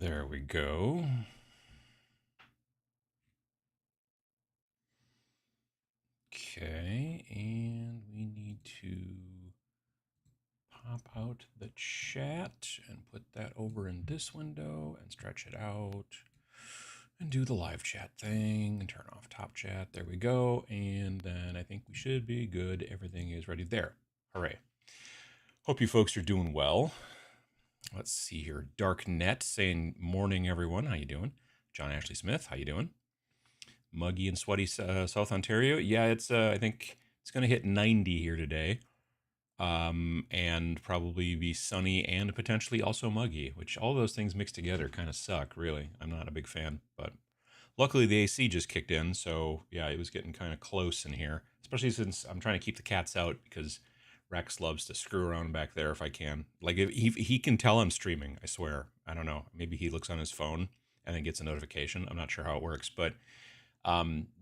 There we go. Okay, and we need to pop out the chat and put that over in this window and stretch it out and do the live chat thing and turn off top chat. There we go. And then I think we should be good. Everything is ready there. Hooray. Hope you folks are doing well. Let's see here. Darknet saying morning, everyone. How you doing? John Ashley Smith, how you doing? Muggy and sweaty South Ontario. Yeah, it's I think it's going to hit 90 here today. And probably be sunny and potentially also muggy, which all those things mixed together kind of suck, really. I'm not a big fan, but luckily the AC just kicked in, so yeah, it was getting kind of close in here, especially since I'm trying to keep the cats out because Rex loves to screw around back there if I can. Like, if he can tell I'm streaming, I swear. I don't know. Maybe he looks on his phone and then gets a notification. I'm not sure how it works, but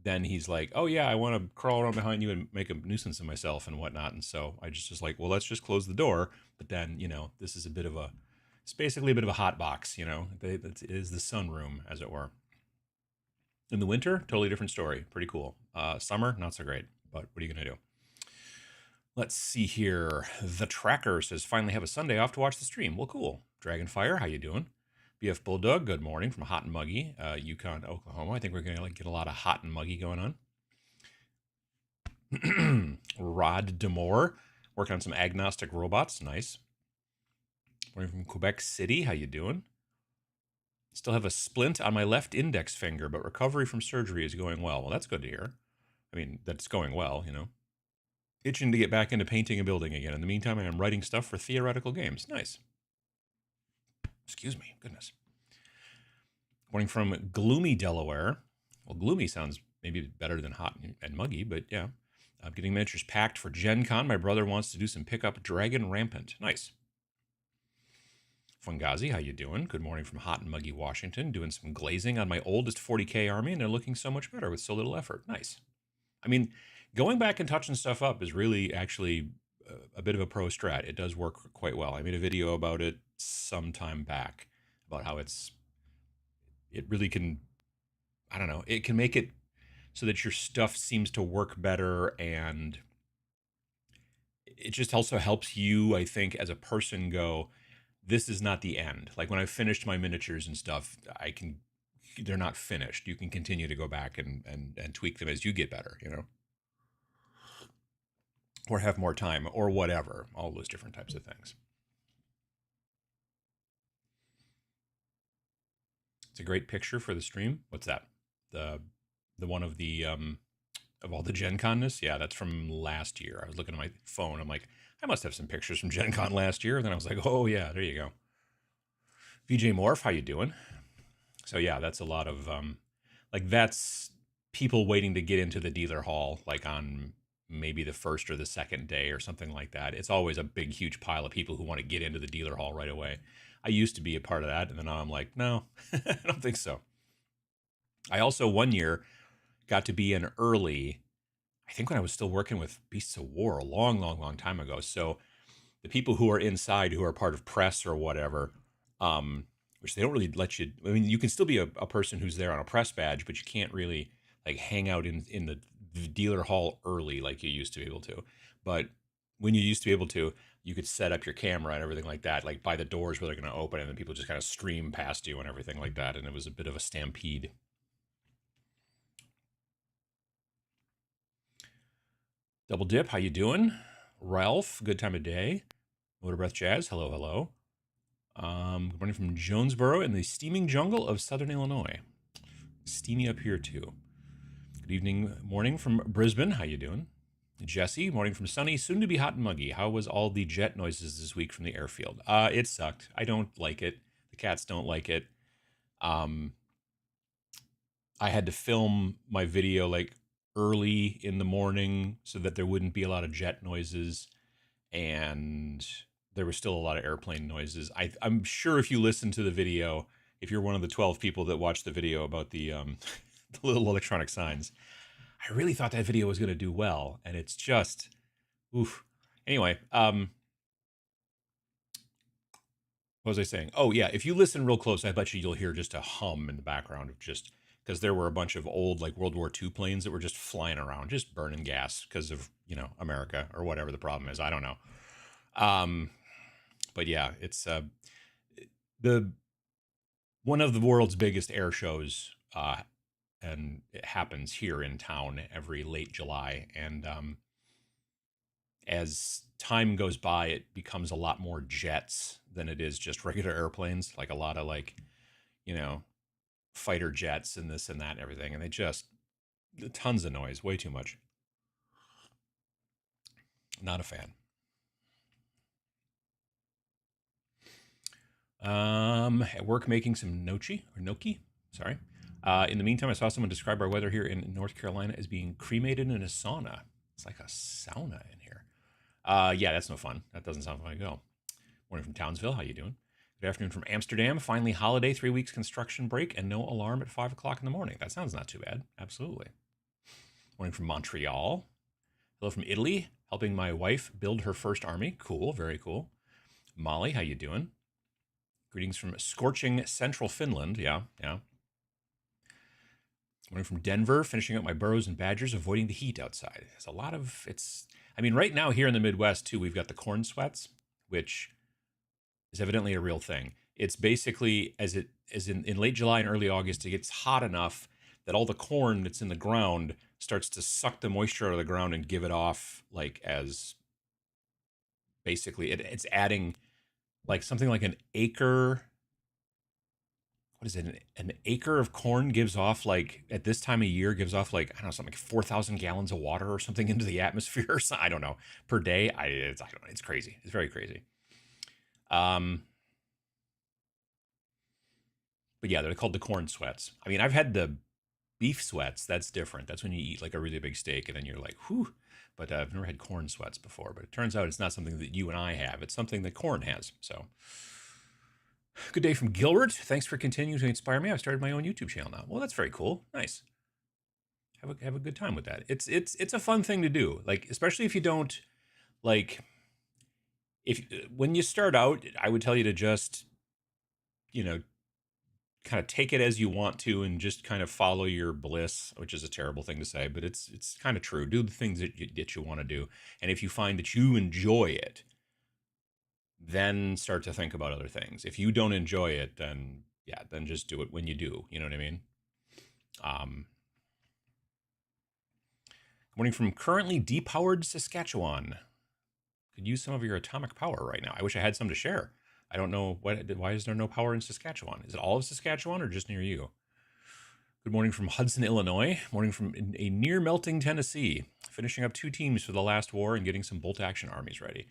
then he's like, oh yeah, I want to crawl around behind you and make a nuisance of myself and whatnot. And so I just like, well, let's just close the door. But then, this is it's basically a bit of a hot box, it is the sunroom, as it were. In the winter, totally different story. Pretty cool. Summer, not so great, but what are you going to do? Let's see here. The Tracker says, finally have a Sunday off to watch the stream. Well, cool. Dragonfire, how you doing? BF Bulldog, good morning from hot and muggy, Yukon, Oklahoma. I think we're going to get a lot of hot and muggy going on. Rod Demore, working on some agnostic robots. Nice. Morning from Quebec City. How you doing? Still have a splint on my left index finger, but recovery from surgery is going well. Well, that's good to hear. I mean, that's going well, Itching to get back into painting and building again. In the meantime, I am writing stuff for theoretical games. Nice. Excuse me. Goodness. Morning from gloomy Delaware. Well, gloomy sounds maybe better than hot and muggy, but yeah. I'm getting miniatures packed for Gen Con. My brother wants to do some pickup Dragon Rampant. Nice. Fungazi, how you doing? Good morning from hot and muggy Washington. Doing some glazing on my oldest 40K army, and they're looking so much better with so little effort. Nice. I mean, going back and touching stuff up is really actually a bit of a pro strat. It does work quite well. I made a video about it some time back about how it really can, I don't know, it can make it so that your stuff seems to work better, and it just also helps you, I think, as a person go, this is not the end. Like when I've finished my miniatures and stuff, they're not finished. You can continue to go back and tweak them as you get better, or have more time or whatever, all those different types of things. It's a great picture for the stream. What's that? The one of the of all the Gen Con-ness? Yeah, that's from last year. I was looking at my phone. I'm like, I must have some pictures from Gen Con last year. And then I was like, oh yeah, there you go. VJ Morph, how you doing? So yeah, that's a lot of like that's people waiting to get into the dealer hall, like on maybe the first or the second day or something like that. It's always a big, huge pile of people who want to get into the dealer hall right away. I used to be a part of that, and then now I'm like, no, I don't think so. I also one year got to be in early, I think when I was still working with Beasts of War a long, long, long time ago. So the people who are inside, who are part of press or whatever, which they don't really let you, I mean, you can still be a person who's there on a press badge, but you can't really like hang out in the dealer hall early like you used to be able to. But when you used to be able to, you could set up your camera and everything like that, like by the doors where they're going to open, and then people just kind of stream past you and everything like that. And it was a bit of a stampede. Double Dip, how you doing? Ralph, good time of day. Motor Breath Jazz, hello, hello. Good morning from Jonesboro in the steaming jungle of southern Illinois. Steamy up here too. Good evening, morning from Brisbane. How you doing? Jesse, morning from sunny, soon to be hot and muggy. How was all the jet noises this week from the airfield? It sucked. I don't like it. The cats don't like it. I had to film my video like early in the morning so that there wouldn't be a lot of jet noises, and there was still a lot of airplane noises. I'm sure if you listen to the video, if you're one of the 12 people that watched the video about the the little electronic signs, I really thought that video was going to do well, and it's just, oof. Anyway, what was I saying? Oh yeah, if you listen real close, I bet you'll hear just a hum in the background of just because there were a bunch of old like World War II planes that were just flying around, just burning gas because of America or whatever the problem is. I don't know. But yeah, it's the one of the world's biggest air shows, and it happens here in town every late July. And as time goes by, it becomes a lot more jets than it is just regular airplanes, like a lot of like, fighter jets and this and that and everything. And they just, tons of noise, way too much. Not a fan. At work making some gnocchi. Sorry. In the meantime, I saw someone describe our weather here in North Carolina as being cremated in a sauna. It's like a sauna in here. Yeah, that's no fun. That doesn't sound fun to go. Morning from Townsville. How you doing? Good afternoon from Amsterdam. Finally holiday, 3 weeks construction break, and no alarm at 5 o'clock in the morning. That sounds not too bad. Absolutely. Morning from Montreal. Hello from Italy. Helping my wife build her first army. Cool. Very cool. Molly, how you doing? Greetings from scorching central Finland. Yeah. Morning from Denver, finishing up my burros and badgers, avoiding the heat outside. There's a lot of, right now here in the Midwest too, we've got the corn sweats, which is evidently a real thing. It's basically as in late July and early August, it gets hot enough that all the corn that's in the ground starts to suck the moisture out of the ground and give it off like as basically it's adding like something like an acre. What is it? An acre of corn gives off like at this time of year gives off like I don't know something like 4,000 gallons of water or something into the atmosphere. Or something, I don't know per day. I don't know. It's crazy. It's very crazy. But yeah, they're called the corn sweats. I mean, I've had the beef sweats. That's different. That's when you eat like a really big steak and then you're like, whew. But I've never had corn sweats before. But it turns out it's not something that you and I have. It's something that corn has. So. Good day from Gilbert. Thanks for continuing to inspire me. I've started my own YouTube channel now. Well, that's very cool. Nice. Have a good time with that. It's a fun thing to do. Like especially if you don't like when you start out, I would tell you to just kind of take it as you want to and just kind of follow your bliss, which is a terrible thing to say, but it's kind of true. Do the things that you want to do. And if you find that you enjoy it, then start to think about other things. If you don't enjoy it, then just do it when you do. You know what I mean? Morning from currently depowered Saskatchewan. Could use some of your atomic power right now. I wish I had some to share. I don't know why is there no power in Saskatchewan? Is it all of Saskatchewan or just near you? Good morning from Hudson, Illinois. Morning from a near melting Tennessee. Finishing up 2 teams for the last war and getting some bolt action armies ready.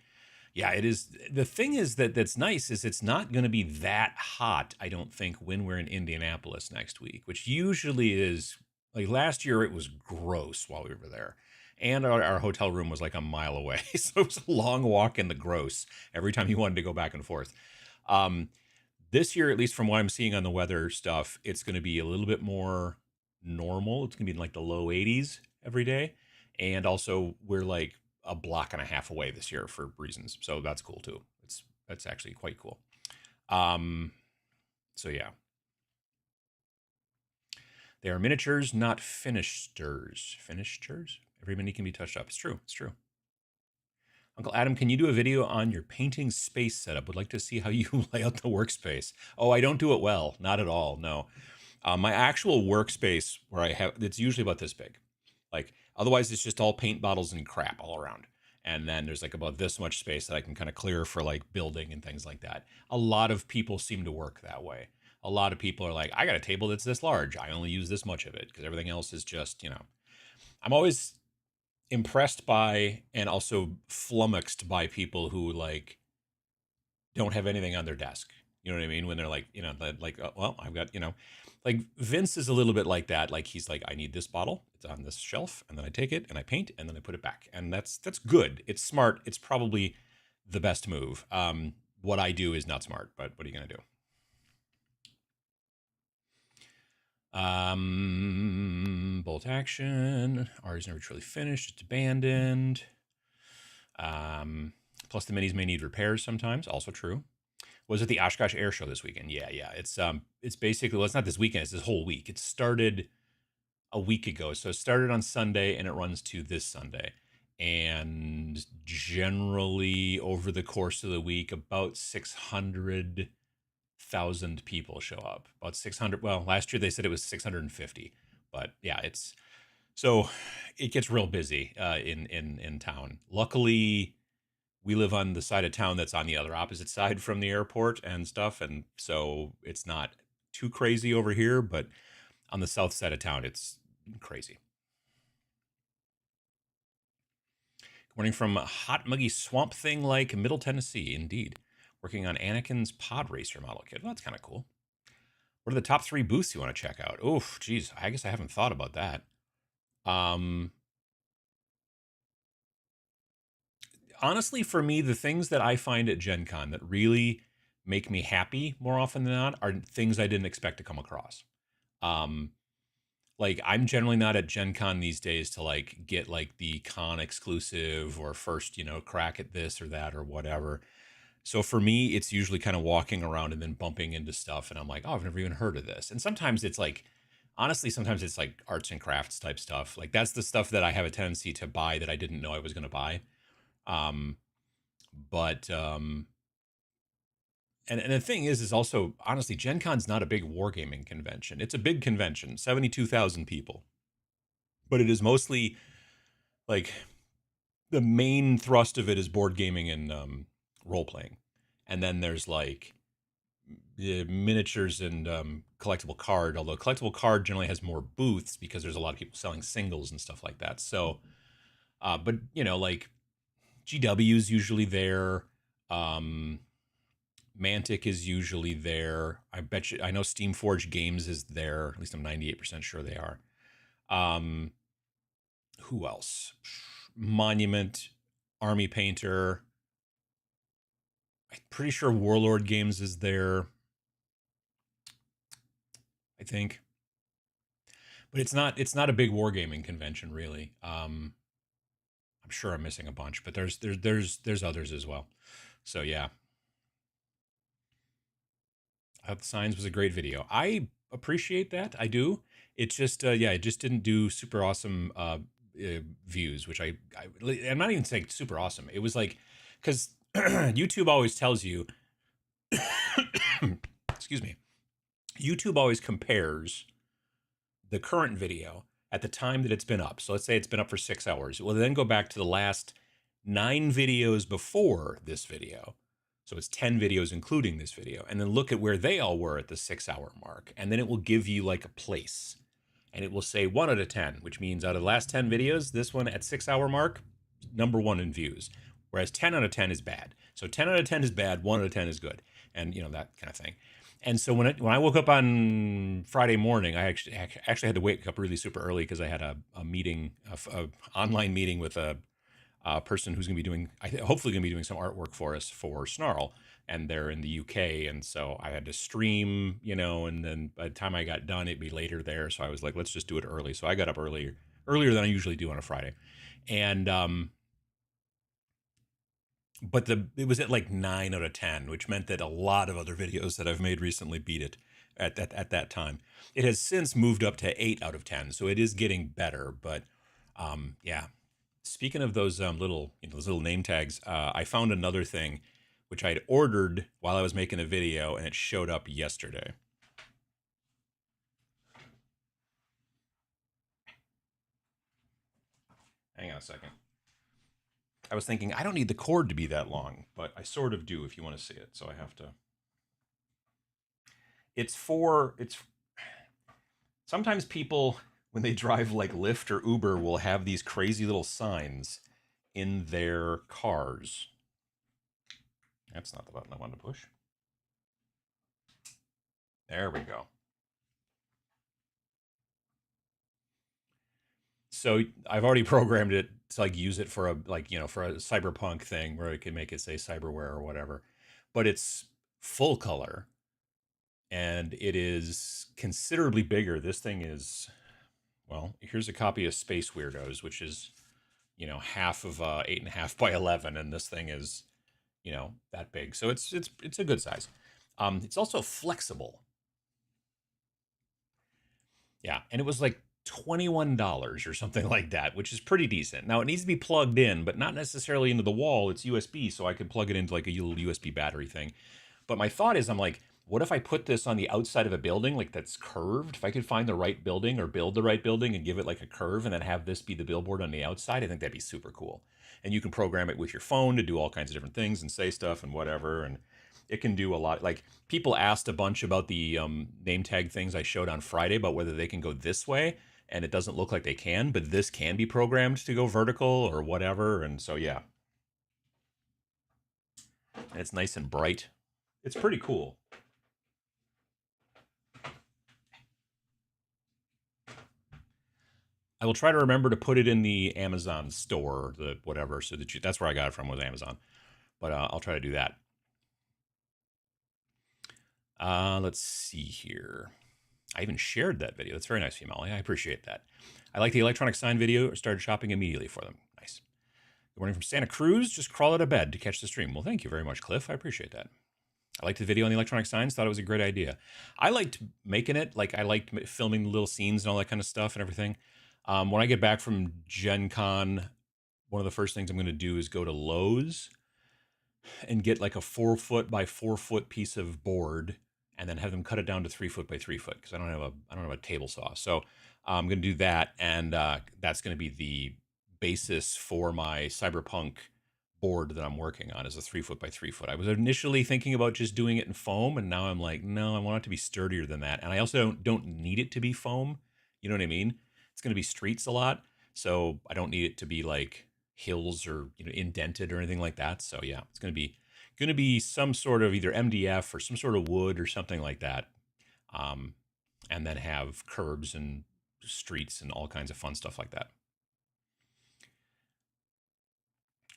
Yeah, it is. The thing is that's nice is it's not going to be that hot, I don't think, when we're in Indianapolis next week, which usually is like last year it was gross while we were there. And our hotel room was like a mile away. So it was a long walk in the gross every time you wanted to go back and forth. This year, at least from what I'm seeing on the weather stuff, it's going to be a little bit more normal. It's going to be in like the low 80s every day. And also we're like a block and a half away this year for reasons. So that's cool too. That's actually quite cool. So yeah. They are miniatures, not finishers. Finishers? Every mini can be touched up. It's true. Uncle Adam, can you do a video on your painting space setup? Would like to see how you lay out the workspace. Oh, I don't do it well. Not at all. No. My actual workspace where I have, it's usually about this big. Like, otherwise it's just all paint bottles and crap all around. And then there's like about this much space that I can kind of clear for like building and things like that. A lot of people seem to work that way. A lot of people are like, I got a table that's this large. I only use this much of it because everything else is just, I'm always impressed by and also flummoxed by people who like don't have anything on their desk. You know what I mean? When they're like, well, I've got, like Vince is a little bit like that. Like he's like, I need this bottle. It's on this shelf. And then I take it and I paint and then I put it back. And that's good. It's smart. It's probably the best move. What I do is not smart, but what are you going to do? Bolt action. Ours never truly finished. It's abandoned. Plus the minis may need repairs sometimes. Also true. Was it the Oshkosh Air Show this weekend? Yeah, yeah. It's basically, well, it's not this weekend. It's this whole week. It started a week ago, so it started on Sunday and it runs to this Sunday. And generally, over the course of the week, about 600,000 people show up. About 600. Well, last year they said it was 650, but yeah, so it gets real busy in town. Luckily, we live on the side of town that's on the other opposite side from the airport and stuff, and so it's not too crazy over here. But on the south side of town, it's crazy. Good morning from hot muggy swamp thing like Middle Tennessee. Indeed, working on Anakin's pod racer model kit. Well, that's kind of cool. What are the top 3 booths you want to check out? Oof, geez, I guess I haven't thought about that. Honestly, for me, the things that I find at Gen Con that really make me happy more often than not are things I didn't expect to come across. Like, I'm generally not at Gen Con these days to like get like the con exclusive or first, crack at this or that or whatever. So for me, it's usually kind of walking around and then bumping into stuff, and I'm like, oh, I've never even heard of this. And sometimes it's like, honestly, sometimes it's like arts and crafts type stuff. Like that's the stuff that I have a tendency to buy that I didn't know I was going to buy. Um, but and the thing is also, honestly, Gen Con's not a big wargaming convention. It's a big convention, 72,000 people, but it is mostly like the main thrust of it is board gaming and role playing, and then there's like the miniatures and collectible card. Although collectible card generally has more booths because there's a lot of people selling singles and stuff like that. So, but like GW's usually there. Mantic is usually there. I bet you, I know Steamforge Games is there. At least I'm 98% sure they are. Who else? Monument, Army Painter. I'm pretty sure Warlord Games is there. I think. But it's not a big wargaming convention really. I'm sure I'm missing a bunch, but there's others as well. So yeah. I thought the signs was a great video. I appreciate that. I do. It's just it just didn't do super awesome views, which I'm not even saying super awesome. It was like, because YouTube always tells you, excuse me, YouTube always compares the current video at the time that it's been up. So let's say it's been up for 6 hours. It will then go back to the last 9 videos before this video. So it's 10 videos including this video. And then look at where they all were at the 6-hour mark. And then it will give you like a place. And it will say 1 out of 10, which means out of the last 10 videos, this one at 6-hour mark, number 1 in views. Whereas 10 out of 10 is bad. So 10 out of 10 is bad, 1 out of 10 is good. And that kind of thing. And so when I woke up on Friday morning, I actually had to wake up really super early because I had a meeting, a online meeting with a person who's going to be doing, hopefully going to be doing some artwork for us for Snarl, and they're in the UK, and so I had to stream, and then by the time I got done, it'd be later there. So I was like, let's just do it early. So I got up earlier than I usually do on a Friday, and but it was at like 9 out of 10, which meant that a lot of other videos that I've made recently beat it at that time. It has since moved up to 8 out of 10, so it is getting better. But yeah. Speaking of those those little name tags, I found another thing which I'd ordered while I was making a video, and it showed up yesterday. Hang on a second. I was thinking I don't need the cord to be that long, but I sort of do if you want to see it. So I have to. It's sometimes people, when they drive like Lyft or Uber, will have these crazy little signs in their cars. That's not the button I wanted to push. There we go. So I've already programmed it to like use it for a for a cyberpunk thing where it can make it say cyberware or whatever, but it's full color and it is considerably bigger. This thing is, well, here's a copy of Space Weirdos, which is half of 8.5 by 11, and this thing is you know, that big. So it's a good size. It's also flexible. Yeah, and it was like $21 or something like that, which is pretty decent. Now it needs to be plugged in, but not necessarily into the wall. It's USB, so I could plug it into like a little USB battery thing. But my thought is, I'm like, what if I put this on the outside of a building, like that's curved? If I could find the right building or build the right building and give it like a curve and then have this be the billboard on the outside, I think that'd be super cool. And you can program it with your phone to do all kinds of different things and say stuff and whatever. And it can do a lot. Like people asked a bunch about the name tag things I showed on Friday about whether they can go this way. And it doesn't look like they can, but this can be programmed to go vertical or whatever. And so, yeah. And it's nice and bright. It's pretty cool. I will try to remember to put it in the Amazon store, the whatever, so that that's where I got it from, was Amazon. But I'll try to do that. Let's see here. I even shared that video. That's very nice, female. I appreciate that. I like the electronic sign video. Started shopping immediately for them. Nice. Good morning from Santa Cruz. Just crawl out of bed to catch the stream. Well, thank you very much, Cliff. I appreciate that. I liked the video on the electronic signs. Thought it was a great idea. I liked making it. Like I liked filming the little scenes and all that kind of stuff and everything. When I get back from Gen Con, one of the first things I'm going to do is go to Lowe's and get like a 4-foot by 4-foot piece of board, and then have them cut it down to 3-foot by 3-foot because I don't have a table saw. So I'm going to do that, and that's going to be the basis for my cyberpunk board that I'm working on, is a 3-foot by 3-foot. I was initially thinking about just doing it in foam, and now I'm like, no, I want it to be sturdier than that, and I also don't need it to be foam. You know what I mean? It's going to be streets a lot, so I don't need it to be like hills or, you know, indented or anything like that. So yeah, it's going to be some sort of either MDF or some sort of wood or something like that, and then have curbs and streets and all kinds of fun stuff like that.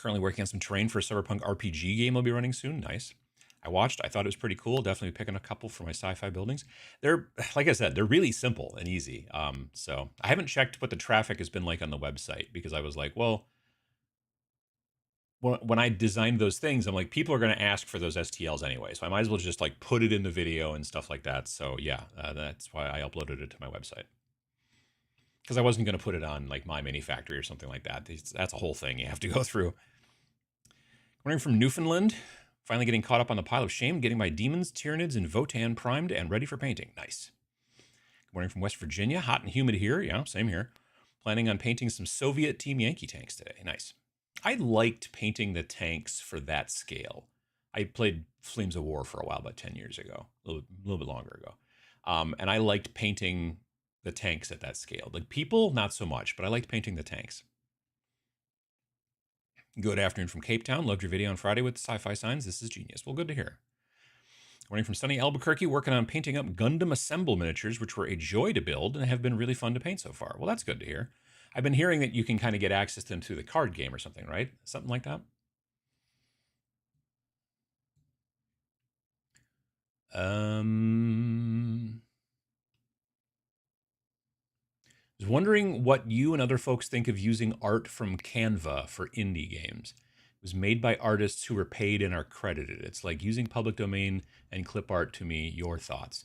Currently working on some terrain for a cyberpunk RPG game I'll be running soon. Nice. I thought it was pretty cool. Definitely picking a couple for my sci-fi buildings. They're, like I said, they're really simple and easy. So I haven't checked what the traffic has been like on the website, because I was like, well, when I designed those things, I'm like, people are going to ask for those STLs anyway, so I might as well just like put it in the video and stuff like that. So yeah, that's why I uploaded it to my website, because I wasn't going to put it on like My Mini Factory or something like that. That's a whole thing you have to go through. Morning from Newfoundland. Finally getting caught up on the pile of shame, getting my demons, Tyranids, and Votan primed and ready for painting. Nice. Good morning from West Virginia. Hot and humid here. Yeah, same here. Planning on painting some Soviet Team Yankee tanks today. Nice. I liked painting the tanks for that scale. I played Flames of War for a while, about 10 years ago, a little bit longer ago. And I liked painting the tanks at that scale. The people, not so much, but I liked painting the tanks. Good afternoon from Cape Town. Loved your video on Friday with the sci-fi signs. This is genius. Well, good to hear. Morning from sunny Albuquerque, working on painting up Gundam Assemble miniatures, which were a joy to build and have been really fun to paint so far. Well, that's good to hear. I've been hearing that you can kind of get access to them through the card game or something, right? Something like that. I was wondering what you and other folks think of using art from Canva for indie games. It was made by artists who were paid and are credited. It's like using public domain and clip art to me. Your thoughts?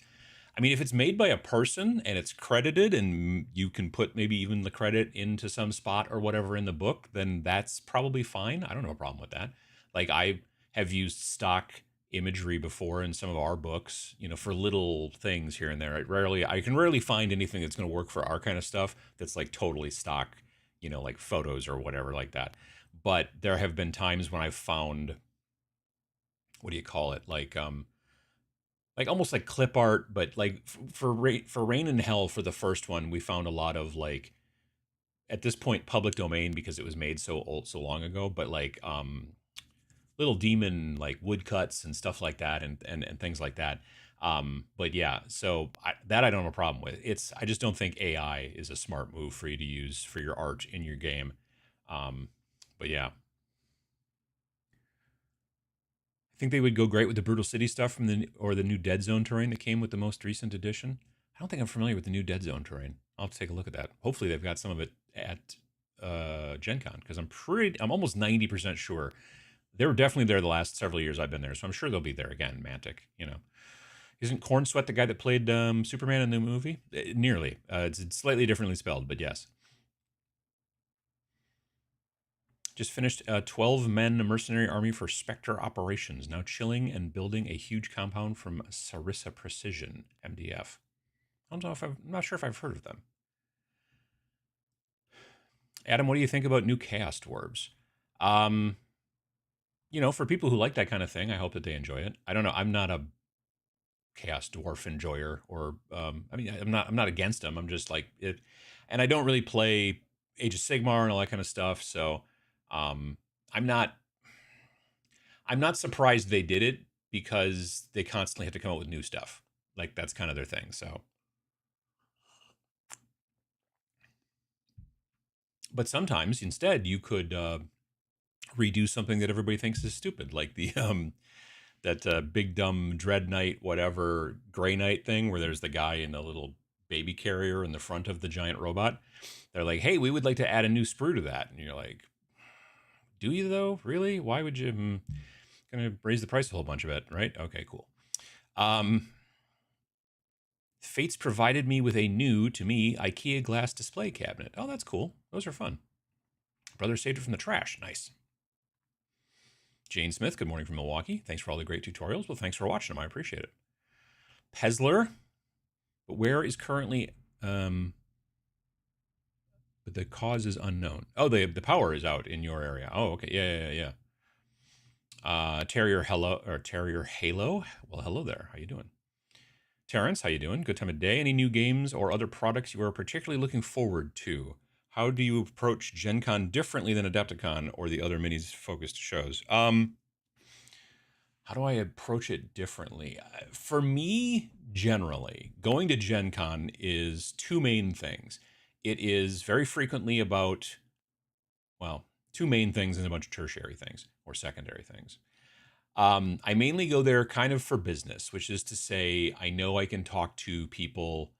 I mean, if it's made by a person and it's credited and you can put maybe even the credit into some spot or whatever in the book, then that's probably fine. I don't have a problem with that. Like I have used stock imagery before in some of our books, you know, for little things here and there. I can rarely find anything that's going to work for our kind of stuff that's like totally stock, you know, like photos or whatever like that. But there have been times when I've found, what do you call it? Like almost like clip art, but like for Rain in Hell, for the first one, we found a lot of like, at this point, public domain because it was made so long ago, but like little demon like woodcuts and stuff like that, and things like that. But yeah, so I don't have a problem with. I just don't think AI is a smart move for you to use for your art in your game. But yeah. I think they would go great with the Brutal City stuff from the new Dead Zone terrain that came with the most recent edition. I don't think I'm familiar with the new Dead Zone terrain. I'll have to take a look at that. Hopefully they've got some of it at Gen Con, because I'm almost 90% sure They were definitely there the last several years I've been there, so I'm sure they'll be there again. Mantic, you know. Isn't Corn Sweat the guy that played Superman in the movie? Nearly. It's slightly differently spelled, but yes. Just finished a 12-men mercenary army for Spectre operations. Now chilling and building a huge compound from Sarissa Precision, MDF. I don't know if I'm not sure if I've heard of them. Adam, what do you think about new Chaos Dwarves? You know, for people who like that kind of thing, I hope that they enjoy it. I don't know. I'm not a Chaos Dwarf enjoyer, or I mean, I'm not against them. I'm just like it, and I don't really play Age of Sigmar and all that kind of stuff. So, um, I'm not I'm not surprised they did it because they constantly have to come up with new stuff. Like that's kind of their thing. So, but sometimes instead you could redo something that everybody thinks is stupid, like the that big dumb Dread Knight, whatever Gray Knight thing, where there's the guy in a little baby carrier in the front of the giant robot. They're like, hey, we would like to add a new sprue to that, and you're like, do you though? Really? Why would you? Gonna raise the price a whole bunch of it, right? Okay, cool. Fates provided me with a new, to me, IKEA glass display cabinet. Oh, that's cool. Those are fun. Brother saved it from the trash. Nice. Jane Smith, good morning from Milwaukee. Thanks for all the great tutorials. Well, thanks for watching them. I appreciate it. Pesler, but where is currently, but the cause is unknown. Oh, the power is out in your area. Oh, okay. Yeah. Terrier Hello, or Terrier Halo. Well, hello there. How you doing? Terrence, how you doing? Good time of day. Any new games or other products you are particularly looking forward to? How do you approach Gen Con differently than Adepticon or the other minis-focused shows? How do I approach it differently? For me, generally, going to Gen Con is two main things. It is very frequently about, well, two main things and a bunch of tertiary things or secondary things. I mainly go there kind of for business, which is to say, I know I can talk to people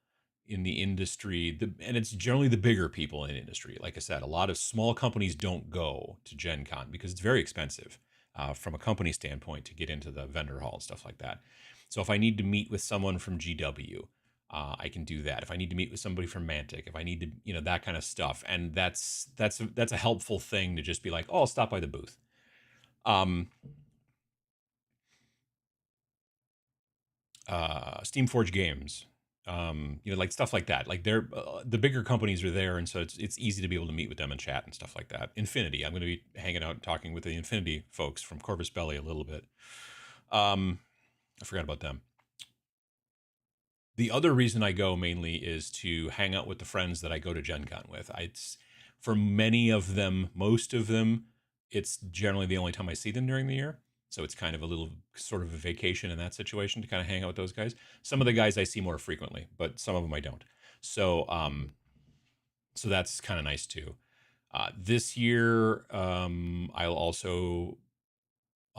in the industry, and it's generally the bigger people in the industry. Like I said, a lot of small companies don't go to Gen Con because it's very expensive from a company standpoint to get into the vendor hall and stuff like that. So if I need to meet with someone from GW, I can do that. If I need to meet with somebody from Mantic, if I need to, you know, that kind of stuff, and that's a helpful thing to just be like, oh, I'll stop by the booth. Steamforge Games, you know, like stuff like that. Like they're the bigger companies are there, and so it's easy to be able to meet with them and chat and stuff like that. Infinity, I'm going to be hanging out and talking with the Infinity folks from Corvus Belli a little bit. I forgot about them. The other reason I go mainly is to hang out with the friends that I go to Gen Con with. For many of them, most of them, it's generally the only time I see them during the year. So it's kind of a little sort of a vacation in that situation to kind of hang out with those guys. Some of the guys I see more frequently, but some of them I don't. So so that's kind of nice too. This year, I'll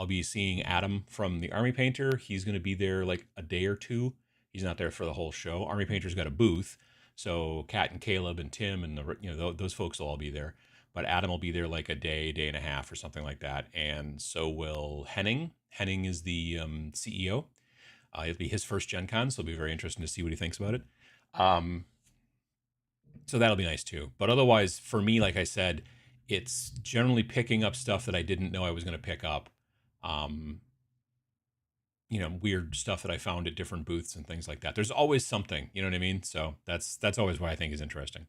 be seeing Adam from the Army Painter. He's going to be there like a day or two. He's not there for the whole show. Army Painter's got a booth, so Kat and Caleb and Tim and those folks will all be there. But Adam will be there like a day, day and a half, or something like that. And so will Henning. Henning is the CEO. It'll be his first Gen Con, so it'll be very interesting to see what he thinks about it. So that'll be nice too. But otherwise, for me, like I said, it's generally picking up stuff that I didn't know I was going to pick up. You know, weird stuff that I found at different booths and things like that. There's always something, you know what I mean? So that's always what I think is interesting.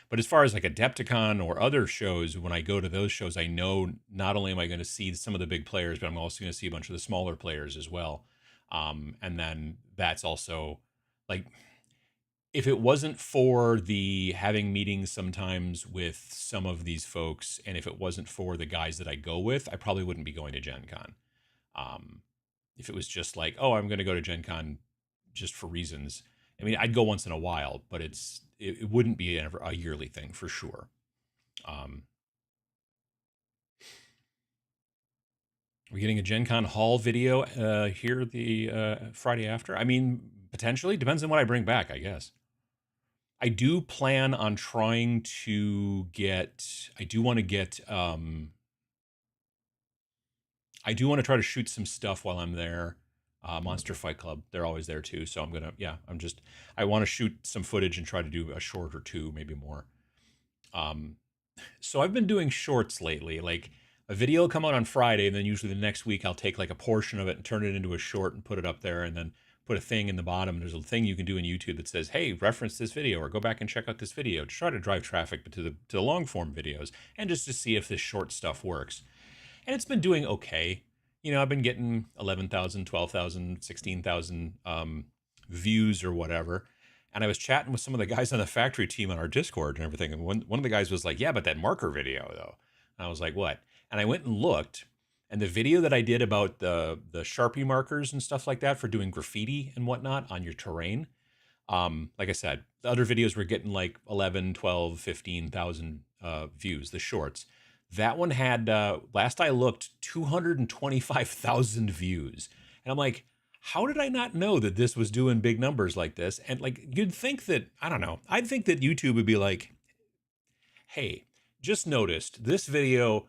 But as far as like Adepticon or other shows, when I go to those shows, I know not only am I going to see some of the big players, but I'm also going to see a bunch of the smaller players as well. And then that's also like, if it wasn't for the having meetings sometimes with some of these folks, and if it wasn't for the guys that I go with, I probably wouldn't be going to Gen Con. If it was just like, oh, I'm going to go to Gen Con just for reasons. I mean, I'd go once in a while, but it wouldn't be a yearly thing for sure. We're getting a Gen Con haul video here the Friday after. I mean, potentially. Depends on what I bring back, I guess. I do plan on trying to get, I do want to get I do want to try to shoot some stuff while I'm there. Monster Fight Club, they're always there too. So I'm gonna, yeah, I want to shoot some footage and try to do a short or two, maybe more. So I've been doing shorts lately. Like a video will come out on Friday, and then usually the next week I'll take like a portion of it and turn it into a short and put it up there, and then put a thing in the bottom. There's a thing you can do in YouTube that says, "Hey, reference this video or go back and check out this video," to try to drive traffic to the long form videos and just to see if this short stuff works. And it's been doing okay. You know, I've been getting 11,000, 12,000, 16,000 views or whatever. And I was chatting with some of the guys on the factory team on our Discord and everything. And one of the guys was like, "Yeah, but that marker video though." And I was like, "What?" And I went and looked, and the video that I did about the Sharpie markers and stuff like that for doing graffiti and whatnot on your terrain. Like I said, the other videos were getting like 11, 12, 15,000 views, the shorts. That one had, last I looked, 225,000 views. And I'm like, how did I not know that this was doing big numbers like this? And like, you'd think that, I don't know, I'd think that YouTube would be like, "Hey, just noticed this video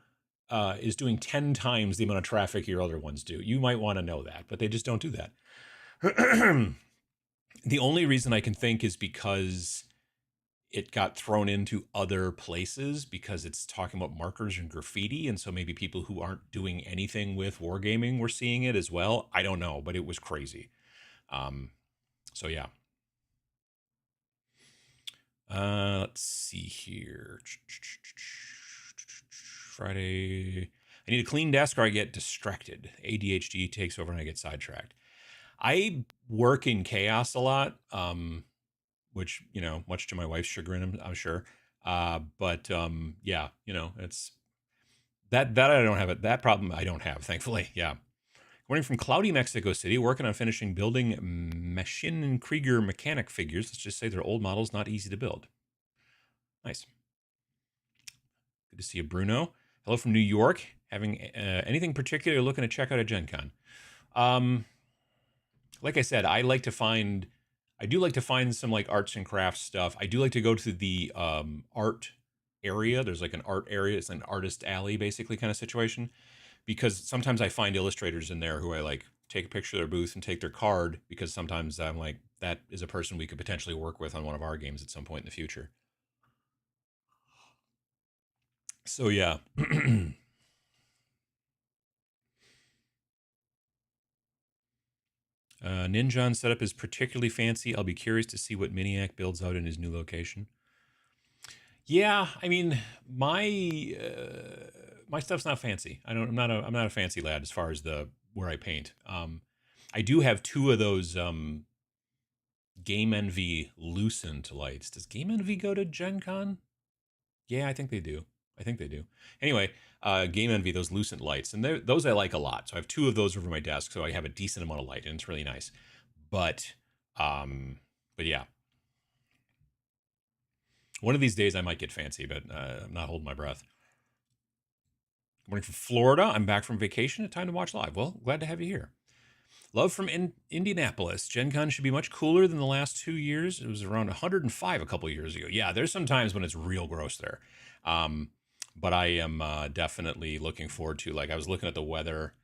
is doing 10 times the amount of traffic your other ones do. You might want to know that," but they just don't do that. The only reason I can think is because it got thrown into other places because it's talking about markers and graffiti. And so maybe people who aren't doing anything with wargaming were seeing it as well. I don't know, but it was crazy. So yeah. Let's see here. Friday. I need a clean desk or I get distracted. ADHD takes over and I get sidetracked. I work in chaos a lot. Which, you know, much to my wife's chagrin, I'm sure. But yeah, you know, it's that I don't have it. That problem I don't have, thankfully. Yeah. Morning from cloudy Mexico City, working on finishing building Machine Krieger mechanic figures. Let's just say they're old models, not easy to build. Nice. Good to see you, Bruno. Hello from New York. Having anything particular you're looking to check out at Gen Con? Like I said, I do like to find some like arts and crafts stuff. I do like to go to the art area. There's like an art area. It's an artist alley basically kind of situation, because sometimes I find illustrators in there who I like take a picture of their booth and take their card, because sometimes I'm like, that is a person we could potentially work with on one of our games at some point in the future. So yeah. Ninjon's setup is particularly fancy. I'll be curious to see what Miniac builds out in his new location. Yeah, I mean, my stuff's not fancy. I'm not a fancy lad as far as where I paint. I do have two of those Game Envy Lucent lights. Does Game Envy go to Gen Con? Yeah, I think they do. Anyway, Game Envy, those Lucent lights, and those I like a lot. So I have two of those over my desk, so I have a decent amount of light, and it's really nice. But yeah. One of these days I might get fancy, but I'm not holding my breath. Good morning from Florida. I'm back from vacation. Time to watch live. Well, glad to have you here. Love from Indianapolis. Gen Con should be much cooler than the last 2 years. It was around 105 a couple years ago. Yeah, there's some times when it's real gross there. But I am definitely looking forward to, like, I was looking at the weather.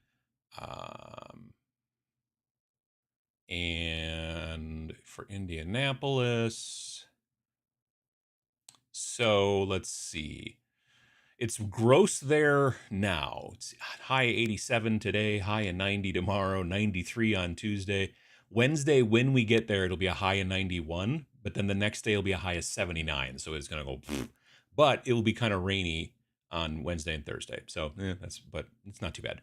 And for Indianapolis. So let's see. It's gross there now. It's high 87 today, high of 90 tomorrow, 93 on Tuesday. Wednesday, when we get there, it'll be a high of 91, but then the next day it'll be a high of 79. So it's going to go, but it will be kind of rainy on Wednesday and Thursday. So but it's not too bad.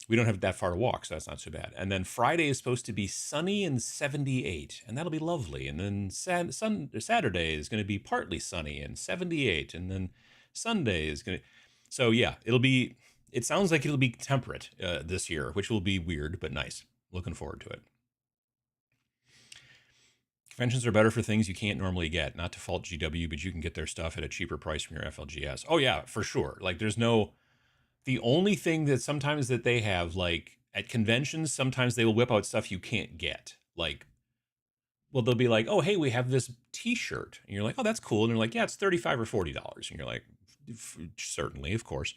We don't have that far to walk, so that's not too bad. And then Friday is supposed to be sunny and 78, and that'll be lovely. And then Saturday is going to be partly sunny and 78, and then Sunday is going to... So yeah, it sounds like it'll be temperate this year, which will be weird, but nice. Looking forward to it. Conventions are better for things you can't normally get. Not to fault GW, but you can get their stuff at a cheaper price from your FLGS. Oh yeah, for sure. Like the only thing that sometimes that they have, like at conventions, sometimes they will whip out stuff you can't get. Like, well, they'll be like, "Oh, hey, we have this t-shirt." And you're like, "Oh, that's cool." And they're like, "Yeah, it's $35 or $40." And you're like, "Certainly, of course."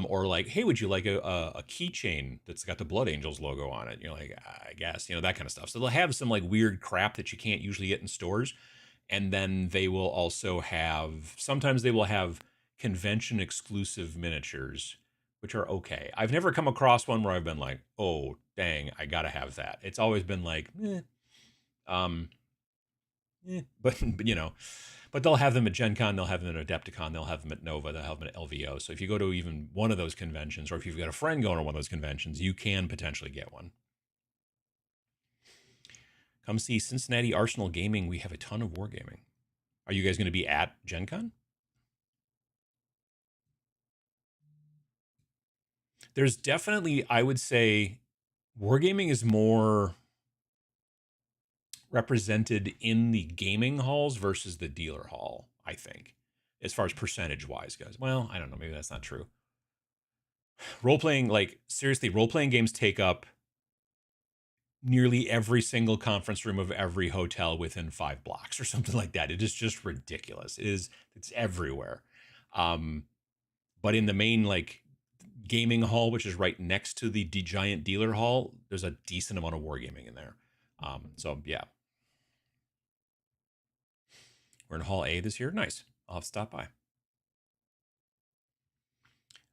Or like, hey, would you like a keychain that's got the Blood Angels logo on it? You're like, I guess, that kind of stuff. So they'll have some like weird crap that you can't usually get in stores. And then they will also have, sometimes they will have convention exclusive miniatures, which are okay. I've never come across one where I've been like, oh, dang, I gotta have that. It's always been like, um, but but they'll have them at Gen Con, they'll have them at Adepticon, they'll have them at Nova, they'll have them at LVO. So if you go to even one of those conventions, or if you've got a friend going to one of those conventions, you can potentially get one. Come see Cincinnati Arsenal Gaming. We have a ton of wargaming. Are you guys going to be at Gen Con? There's definitely, I would say, wargaming is more represented in the gaming halls versus the dealer hall, I think, as far as percentage wise goes. Well, I don't know. Maybe that's not true. Role playing, like, seriously, role playing games take up nearly every single conference room of every hotel within 5 blocks or something like that. It is just ridiculous. It's everywhere. But in the main, like, gaming hall, which is right next to the giant dealer hall, there's a decent amount of wargaming in there. So yeah. We're in Hall A this year. Nice. I'll have to stop by.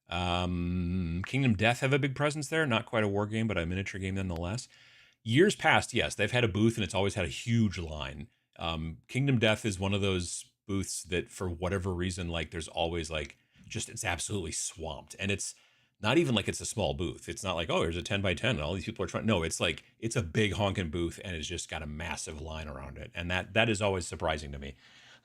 Kingdom Death have a big presence there. Not quite a war game, but a miniature game nonetheless. Years past, yes, they've had a booth and it's always had a huge line. Kingdom Death is one of those booths that, for whatever reason, like there's always like just it's absolutely swamped, and it's not even like it's a small booth. It's not like, oh, there's a 10 by 10 and all these people are trying. No, it's like it's a big honking booth and it's just got a massive line around it, and that is always surprising to me.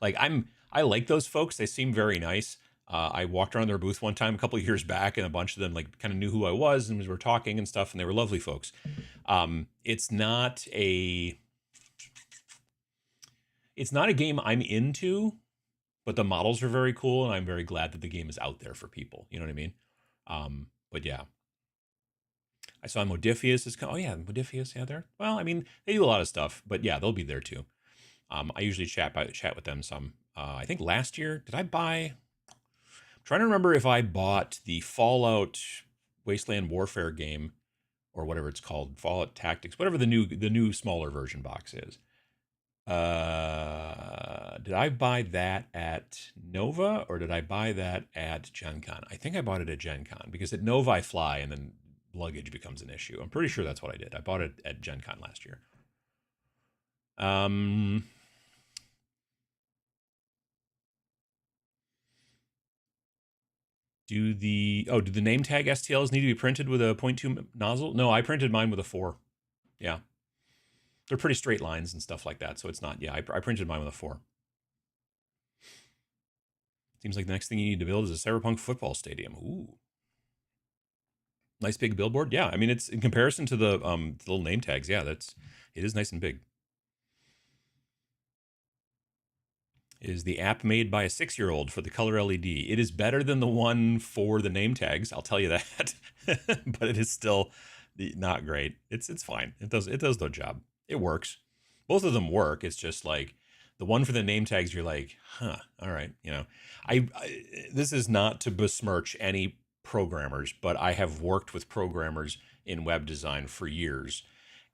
Like I like those folks. They seem very nice. I walked around their booth one time a couple of years back, and a bunch of them like kind of knew who I was and we were talking and stuff, and they were lovely folks. It's not a game I'm into, but the models are very cool, and I'm very glad that the game is out there for people. You know what I mean? But yeah, I saw Modifius is. Oh yeah, Modifius. Yeah, there. Well, I mean, they do a lot of stuff, but yeah, they'll be there too. I usually chat with them some. I think last year, did I buy? I'm trying to remember if I bought the Fallout Wasteland Warfare game or whatever it's called, Fallout Tactics, whatever the new smaller version box is. Did I buy that at Nova or did I buy that at Gen Con? I think I bought it at Gen Con because at Nova I fly and then luggage becomes an issue. I'm pretty sure that's what I did. I bought it at Gen Con last year. Do the name tag STLs need to be printed with a 0.2 nozzle? No, I printed mine with a 4. Yeah. They're pretty straight lines and stuff like that, so it's not, yeah, I printed mine with a 4. Seems like the next thing you need to build is a Cyberpunk football stadium. Ooh. Nice big billboard. Yeah, I mean, it's in comparison to the little name tags. Yeah, it is nice and big. Is the app made by a 6-year-old for the color LED? It is better than the one for the name tags, I'll tell you that. But it is still not great. It's fine. It does the job. It works. Both of them work. It's just like the one for the name tags, you're like, huh, all right. I this is not to besmirch any programmers, but I have worked with programmers in web design for years,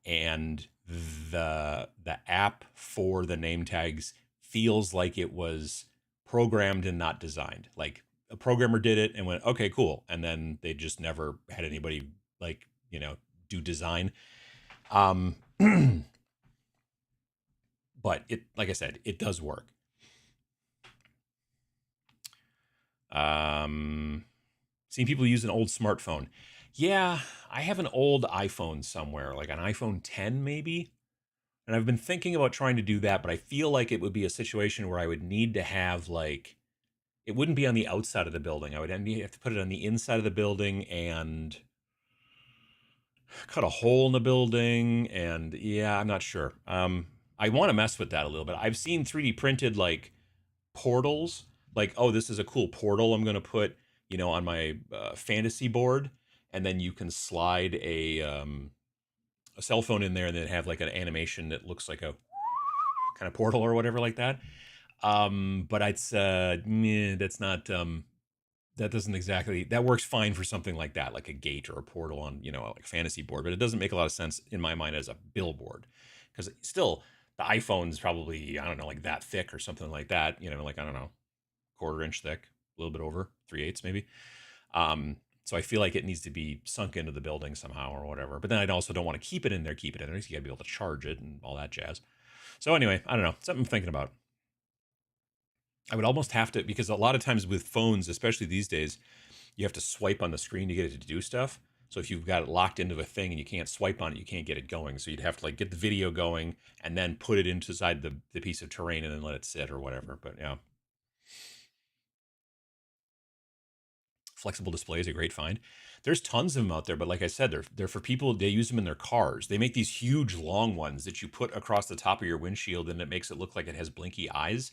and the app for the name tags feels like it was programmed and not designed. Like a programmer did it and went, okay, cool. And then they just never had anybody like, do design. But it, like I said, it does work. Seeing people use an old smartphone. Yeah, I have an old iPhone somewhere, like an iPhone 10 maybe. And I've been thinking about trying to do that, but I feel like it would be a situation where I would need to have like, it wouldn't be on the outside of the building. I would have to put it on the inside of the building and cut a hole in the building. And yeah, I'm not sure. I want to mess with that a little bit. I've seen 3D printed like portals, like, oh, this is a cool portal I'm going to put, on my fantasy board. And then you can slide a cell phone in there and then have like an animation that looks like a kind of portal or whatever like that. But it's that's not that doesn't exactly, that works fine for something like that, like a gate or a portal on, you know, like a fantasy board, but it doesn't make a lot of sense in my mind as a billboard, because still the iPhone's probably, I don't know, like that thick or something like that, you know, like, I don't know, quarter-inch thick, a little bit over 3/8 maybe. So I feel like it needs to be sunk into the building somehow or whatever. But then I also don't want to keep it in there, keep it in there. So you got to be able to charge it and all that jazz. So anyway, I don't know. Something I'm thinking about. I would almost have to, because a lot of times with phones, especially these days, you have to swipe on the screen to get it to do stuff. So if you've got it locked into a thing and you can't swipe on it, you can't get it going. So you'd have to like get the video going and then put it inside the piece of terrain and then let it sit or whatever. But yeah. Flexible display is a great find. There's tons of them out there, but like I said, they're for people. They use them in their cars. They make these huge long ones that you put across the top of your windshield, and it makes it look like it has blinky eyes.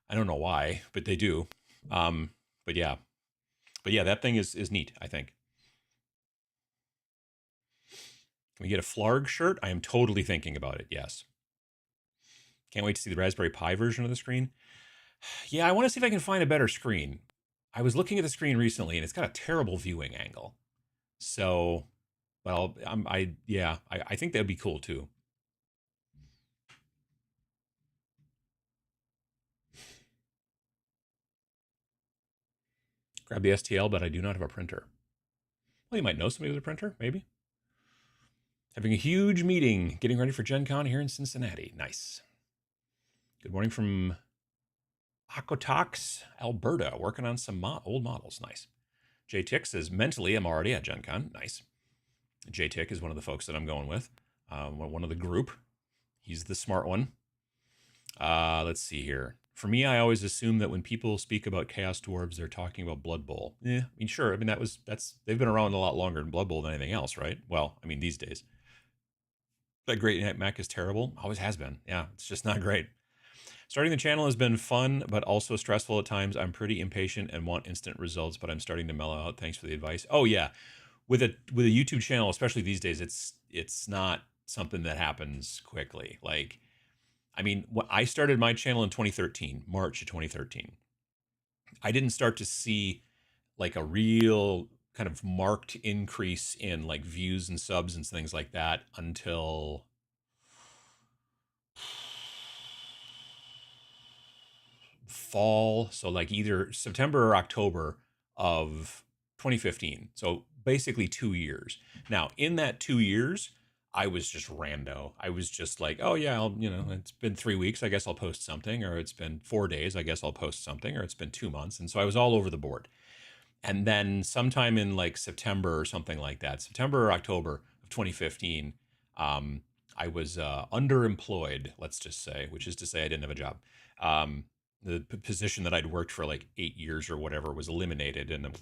I don't know why, but they do. Um, but yeah, that thing is neat. I think. Can we get a Flarg shirt? I am totally thinking about it. Yes. Can't wait to see the Raspberry Pi version of the screen. Yeah, I want to see if I can find a better screen. I was looking at the screen recently, and it's got a terrible viewing angle. So, well, I think that'd be cool too. Grab the STL, but I do not have a printer. Well, you might know somebody with a printer, maybe. Having a huge meeting, getting ready for Gen Con here in Cincinnati. Nice. Good morning from Aquatox, Alberta, working on some old models. Nice. JTick says, mentally, I'm already at Gen Con. Nice. JTick is one of the folks that I'm going with, one of the group. He's the smart one. Let's see here. For me, I always assume that when people speak about Chaos Dwarves, they're talking about Blood Bowl. Yeah, I mean, sure. I mean, they've been around a lot longer in Blood Bowl than anything else, right? Well, I mean, these days. That Great Mac is terrible. Always has been. Yeah, it's just not great. Starting the channel has been fun, but also stressful at times. I'm pretty impatient and want instant results, but I'm starting to mellow out. Thanks for the advice. Oh yeah, with a YouTube channel, especially these days, it's not something that happens quickly. Like, I mean, I started my channel in 2013, March of 2013. I didn't start to see like a real kind of marked increase in like views and subs and things like that until fall. So like either September or October of 2015. So basically 2 years. Now, in that 2 years, I was just rando. I was just like, oh yeah, it's been 3 weeks. I guess I'll post something, or it's been 4 days. I guess I'll post something, or it's been 2 months. And so I was all over the board. And then sometime in like September or something like that, September or October of 2015, I was underemployed, let's just say, which is to say I didn't have a job. The position that I'd worked for like 8 years or whatever was eliminated. And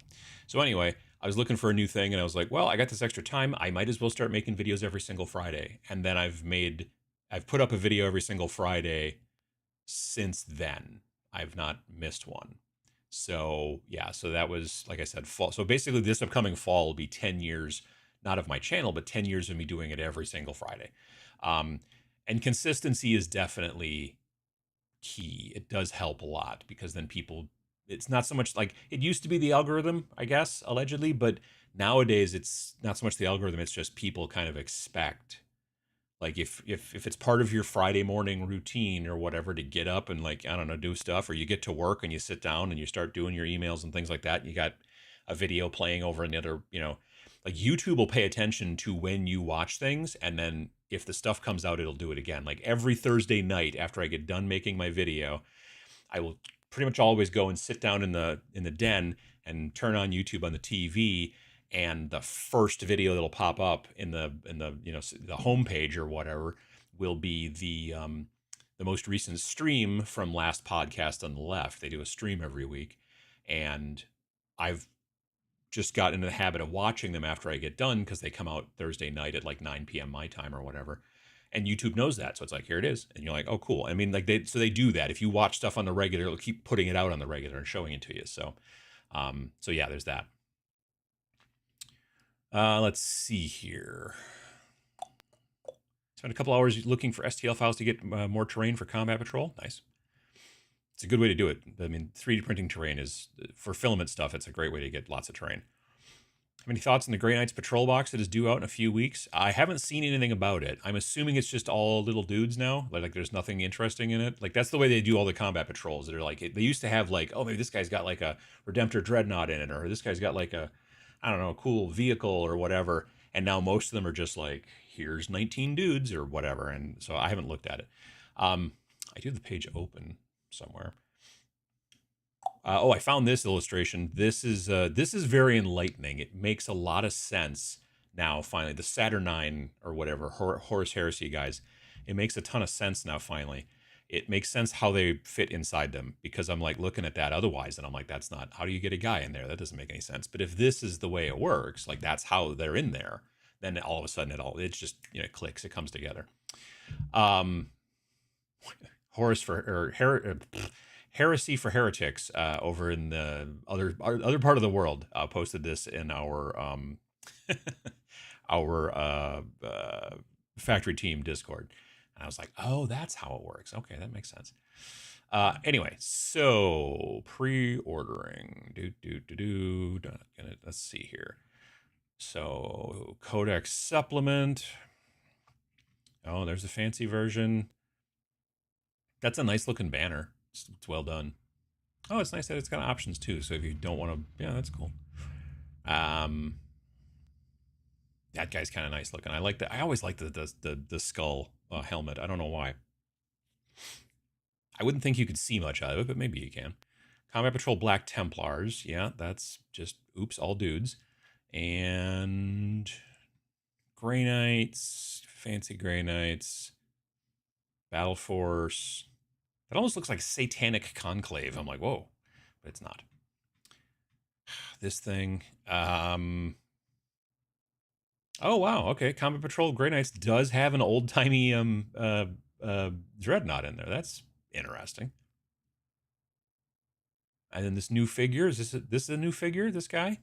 so anyway, I was looking for a new thing, and I was like, well, I got this extra time. I might as well start making videos every single Friday. And then I've put up a video every single Friday since then. I've not missed one. So yeah, so that was, like I said, fall. So basically this upcoming fall will be 10 years, not of my channel, but 10 years of me doing it every single Friday. And consistency is definitely key. It does help a lot, because then it's not so much like it used to be the algorithm, I guess, allegedly, but nowadays it's not so much the algorithm. It's just people kind of expect, like if it's part of your Friday morning routine or whatever, to get up and, like, I don't know, do stuff, or you get to work and you sit down and you start doing your emails and things like that, and you got a video playing over another, like YouTube will pay attention to when you watch things, and then if the stuff comes out, it'll do it again. Like every Thursday night after I get done making my video, I will pretty much always go and sit down in the den and turn on YouTube on the TV, and the first video that'll pop up in the the homepage or whatever will be the most recent stream from last podcast on the left. They do a stream every week, and I've just got into the habit of watching them after I get done, because they come out Thursday night at like 9 p.m. my time or whatever. And YouTube knows that. So it's like, here it is. And you're like, oh, cool. I mean, like they do that. If you watch stuff on the regular, it'll keep putting it out on the regular and showing it to you. So, so yeah, there's that. Let's see here. Spent a couple hours looking for STL files to get more terrain for combat patrol. Nice. it's a good way to do it. I mean, 3D printing terrain is, for filament stuff, it's a great way to get lots of terrain. Have any thoughts on the Grey Knights patrol box that is due out in a few weeks? I haven't seen anything about it. I'm assuming it's just all little dudes now. Like there's nothing interesting in it. Like that's the way they do all the combat patrols. That are like, they used to have like, oh, maybe this guy's got like a Redemptor Dreadnought in it, or this guy's got like a, I don't know, a cool vehicle or whatever. And now most of them are just like, here's 19 dudes or whatever. And so I haven't looked at it. I do have the page open somewhere. Oh, I found this illustration. This is very enlightening. It makes a lot of sense now. Finally, the Saturnine or whatever Horus Heresy guys, it makes a ton of sense now. Finally, it makes sense how they fit inside them, because I'm like looking at that otherwise, and I'm like, that's not, how do you get a guy in there? That doesn't make any sense. But if this is the way it works, like that's how they're in there, then all of a sudden it's just, you know, it clicks, it comes together. Horus for Heresy for Heretics over in the other part of the world posted this in our our factory team Discord, and I was like, oh, that's how it works. Okay, that makes sense. Anyway, so pre-ordering. Let's see here. So Codex supplement. Oh, there's a fancy version. That's a nice looking banner. It's well done. Oh, it's nice that it's got options too. So if you don't want to, yeah, that's cool. That guy's kind of nice looking. I like that. I always like the skull helmet. I don't know why. I wouldn't think you could see much out of it, but maybe you can. Combat Patrol Black Templars. Yeah, that's just, oops, all dudes. And Grey Knights, fancy Grey Knights. Battle Force. That almost looks like Satanic Conclave. I'm like, whoa, but it's not. This thing. Oh, wow. Okay. Combat Patrol Grey Knights does have an old-timey dreadnought in there. That's interesting. And then this new figure. Is this a new figure, this guy?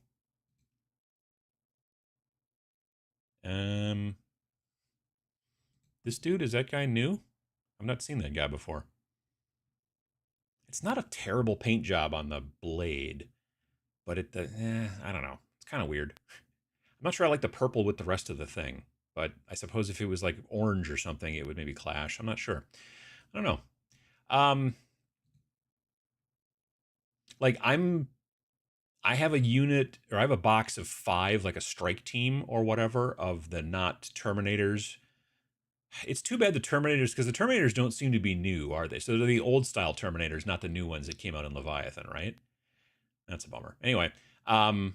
This dude, is that guy new? I've not seen that guy before. It's not a terrible paint job on the blade, but I don't know. It's kind of weird. I'm not sure I like the purple with the rest of the thing, but I suppose if it was like orange or something, it would maybe clash. I'm not sure. I don't know. Like I have a unit, or I have a box of 5, like a strike team or whatever, of the not Terminators. It's too bad the Terminators, because the Terminators don't seem to be new, are they? So they're the old style Terminators, not the new ones that came out in Leviathan, right? That's a bummer. Anyway, yeah,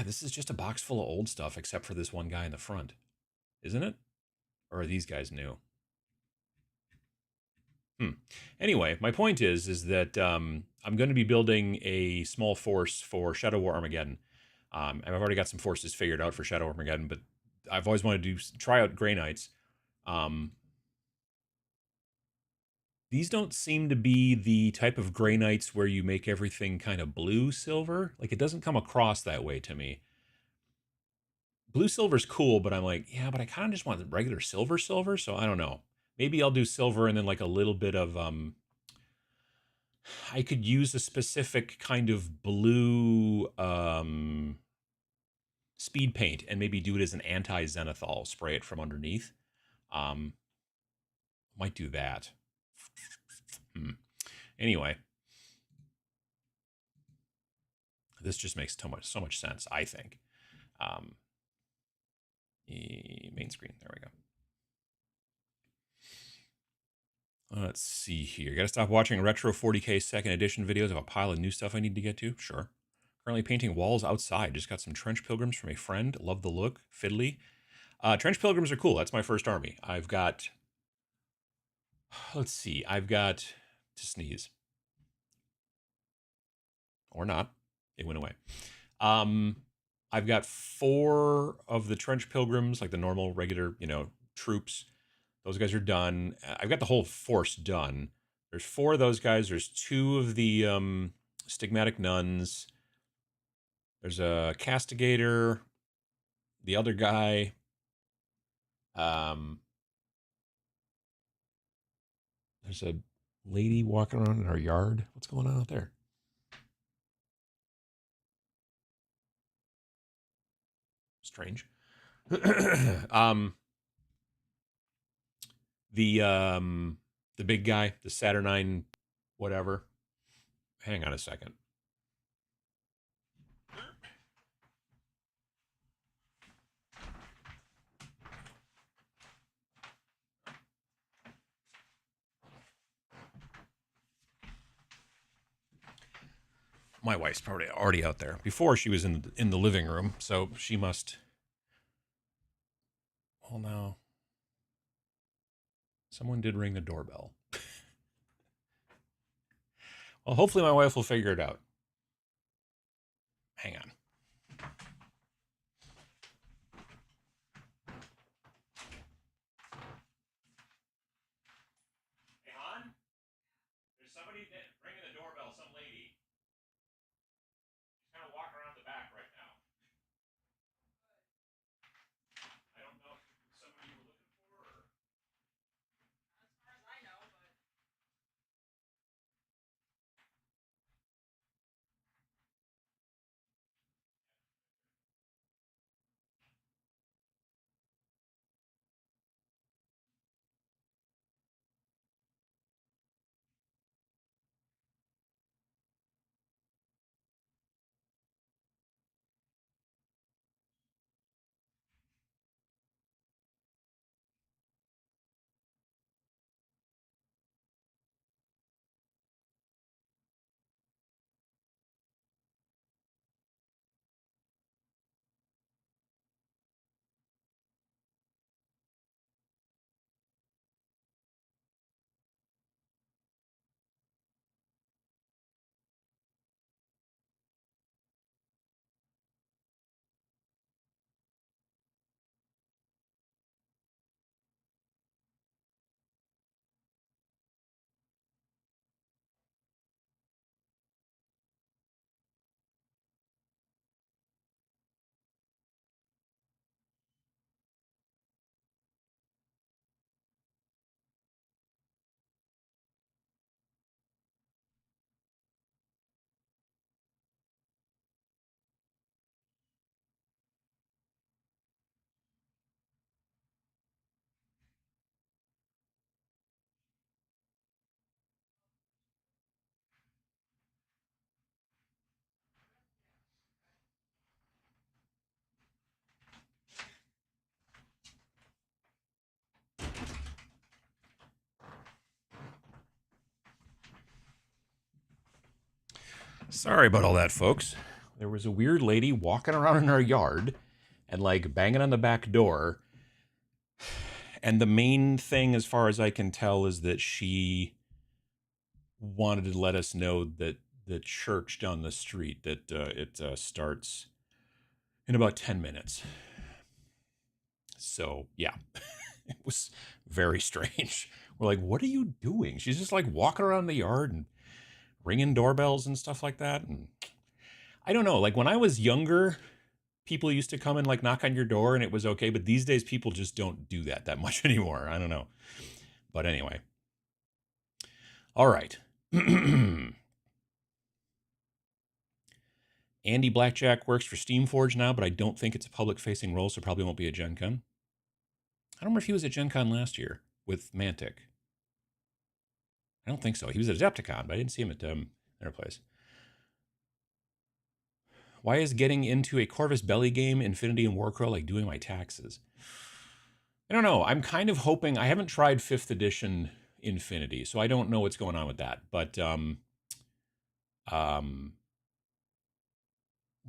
this is just a box full of old stuff, except for this one guy in the front, isn't it? Or are these guys new? Anyway, my point is that I'm going to be building a small force for Shadow War Armageddon. And I've already got some forces figured out for Shadow Armageddon, but I've always wanted to try out Grey Knights. These don't seem to be the type of Grey Knights where you make everything kind of blue silver. Like, it doesn't come across that way to me. Blue silver's cool, but I'm like, yeah, but I kind of just want the regular silver, so I don't know. Maybe I'll do silver and then like a little bit of I could use a specific kind of blue speed paint and maybe do it as an anti-zenithal, spray it from underneath. Might do that. Anyway, this just makes so much sense, I think. Main screen, there we go. Let's see here. Got to stop watching retro 40K second edition videos of a pile of new stuff I need to get to. Sure. Currently painting walls outside. Just got some trench pilgrims from a friend. Love the look. Fiddly. Trench pilgrims are cool. That's my first army. I've got, let's see. I've got, to sneeze. Or not. It went away. I've got 4 of the trench pilgrims, like the normal, regular, troops. Those guys are done. I've got the whole force done. There's 4 of those guys. There's 2 of the stigmatic nuns. There's a castigator. The other guy. There's a Lady walking around in our yard. What's going on out there? Strange. The big guy, the Saturnine, whatever. Hang on a second. My wife's probably already out there. Before she was in the living room, so she must. Oh no! Someone did ring the doorbell. Well, hopefully my wife will figure it out. Hang on. Hey, hon? There's somebody ringing the doorbell, some lady. She's kind of walking around the back right now. I don't know if it's somebody you were looking for or. As far as I know, but. Sorry about all that, folks. There was a weird lady walking around in our yard and like banging on the back door. And the main thing, as far as I can tell, is that she wanted to let us know that the church down the street that it starts in about 10 minutes. So, yeah, it was very strange. We're like, what are you doing? She's just like walking around the yard and ringing doorbells and stuff like that. And I don't know, like when I was younger, people used to come and like knock on your door and it was okay. But these days, people just don't do that much anymore. I don't know. But anyway. All right. Andy Blackjack works for Steamforge now, but I don't think it's a public-facing role, so probably won't be at Gen Con. I don't remember if he was at Gen Con last year with Mantic. I don't think so. He was at Adepticon, but I didn't see him at their place. Why is getting into a Corvus Belly game, Infinity and Warcrow, like doing my taxes? I don't know. I'm kind of hoping. I haven't tried 5th edition Infinity, so I don't know what's going on with that. But the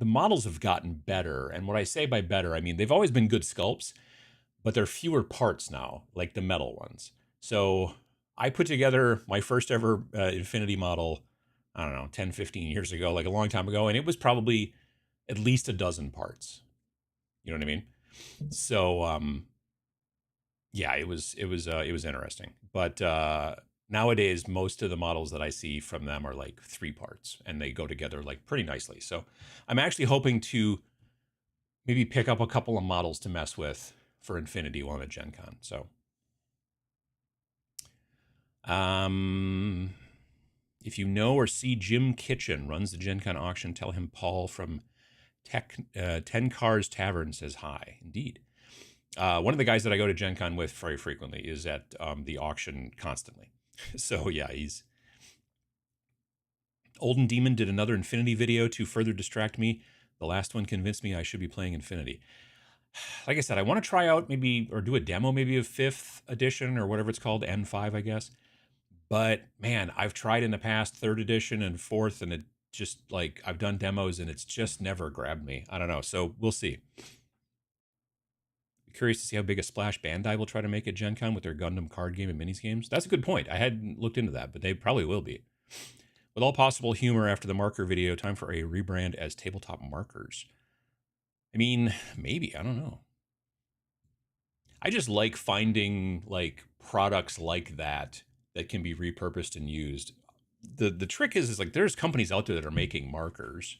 models have gotten better. And what I say by better, I mean, they've always been good sculpts, but they're fewer parts now, like the metal ones. So I put together my first ever Infinity model, I don't know, 10, 15 years ago, like a long time ago. And it was probably at least a dozen parts. You know what I mean? So, yeah, it was interesting. But nowadays, most of the models that I see from them are like 3 parts and they go together like pretty nicely. So I'm actually hoping to maybe pick up a couple of models to mess with for Infinity while I'm at Gen Con. So If you know or see Jim Kitchen, runs the Gen Con auction, tell him Paul from 10 Cars Tavern says hi. Indeed. One of the guys that I go to Gen Con with very frequently is at the auction constantly. So yeah, he's... Olden Demon did another Infinity video to further distract me. The last one convinced me I should be playing Infinity. Like I said, I want to try out maybe, or do a demo maybe of 5th edition or whatever it's called, N5, I guess. But man, I've tried in the past 3rd edition and 4th, and it just, like, I've done demos and it's just never grabbed me. I don't know. So we'll see. Curious to see how big a splash Bandai will try to make at Gen Con with their Gundam card game and minis games. That's a good point. I hadn't looked into that, but they probably will be. With all possible humor after the marker video, time for a rebrand as Tabletop Markers. I mean, maybe. I don't know. I just like finding like products like that that can be repurposed and used. The trick is like there's companies out there that are making markers,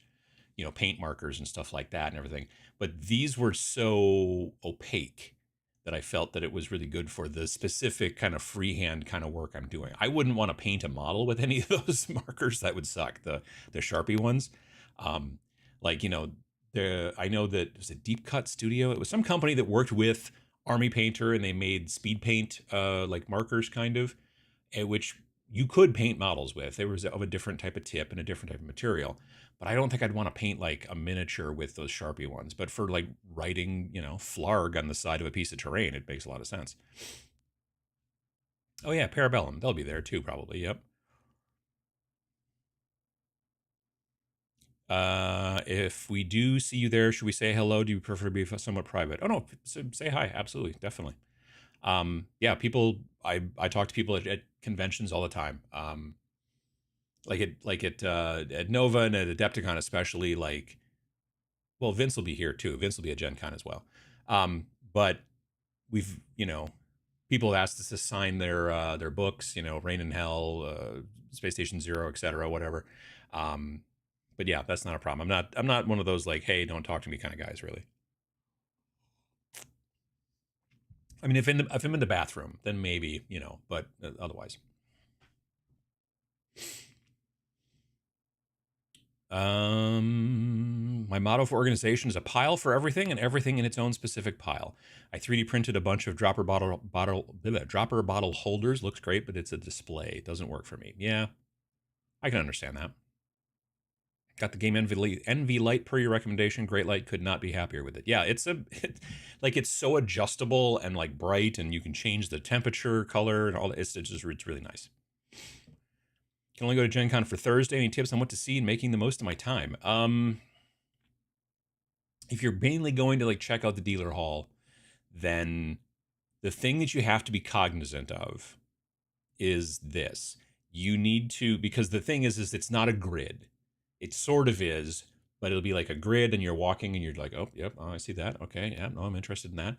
you know, paint markers and stuff like that and everything. But these were so opaque that I felt that it was really good for the specific kind of freehand kind of work I'm doing. I wouldn't want to paint a model with any of those markers. That would suck. The Sharpie ones. Like, you know, I know that it was a Deep Cut Studio. It was some company that worked with Army Painter, and they made speed paint like markers kind of, which you could paint models with. They was of a different type of tip and a different type of material. But I don't think I'd want to paint like a miniature with those Sharpie ones. But for like writing, you know, flarg on the side of a piece of terrain, it makes a lot of sense. Oh yeah, Parabellum. They'll be there too, probably. Yep. If we do see you there, should we say hello? Do you prefer to be somewhat private? Oh no, say hi. Absolutely, definitely. Yeah, people. I talk to people at conventions all the time. Like at Nova and at Adepticon especially. Like, well, Vince will be here too. Vince will be at Gen Con as well. But we've, you know, people have asked us to sign their books. You know, Rain in Hell, Space Station Zero, etc., whatever. But yeah, that's not a problem. I'm not one of those like, hey, don't talk to me kind of guys, really. I mean, if I'm in the bathroom, then maybe, you know, but otherwise. My motto for organization is a pile for everything and everything in its own specific pile. I 3D printed a bunch of dropper bottle holders. Looks great, but it's a display. It doesn't work for me. Yeah, I can understand that. Got the game Envy Light per your recommendation. Great Light, could not be happier with it. Yeah, like it's so adjustable and like bright, and you can change the temperature, color, and all that. It's really nice. Can only go to Gen Con for Thursday. Any tips on what to see and making the most of my time? If you're mainly going to like check out the dealer hall, then the thing that you have to be cognizant of is this. You need to, because the thing is it's not a grid. It sort of is, but it'll be like a grid, and you're walking and you're like, oh, yep, oh, I see that. Okay, yeah, no, I'm interested in that.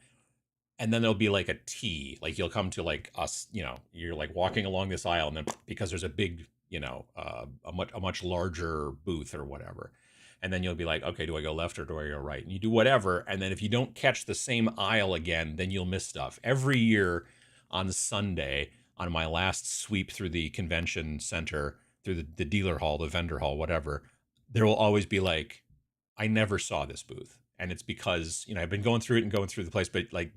And then there'll be like a T, like you'll come to like us, you know, you're like walking along this aisle, and then because there's a big, you know, a much larger booth or whatever. And then you'll be like, okay, do I go left or do I go right? And you do whatever. And then if you don't catch the same aisle again, then you'll miss stuff. Every year on Sunday, on my last sweep through the convention center, through the dealer hall, the vendor hall, whatever, there will always be like, I never saw this booth. And it's because, you know, I've been going through it and going through the place, but like,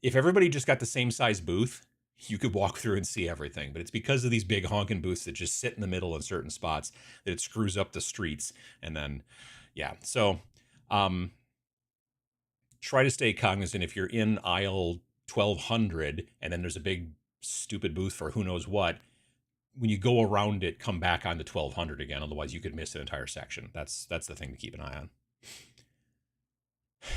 if everybody just got the same size booth, you could walk through and see everything. But it's because of these big honking booths that just sit in the middle in certain spots that it screws up the streets. And then, yeah. So try to stay cognizant if you're in aisle 1200 and then there's a big stupid booth for who knows what. When you go around it, come back on the 1200 again. Otherwise, you could miss an entire section. That's the thing to keep an eye on.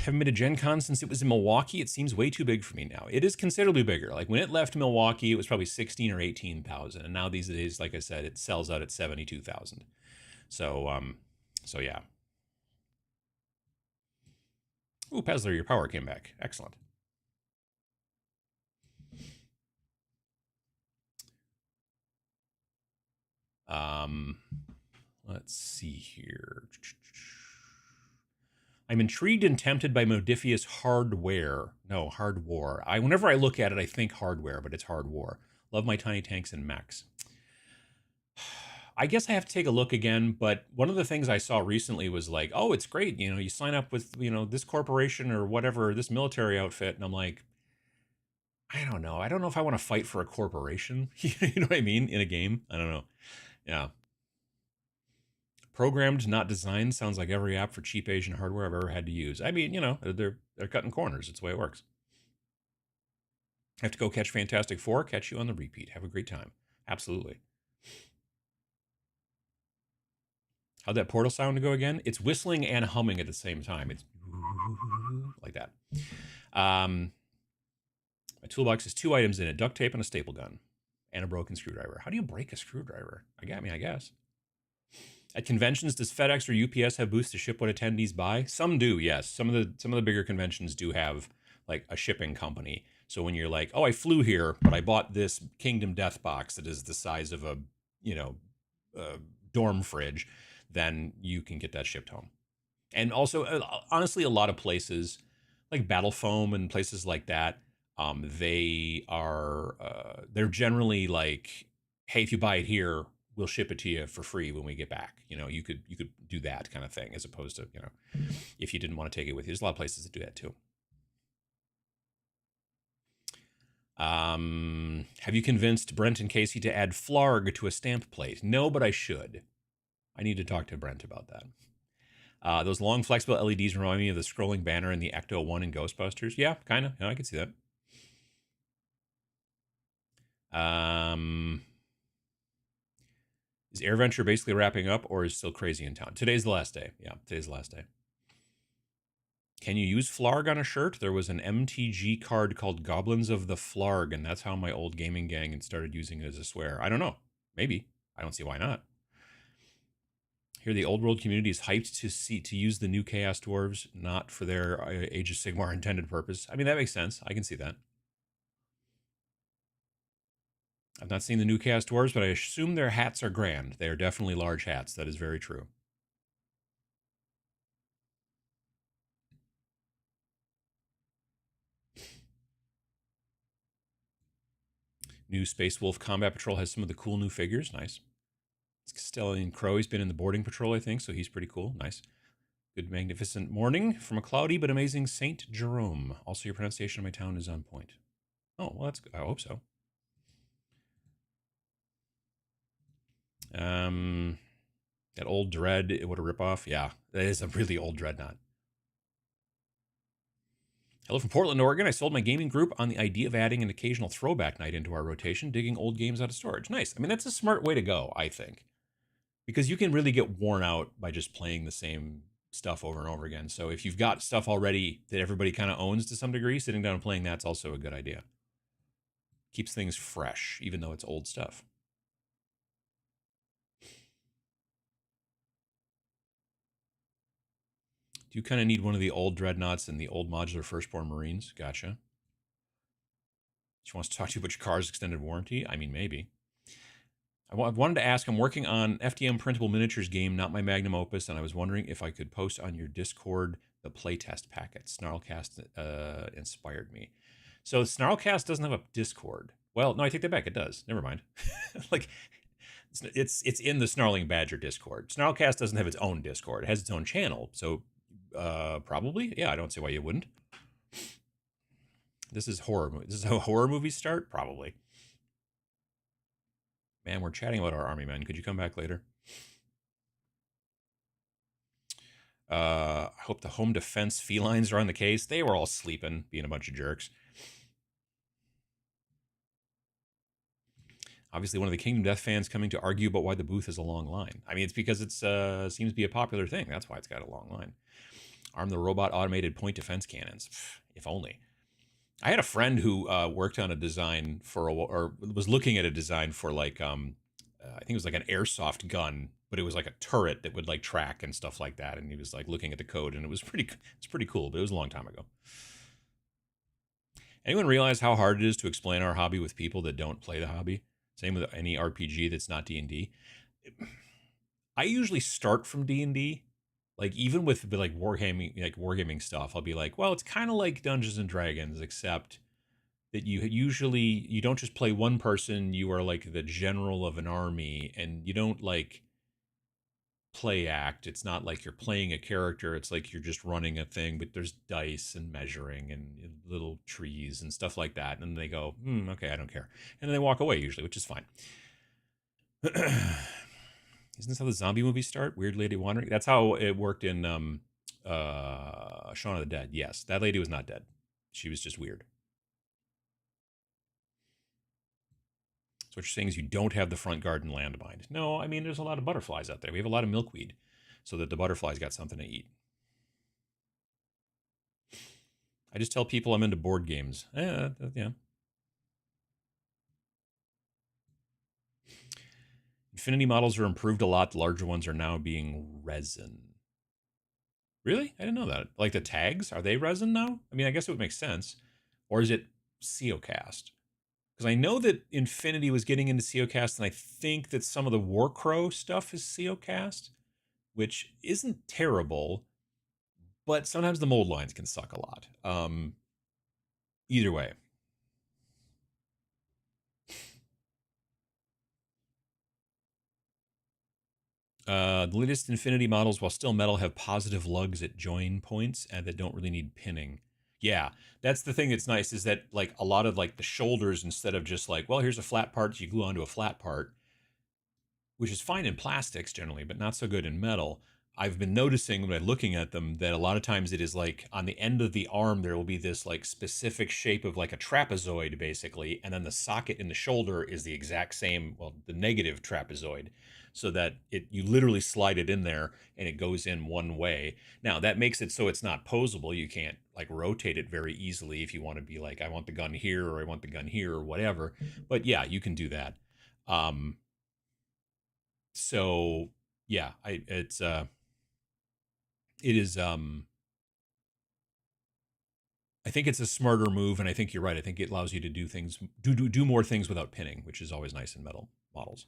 Haven't been to Gen Con since it was in Milwaukee. It seems way too big for me now. It is considerably bigger. Like when it left Milwaukee, it was probably 16 or 18,000. And now these days, like I said, it sells out at 72,000. So yeah. Ooh, Pezler, your power came back. Excellent. Let's see here. I'm intrigued and tempted by Modifius hardware. No, hard war. Whenever I look at it, I think hardware, but it's hard war. Love my tiny tanks and mechs. I guess I have to take a look again, but one of the things I saw recently was like, oh, it's great. You know, you sign up with, you know, this corporation or whatever, this military outfit. And I'm like, I don't know. I don't know if I want to fight for a corporation. You know what I mean? In a game. I don't know. Yeah. Programmed, not designed sounds like every app for cheap Asian hardware I've ever had to use. I mean, you know, they're cutting corners. It's the way it works. Have to go catch Fantastic Four, catch you on the repeat. Have a great time. Absolutely. How'd that portal sound go again? It's whistling and humming at the same time. It's like that. My toolbox has 2 items in it: duct tape and a staple gun, and a broken screwdriver. How do you break a screwdriver? I guess. At conventions, does FedEx or UPS have booths to ship what attendees buy? Some do, yes. Some of the bigger conventions do have like a shipping company. So when you're like, oh, I flew here, but I bought this Kingdom Death box that is the size of a, you know, dorm fridge, then you can get that shipped home. And also, honestly, a lot of places like Battle Foam and places like that, they're generally like, hey, if you buy it here, we'll ship it to you for free when we get back. You know, you could do that kind of thing, as opposed to, you know, if you didn't want to take it with you. There's a lot of places that do that too. Have you convinced Brent and Casey to add Flarg to a stamp plate? No, but I should. I need to talk to Brent about that. Those long flexible LEDs remind me of the scrolling banner in the Ecto 1 in Ghostbusters. Yeah, kind of. Yeah, I can see that. Is AirVenture basically wrapping up, or is still crazy in town? Today's the last day. Yeah, today's the last day. Can you use Flarg on a shirt? There was an MTG card called Goblins of the Flarg, and that's how my old gaming gang had started using it as a swear. I don't know. Maybe. I don't see why not. Here, the old world community is hyped to use the new Chaos Dwarves, not for their Age of Sigmar intended purpose. I mean, that makes sense. I can see that. I've not seen the new Chaos Dwarves, but I assume their hats are grand. They are definitely large hats. That is very true. New Space Wolf Combat Patrol has some of the cool new figures. Nice. It's Castellan Crow. He's been in the boarding patrol, I think, so he's pretty cool. Nice. Good magnificent morning from a cloudy but amazing St. Jerome. Also, your pronunciation of my town is on point. Oh, well, that's good. I hope so. That old Dread, what a ripoff. Yeah, that is a really old Dreadnought. Hello from Portland, Oregon. I sold my gaming group on the idea of adding an occasional throwback night into our rotation, digging old games out of storage. Nice. I mean, that's a smart way to go, I think, because you can really get worn out by just playing the same stuff over and over again. So if you've got stuff already that everybody kind of owns to some degree, sitting down and playing that's also a good idea. Keeps things fresh, even though it's old stuff. Do you kind of need one of the old Dreadnoughts and the old modular Firstborn Marines? Gotcha. She wants to talk to you about your car's extended warranty? I mean, maybe. I wanted to ask, I'm working on FDM printable miniatures game, not my magnum opus, and I was wondering if I could post on your Discord the playtest packet. Snarlcast inspired me. So Snarlcast doesn't have a Discord. Well, no, I take that back. It does. Never mind. Like, it's in the Snarling Badger Discord. Snarlcast doesn't have its own Discord. It has its own channel. So probably, yeah, I don't see why you wouldn't. This is horror. This is how horror movies start? Probably. Man, we're chatting about our army men. Could you come back later? I hope the home defense felines are on the case. They were all sleeping, being a bunch of jerks. Obviously, one of the Kingdom Death fans coming to argue about why the booth is a long line. I mean, it's because it seems to be a popular thing. That's why it's got a long line. Arm the robot automated point defense cannons. If only. I had a friend who worked on a design for or was looking at a design for like I think it was like an airsoft gun, but it was like a turret that would like track and stuff like that. And he was like looking at the code, and it's pretty cool. But it was a long time ago. Anyone realize how hard it is to explain our hobby with people that don't play the hobby? Same with any RPG that's not D&D. I usually start from D&D. Like, even with like wargaming stuff, I'll be like, well, it's kind of like Dungeons and Dragons, except that you don't just play one person, you are like the general of an army, and you don't like play act. It's not like you're playing a character, it's like you're just running a thing, but there's dice and measuring and little trees and stuff like that, and they go, okay, I don't care, and then they walk away usually, which is fine. Isn't this how the zombie movies start? Weird lady wandering. That's how it worked in Shaun of the Dead. Yes, that lady was not dead, she was just weird. So what you're saying is you don't have the front garden landmine. No, I mean, there's a lot of butterflies out there. We have a lot of milkweed, so that the butterflies got something to eat. I just tell people I'm into board games. Yeah. Infinity models are improved a lot. The larger ones are now being resin. Really? I didn't know that. Like the tags, are they resin now? I mean, I guess it would make sense. Or is it Ceocast? Because I know that Infinity was getting into Ceocast, and I think that some of the Warcrow stuff is Ceocast, which isn't terrible, but sometimes the mold lines can suck a lot. Either way. The latest Infinity models, while still metal, have positive lugs at join points and that don't really need pinning. Yeah, that's the thing that's nice, is that like a lot of like the shoulders, instead of just like, well, here's a flat part, so you glue onto a flat part, which is fine in plastics generally, but not so good in metal. I've been noticing by looking at them that a lot of times it is like on the end of the arm, there will be this like specific shape of like a trapezoid basically. And then the socket in the shoulder is the exact same, well, the negative trapezoid, so that you literally slide it in there and it goes in one way. Now that makes it so it's not posable. You can't like rotate it very easily if you want to be like, I want the gun here, or I want the gun here, or whatever. But yeah, you can do that. So yeah, it is I think it's a smarter move, and I think you're right. I think it allows you to do things, do more things without pinning, which is always nice in metal models.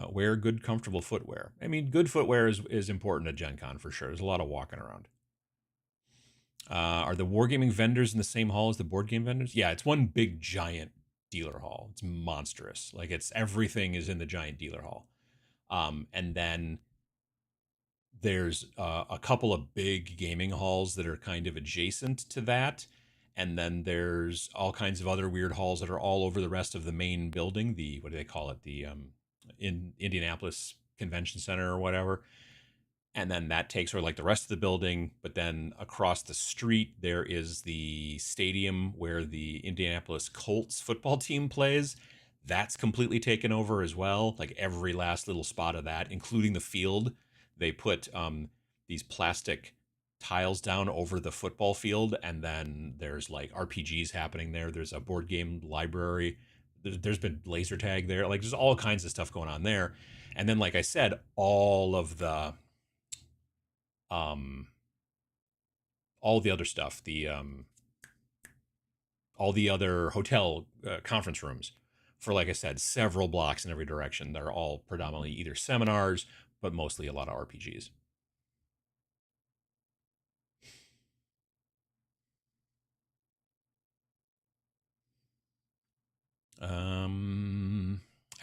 Wear good, comfortable footwear. I mean, good footwear is important at Gen Con for sure. There's a lot of walking around. Are the wargaming vendors in the same hall as the board game vendors? Yeah, it's one big giant dealer hall. It's monstrous. Like everything is in the giant dealer hall. And then there's a couple of big gaming halls that are kind of adjacent to that. And then there's all kinds of other weird halls that are all over the rest of the main building. The, what do they call it? The in Indianapolis Convention Center or whatever. And then that takes over like the rest of the building. But then across the street, there is the stadium where the Indianapolis Colts football team plays. That's completely taken over as well. Like every last little spot of that, including the field. They put these plastic tiles down over the football field, and then there's like RPGs happening there. There's a board game library. There's been laser tag there. Like there's all kinds of stuff going on there. And then, like I said, um, all the other stuff, all the other hotel conference rooms for, like I said, several blocks in every direction. They're all predominantly either seminars, but mostly a lot of RPGs.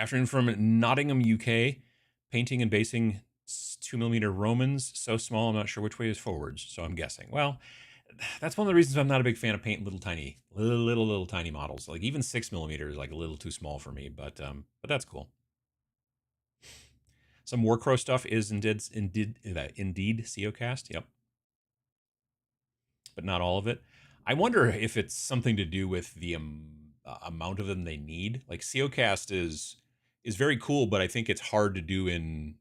Afternoon from Nottingham, UK. Painting and basing 2mm Romans. So small, I'm not sure which way is forwards, so I'm guessing. Well, that's one of the reasons I'm not a big fan of painting little tiny models. Like even 6mm is like a little too small for me, but that's cool. Some Warcrow stuff is indeed Ceocast. Yep, but not all of it. I wonder if it's something to do with the amount of them they need. Like Ceocast is very cool, but I think it's hard to do in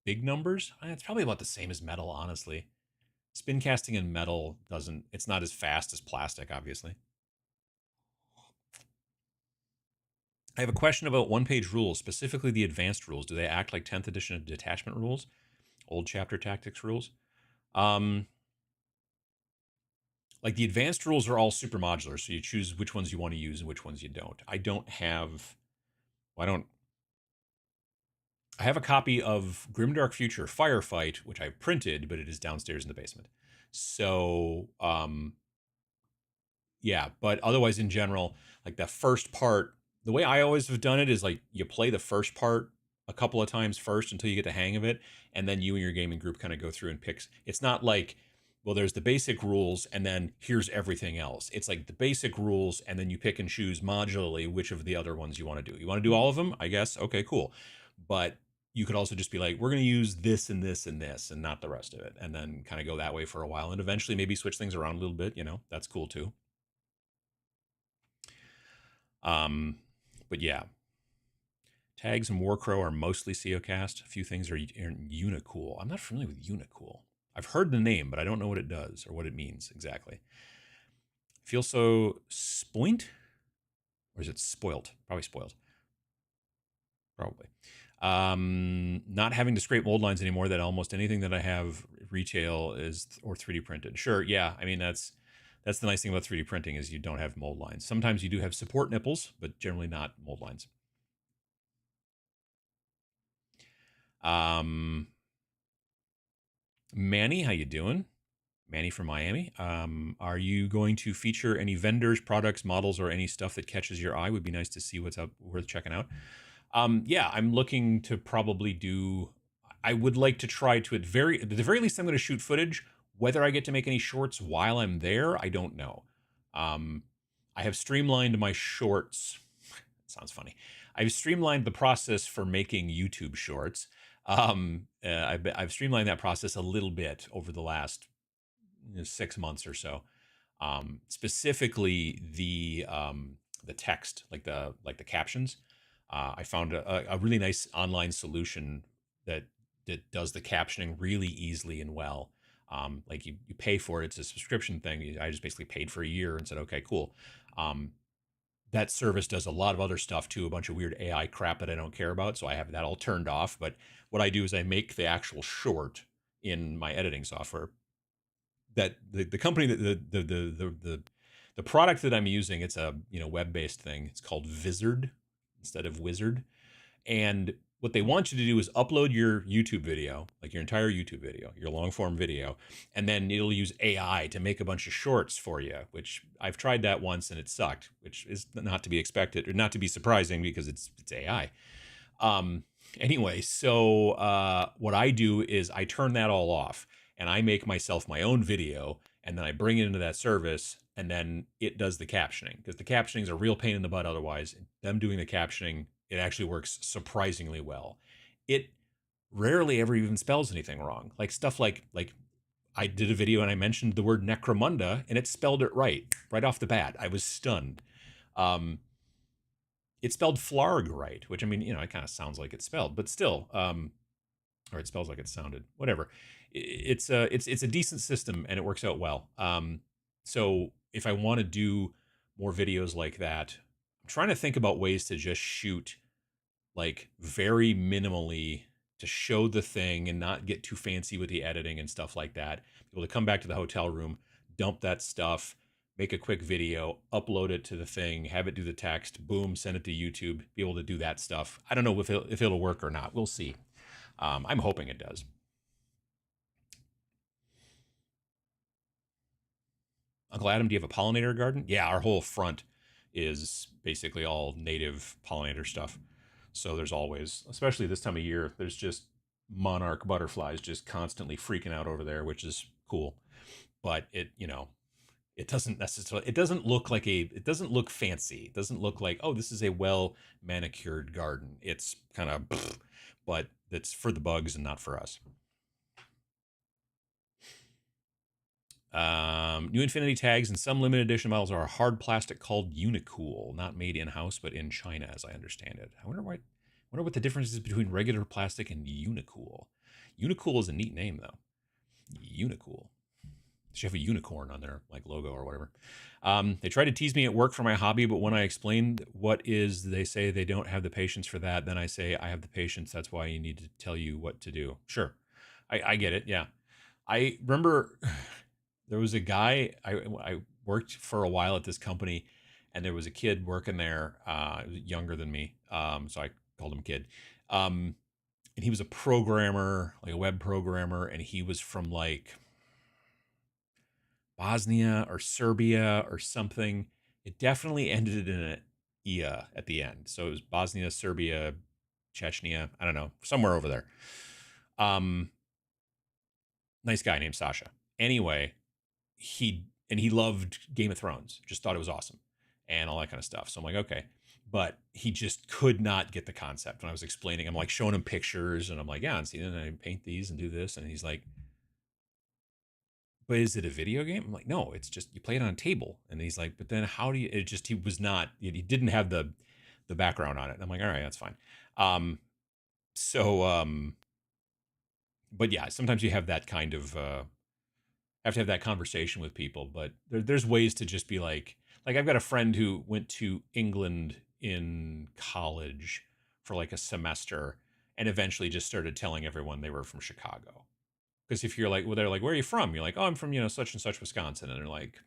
big numbers. It's probably about the same as metal, honestly. Spin casting in metal doesn't. It's not as fast as plastic, obviously. I have a question about one-page rules, specifically the advanced rules. Do they act like 10th edition detachment rules, old chapter tactics rules? Like the advanced rules are all super modular, so you choose which ones you want to use and which ones you don't. I don't have. Well, I don't. I have a copy of Grimdark Future Firefight, which I printed, but it is downstairs in the basement. So yeah, but otherwise in general, like the first part, the way I always have done it is like you play the first part a couple of times first until you get the hang of it, and then you and your gaming group kind of go through and pick. It's not like, well, there's the basic rules and then here's everything else. It's like the basic rules and then you pick and choose modularly which of the other ones you want to do. You want to do all of them, I guess. Okay, cool. But you could also just be like, we're going to use this and this and this and not the rest of it, and then kind of go that way for a while, and eventually maybe switch things around a little bit. That's cool too. Um, but yeah, tags and Warcrow are mostly COcast. A few things are Unicool. I'm not familiar with Unicool. I've heard the name, but I don't know what it does or what it means exactly. Feel so spoint? Or is it spoilt? Probably spoiled. Probably. Not having to scrape mold lines anymore. That almost anything that I have retail is or 3D printed. Sure, yeah. I mean that's the nice thing about 3D printing is you don't have mold lines. Sometimes you do have support nipples, but generally not mold lines. Manny, how you doing? Manny from Miami. Are you going to feature any vendors, products, models, or any stuff that catches your eye? Would be nice to see what's up worth checking out. Yeah, I'm looking to probably do. I would like to try to at the very least I'm going to shoot footage. Whether I get to make any shorts while I'm there, I don't know. I have streamlined my shorts. Sounds funny. I've streamlined the process for making YouTube shorts. I've streamlined that process a little bit over the last 6 months or so. Specifically the text, like the captions. I found a really nice online solution that does the captioning really easily and well. Like you pay for it; it's a subscription thing. I just basically paid for a year and said, okay, cool. That service does a lot of other stuff too, a bunch of weird AI crap that I don't care about. So I have that all turned off. But what I do is I make the actual short in my editing software. That the company that the product that I'm using, it's a web based thing. It's called Vizard instead of Wizard. And what they want you to do is upload your YouTube video, like your entire YouTube video, your long form video, and then it'll use AI to make a bunch of shorts for you, which I've tried that once and it sucked, which is not to be expected or not to be surprising because it's AI. Anyway, so what I do is I turn that all off and I make myself my own video and then I bring it into that service and then it does the captioning because the captioning is a real pain in the butt otherwise. Them doing the captioning, it actually works surprisingly well. It rarely ever even spells anything wrong. Like stuff like I did a video and I mentioned the word necromunda and it spelled it right off the bat. I was stunned. It spelled flarg right, which I mean, it kind of sounds like it's spelled, but still, or it spells like it sounded. Whatever. It's a decent system and it works out well. So if I want to do more videos like that, I'm trying to think about ways to just shoot like very minimally to show the thing and not get too fancy with the editing and stuff like that. Be able to come back to the hotel room, dump that stuff, make a quick video, upload it to the thing, have it do the text, boom, send it to YouTube, be able to do that stuff. I don't know if it'll work or not. We'll see. I'm hoping it does. Uncle Adam, do you have a pollinator garden? Yeah, our whole front is basically all native pollinator stuff. So there's always, especially this time of year, there's just monarch butterflies just constantly freaking out over there, which is cool. But it doesn't necessarily, it doesn't look fancy. It doesn't look like, oh, this is a well manicured garden. It's kind of, but it's for the bugs and not for us. New Infinity tags and some limited edition models are a hard plastic called Unicool, not made in house but in China, as I understand it. I wonder what the difference is between regular plastic and Unicool. Unicool is a neat name though. Unicool. They should have a unicorn on their like logo or whatever. They try to tease me at work for my hobby, but when I explain what is, they say they don't have the patience for that. Then I say I have the patience. That's why you need to tell you what to do. Sure, I get it. Yeah, I remember. There was a guy I worked for a while at this company, and there was a kid working there, younger than me, so I called him kid. And he was a programmer, like a web programmer, and he was from like Bosnia or Serbia or something. It definitely ended in an ia at the end. So it was Bosnia, Serbia, Chechnya. I don't know, somewhere over there. Nice guy named Sasha. Anyway, he loved Game of Thrones. Just thought it was awesome and all that kind of stuff. So I'm like, okay. But he just could not get the concept when I was explaining. I'm like showing him pictures and I'm like, yeah, and see, then I paint these and do this. And he's like, but is it a video game? I'm like, no, it's just you play it on a table. And he's like, but then how do you? It just he was not. He didn't have the background on it. And I'm like, all right, that's fine. Um, so but yeah, sometimes you have that kind of have to have that conversation with people. But there's ways to just be like I've got a friend who went to England in college for like a semester and eventually just started telling everyone they were from Chicago. Because if you're like, well, they're like, where are you from? You're like, oh, I'm from such and such Wisconsin, and they're like,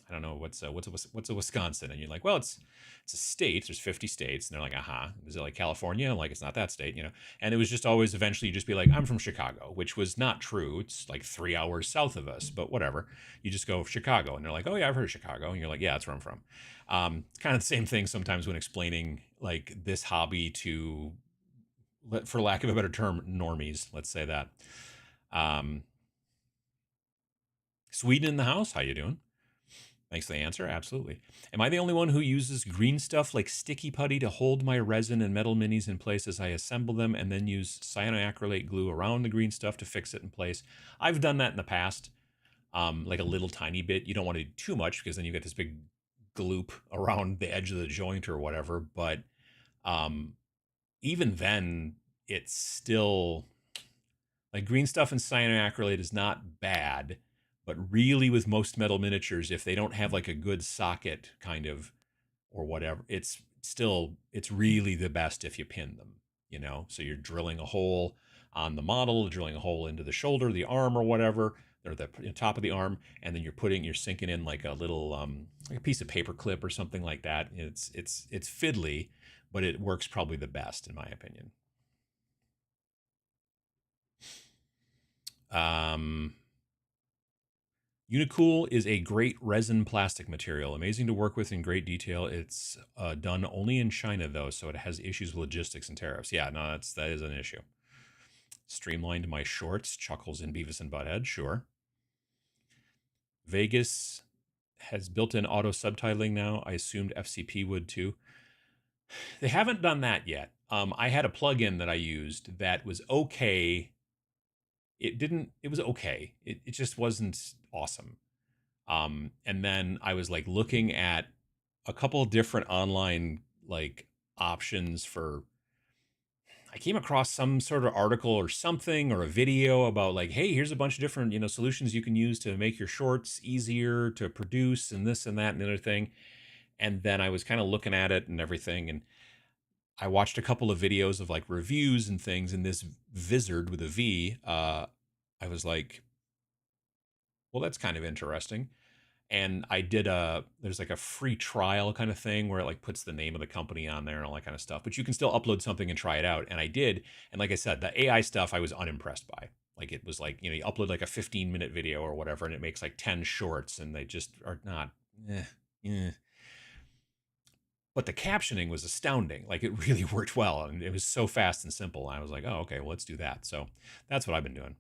I don't know what's a Wisconsin, and you're like, well, it's a state. There's 50 states, and they're like, is it like California? Like it's not that state. And it was just always eventually you just be like, I'm from Chicago, which was not true. It's like 3 hours south of us, but whatever. You just go Chicago, and they're like, oh yeah, I've heard of Chicago, and you're like, yeah, that's where I'm from. It's kind of the same thing sometimes when explaining like this hobby to, for lack of a better term, normies. Let's say that. Um, Sweden in the house. How you doing? Thanks for the answer. Absolutely. Am I the only one who uses green stuff like sticky putty to hold my resin and metal minis in place as I assemble them and then use cyanoacrylate glue around the green stuff to fix it in place? I've done that in the past, like a little tiny bit. You don't want to do too much because then you get this big gloop around the edge of the joint or whatever. But um, even then, it's still like green stuff and cyanoacrylate is not bad, but really with most metal miniatures, if they don't have like a good socket kind of or whatever, it's really the best if you pin them. So you're drilling a hole on the model, drilling a hole into the shoulder, the arm or whatever, or the top of the arm, and then you're sinking in like a little like a piece of paper clip or something like that. It's fiddly, but it works probably the best in my opinion. Um, Unicool is a great resin plastic material, amazing to work with in great detail. It's done only in China though, so it has issues with logistics and tariffs. Yeah, no, that is an issue. Streamlined my shorts, chuckles in Beavis and Butthead, sure. Vegas has built-in auto subtitling now. I assumed FCP would too. They haven't done that yet. I had a plugin that I used that was okay. It was okay. It just wasn't awesome. And then I was like looking at a couple of different online like options for, I came across some sort of article or something or a video about like, hey, here's a bunch of different, solutions you can use to make your shorts easier to produce and this and that and the other thing. And then I was kind of looking at it and everything. And I watched a couple of videos of like reviews and things. And this Vizard with a V, I was like, well, that's kind of interesting. And I did there's like a free trial kind of thing where it like puts the name of the company on there and all that kind of stuff, but you can still upload something and try it out. And I did. And like I said, the AI stuff I was unimpressed by. Like it was like, you upload like a 15-minute video or whatever, and it makes like 10 shorts and they just are not, but the captioning was astounding. Like it really worked well. And it was so fast and simple. I was like, oh, okay, well, let's do that. So that's what I've been doing.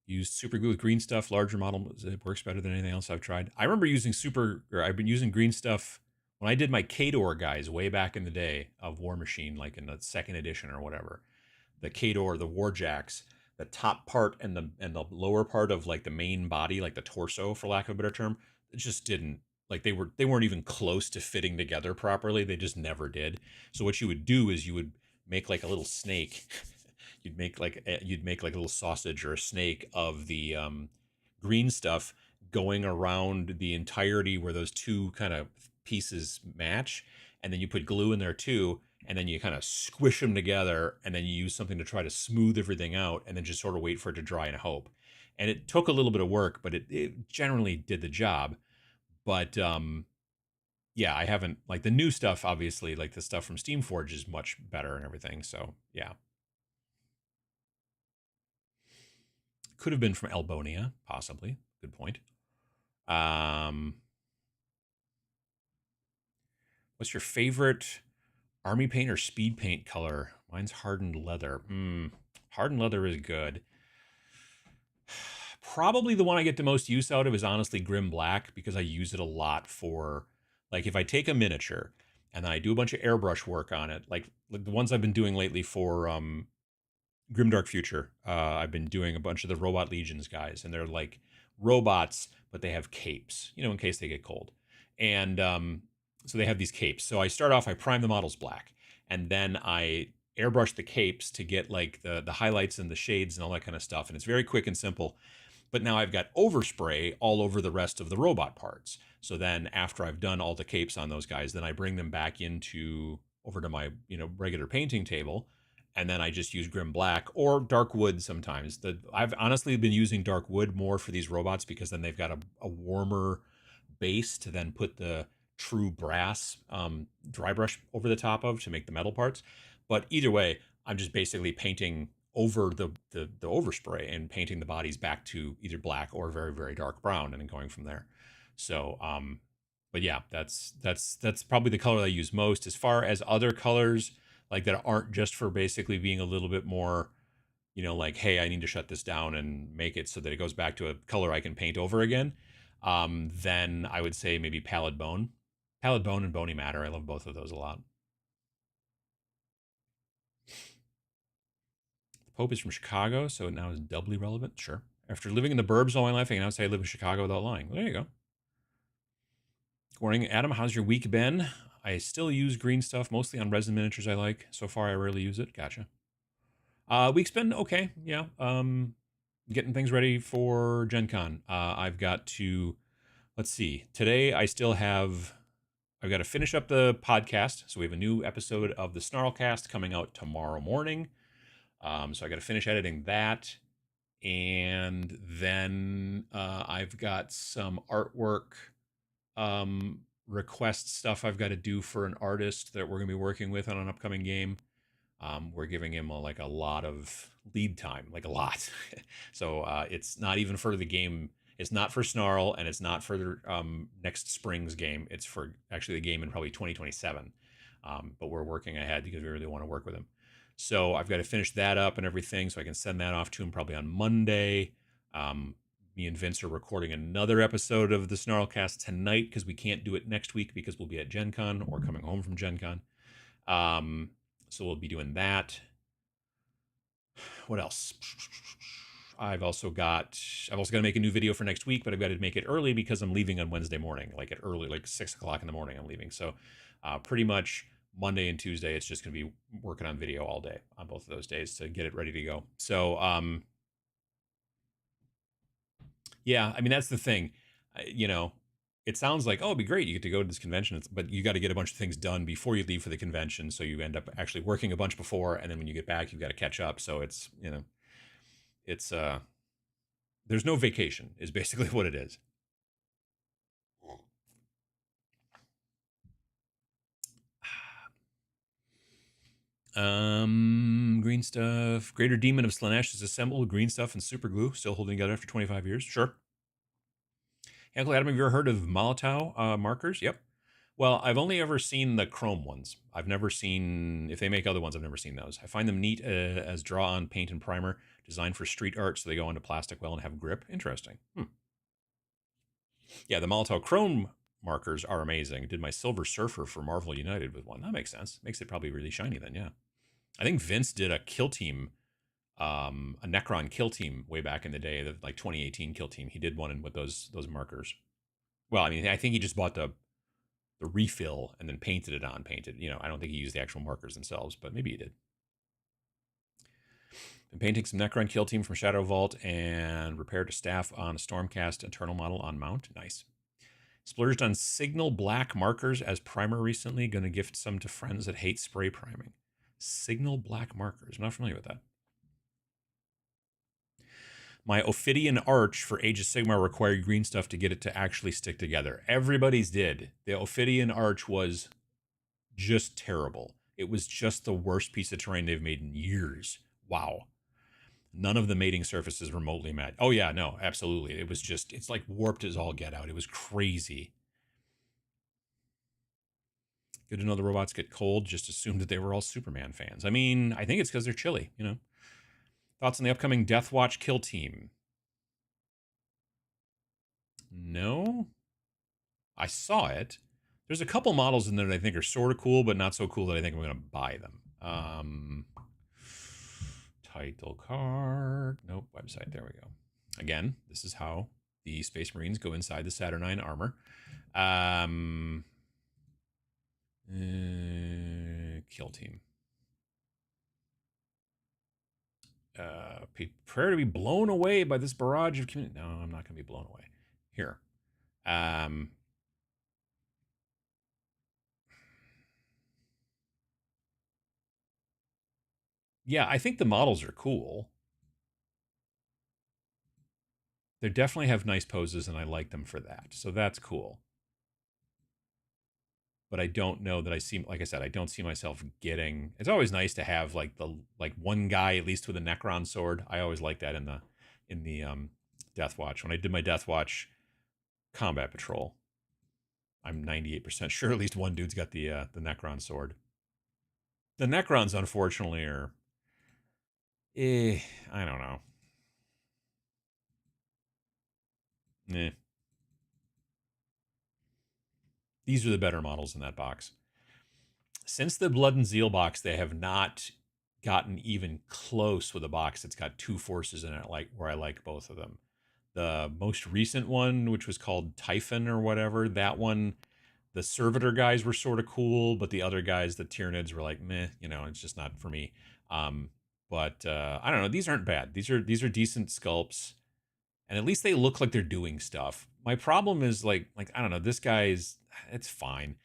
Used super glue with green stuff, larger model. It works better than anything else I've tried. I remember I've been using green stuff when I did my Kador guys way back in the day of War Machine, like in the second edition or whatever. The Kador, the Warjacks, the top part and the lower part of like the main body, like the torso, for lack of a better term, it just didn't, like they weren't even close to fitting together properly. They just never did. So what you would do is you would make like a little snake. You'd make like a little sausage or a snake of the green stuff going around the entirety where those two kind of pieces match, and then you put glue in there too, and then you kind of squish them together, and then you use something to try to smooth everything out, and then just sort of wait for it to dry and hope. And it took a little bit of work, but it generally did the job. But yeah, I haven't, like, the new stuff, obviously, like the stuff from Steamforge is much better and everything. So yeah. could have been from Albonia, possibly. Good point. What's your favorite army paint or speed paint color? Mine's hardened leather. Hardened leather is good. Probably the one I get the most use out of is honestly Grim Black, because I use it a lot for, like, if I take a miniature and then I do a bunch of airbrush work on it, like the ones I've been doing lately for Grimdark Future. I've been doing a bunch of the Robot Legions guys, and they're like robots, but they have capes, in case they get cold. And so they have these capes. So I start off, I prime the models black, and then I airbrush the capes to get like the highlights and the shades and all that kind of stuff. And it's very quick and simple. But now I've got overspray all over the rest of the robot parts. So then after I've done all the capes on those guys, then I bring them back over to my, regular painting table. And then I just use Grim Black or Dark Wood sometimes. I've honestly been using Dark Wood more for these robots, because then they've got a warmer base to then put the true brass dry brush over the top of to make the metal parts. But either way, I'm just basically painting over the overspray and painting the bodies back to either black or very, very dark brown, and then going from there. So, but yeah, that's probably the color I use most. As far as other colors, like that aren't just for basically being a little bit more, like, hey, I need to shut this down and make it so that it goes back to a color I can paint over again, then I would say maybe Pallid Bone. Pallid Bone and Bony Matter. I love both of those a lot. The Pope is from Chicago, so it now is doubly relevant. Sure. After living in the burbs all my life, I can now say I live in Chicago without lying. Well, there you go. Good morning, Adam. How's your week been? I still use green stuff, mostly on resin miniatures I like. So far, I rarely use it. Gotcha. Week's been okay. Yeah. Getting things ready for Gen Con. I've got to, let's see. Today, I've got to finish up the podcast. So we have a new episode of the Snarlcast coming out tomorrow morning. So I got to finish editing that. And then I've got some artwork request stuff I've got to do for an artist that we're going to be working with on an upcoming game. We're giving him a lot of lead time, like a lot. So it's not even for the game. It's not for Snarl, and it's not for next spring's game. It's for actually the game in probably 2027. But we're working ahead because we really want to work with him. So I've got to finish that up and everything, so I can send that off to him probably on Monday. Me and Vince are recording another episode of the Snarlcast tonight, because we can't do it next week because we'll be at Gen Con or coming home from Gen Con. So we'll be doing that. What else? I've also got to make a new video for next week, but I've got to make it early because I'm leaving on Wednesday morning, like 6 o'clock in the morning I'm leaving. So pretty much Monday and Tuesday, it's just going to be working on video all day on both of those days to get it ready to go. So, yeah, I mean, that's the thing. It sounds like, oh, it'd be great, you get to go to this convention, but you got to get a bunch of things done before you leave for the convention. So you end up actually working a bunch before, and then when you get back, you've got to catch up. So it's, there's no vacation is basically what it is. Green stuff. Greater Demon of Slanesh is assembled. Green stuff and super glue, still holding together after 25 years. Sure. Uncle Adam, have you ever heard of Molotov markers? Yep. Well, I've only ever seen the chrome ones. I've never seen, if they make other ones, I've never seen those. I find them neat as draw-on paint and primer, designed for street art, so they go into plastic well and have grip. Interesting. Yeah, the Molotov chrome markers are amazing. Did my Silver Surfer for Marvel United with one. That makes sense. Makes it probably really shiny then, yeah. I think Vince did a kill team, a Necron kill team way back in the day, the 2018 kill team. He did one with those markers. Well, I mean, I think he just bought the refill and then painted it on. I don't think he used the actual markers themselves, but maybe he did. Been painting some Necron kill team from Shadow Vault and repaired a staff on a Stormcast internal model on mount. Nice. Splurged on Signal Black markers as primer recently. Going to gift some to friends that hate spray priming. Signal Black markers. I'm not familiar with that. My Ophidian Arch for Age of Sigmar required green stuff to get it to actually stick together. Everybody's did. The Ophidian Arch was just terrible. It was just the worst piece of terrain they've made in years. Wow. None of the mating surfaces remotely match. Oh yeah, no, absolutely. It was just, it's like warped as all get out. It was crazy. Good to know the robots get cold. Just assumed that they were all Superman fans. I mean, I think it's because they're chilly, you know. Thoughts on the upcoming Death Watch kill team? No, I saw it. There's a couple models in there that I think are sort of cool, but not so cool that I think I'm going to buy them. Title card. Nope, website. There we go. Again, this is how the Space Marines go inside the Saturnine armor. Kill team. Prepare to be blown away by this barrage of community. No, I'm not going to be blown away. Here. Yeah, I think the models are cool. They definitely have nice poses, and I like them for that. So that's cool. But I don't know that I see, like I said, I don't see myself getting. It's always nice to have like one guy at least with a Necron sword. I always like that in the Death Watch. When I did my Death Watch combat patrol, I'm 98% sure at least one dude's got the Necron sword. The Necrons, unfortunately, are I don't know. These are the better models in that box. Since the Blood and Zeal box, they have not gotten even close with a box that's got two forces in it, like where I like both of them. The most recent one, which was called Typhon or whatever, that one, the Servitor guys were sort of cool, but the other guys, the Tyranids, were like, meh, you know, it's just not for me. But I don't know. These aren't bad. These are decent sculpts, and at least they look like they're doing stuff. My problem is like I don't know. This guy's, it's fine.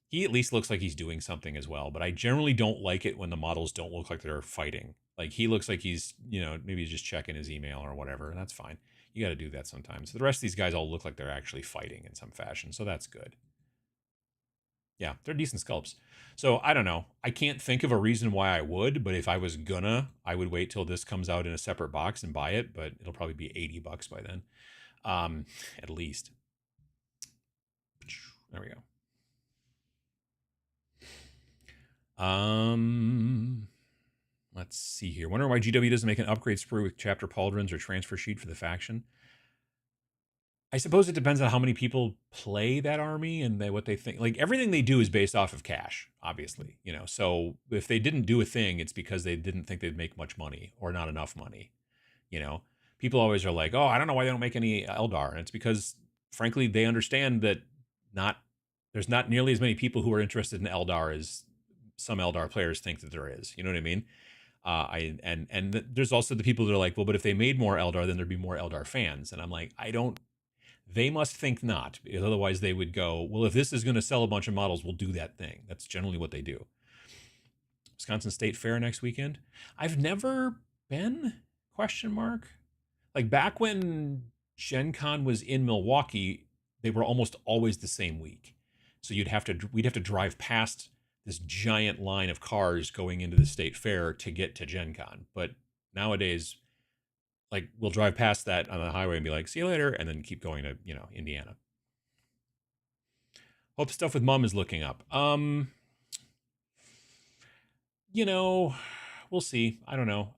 He at least looks like he's doing something as well, but I generally don't like it when the models don't look like they're fighting. Like he looks like he's, you know, maybe he's just checking his email or whatever. That's fine. You got to do that sometimes. The rest of these guys all look like they're actually fighting in some fashion, so that's good. Yeah, they're decent sculpts. So I don't know. I can't think of a reason why I would, but if I was gonna, I would wait till this comes out in a separate box and buy it, but it'll probably be $80 by then. At least. There we go. Let's see here. Wonder why GW doesn't make an upgrade sprue with chapter pauldrons or transfer sheet for the faction. I suppose it depends on how many people play that army and what they think. Like everything they do is based off of cash, obviously, you know. So if they didn't do a thing, it's because they didn't think they'd make much money or not enough money. You know, people always are like, "Oh, I don't know why they don't make any Eldar," and it's because, frankly, they understand that there's not nearly as many people who are interested in Eldar as some Eldar players think that there is. You know what I mean? There's also the people that are like, well, but if they made more Eldar, then there'd be more Eldar fans, and I'm like, I don't. They must think not, because otherwise they would go, well, if this is going to sell a bunch of models, we'll do that thing. That's generally what they do. Wisconsin State Fair next weekend. I've never been, question mark. Like back when Gen Con was in Milwaukee, they were almost always the same week. So we'd have to drive past this giant line of cars going into the state fair to get to Gen Con. But nowadays, like we'll drive past that on the highway and be like, see you later, and then keep going to, you know, Indiana. Hope stuff with mom is looking up. You know, we'll see. I don't know.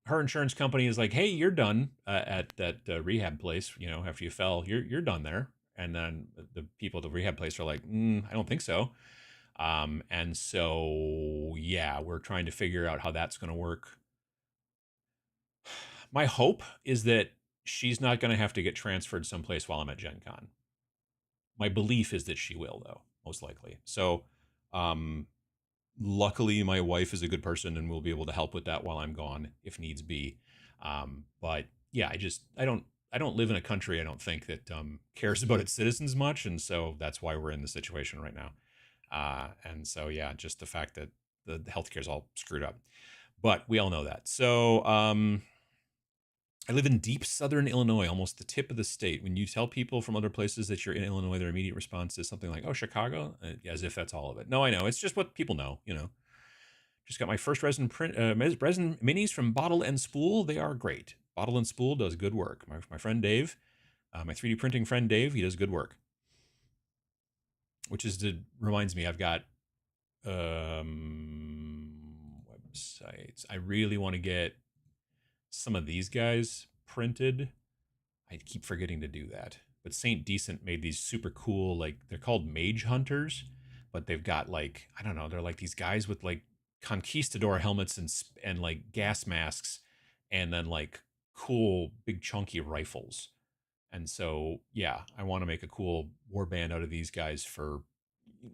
Her insurance company is like, hey, you're done at that rehab place, you know, after you fell, you're done there. And then the people at the rehab place are like, I don't think so. And so, yeah, we're trying to figure out how that's going to work. My hope is that she's not going to have to get transferred someplace while I'm at Gen Con. My belief is that she will, though, most likely. So, luckily, my wife is a good person and will be able to help with that while I'm gone if needs be. But yeah, I don't live in a country I don't think that cares about its citizens much, and so that's why we're in the situation right now. And so yeah, just the fact that the healthcare is all screwed up, but we all know that. So I live in deep southern Illinois, almost the tip of the state. When you tell people from other places that you're in Illinois, their immediate response is something like, "Oh, Chicago," as if that's all of it. No, I know. It's just what people know, you know. Just got my first resin resin minis from Bottle and Spool. They are great. Bottle and Spool does good work. My friend Dave, my 3D printing friend Dave, he does good work. Which reminds me, I've got websites. I really want to get some of these guys printed. I keep forgetting to do that. But Saint Decent made these super cool, like, they're called Mage Hunters, but they've got, like, I don't know, they're like these guys with like conquistador helmets and like gas masks, and then like cool big chunky rifles. And so, yeah, I want to make a cool warband out of these guys for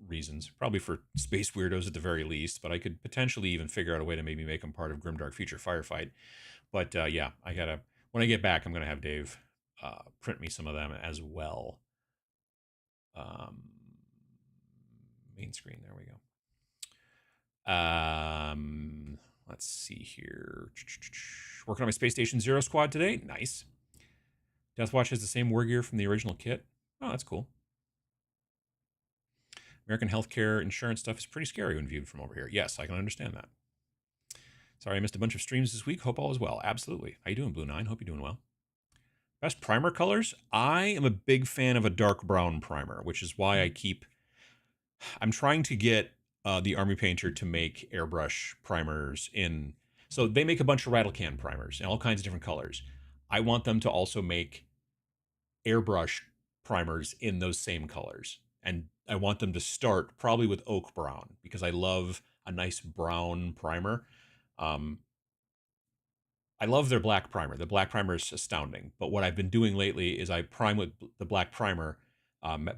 reasons, probably for space weirdos at the very least, but I could potentially even figure out a way to maybe make them part of Grimdark Future Firefight. But yeah, when I get back, I'm going to have Dave print me some of them as well. Main screen, there we go. Let's see here. Working on my Space Station Zero Squad today. Nice. Deathwatch has the same war gear from the original kit. Oh, that's cool. American healthcare insurance stuff is pretty scary when viewed from over here. Yes, I can understand that. Sorry, I missed a bunch of streams this week. Hope all is well. Absolutely. How you doing, Blue Nine? Hope you're doing well. Best primer colors? I am a big fan of a dark brown primer, which is why I'm trying to get the Army Painter to make airbrush primers in. So they make a bunch of rattle can primers in all kinds of different colors. I want them to also make airbrush primers in those same colors. And I want them to start probably with oak brown, because I love a nice brown primer. I love their black primer. The black primer is astounding. But what I've been doing lately is I prime with the black primer,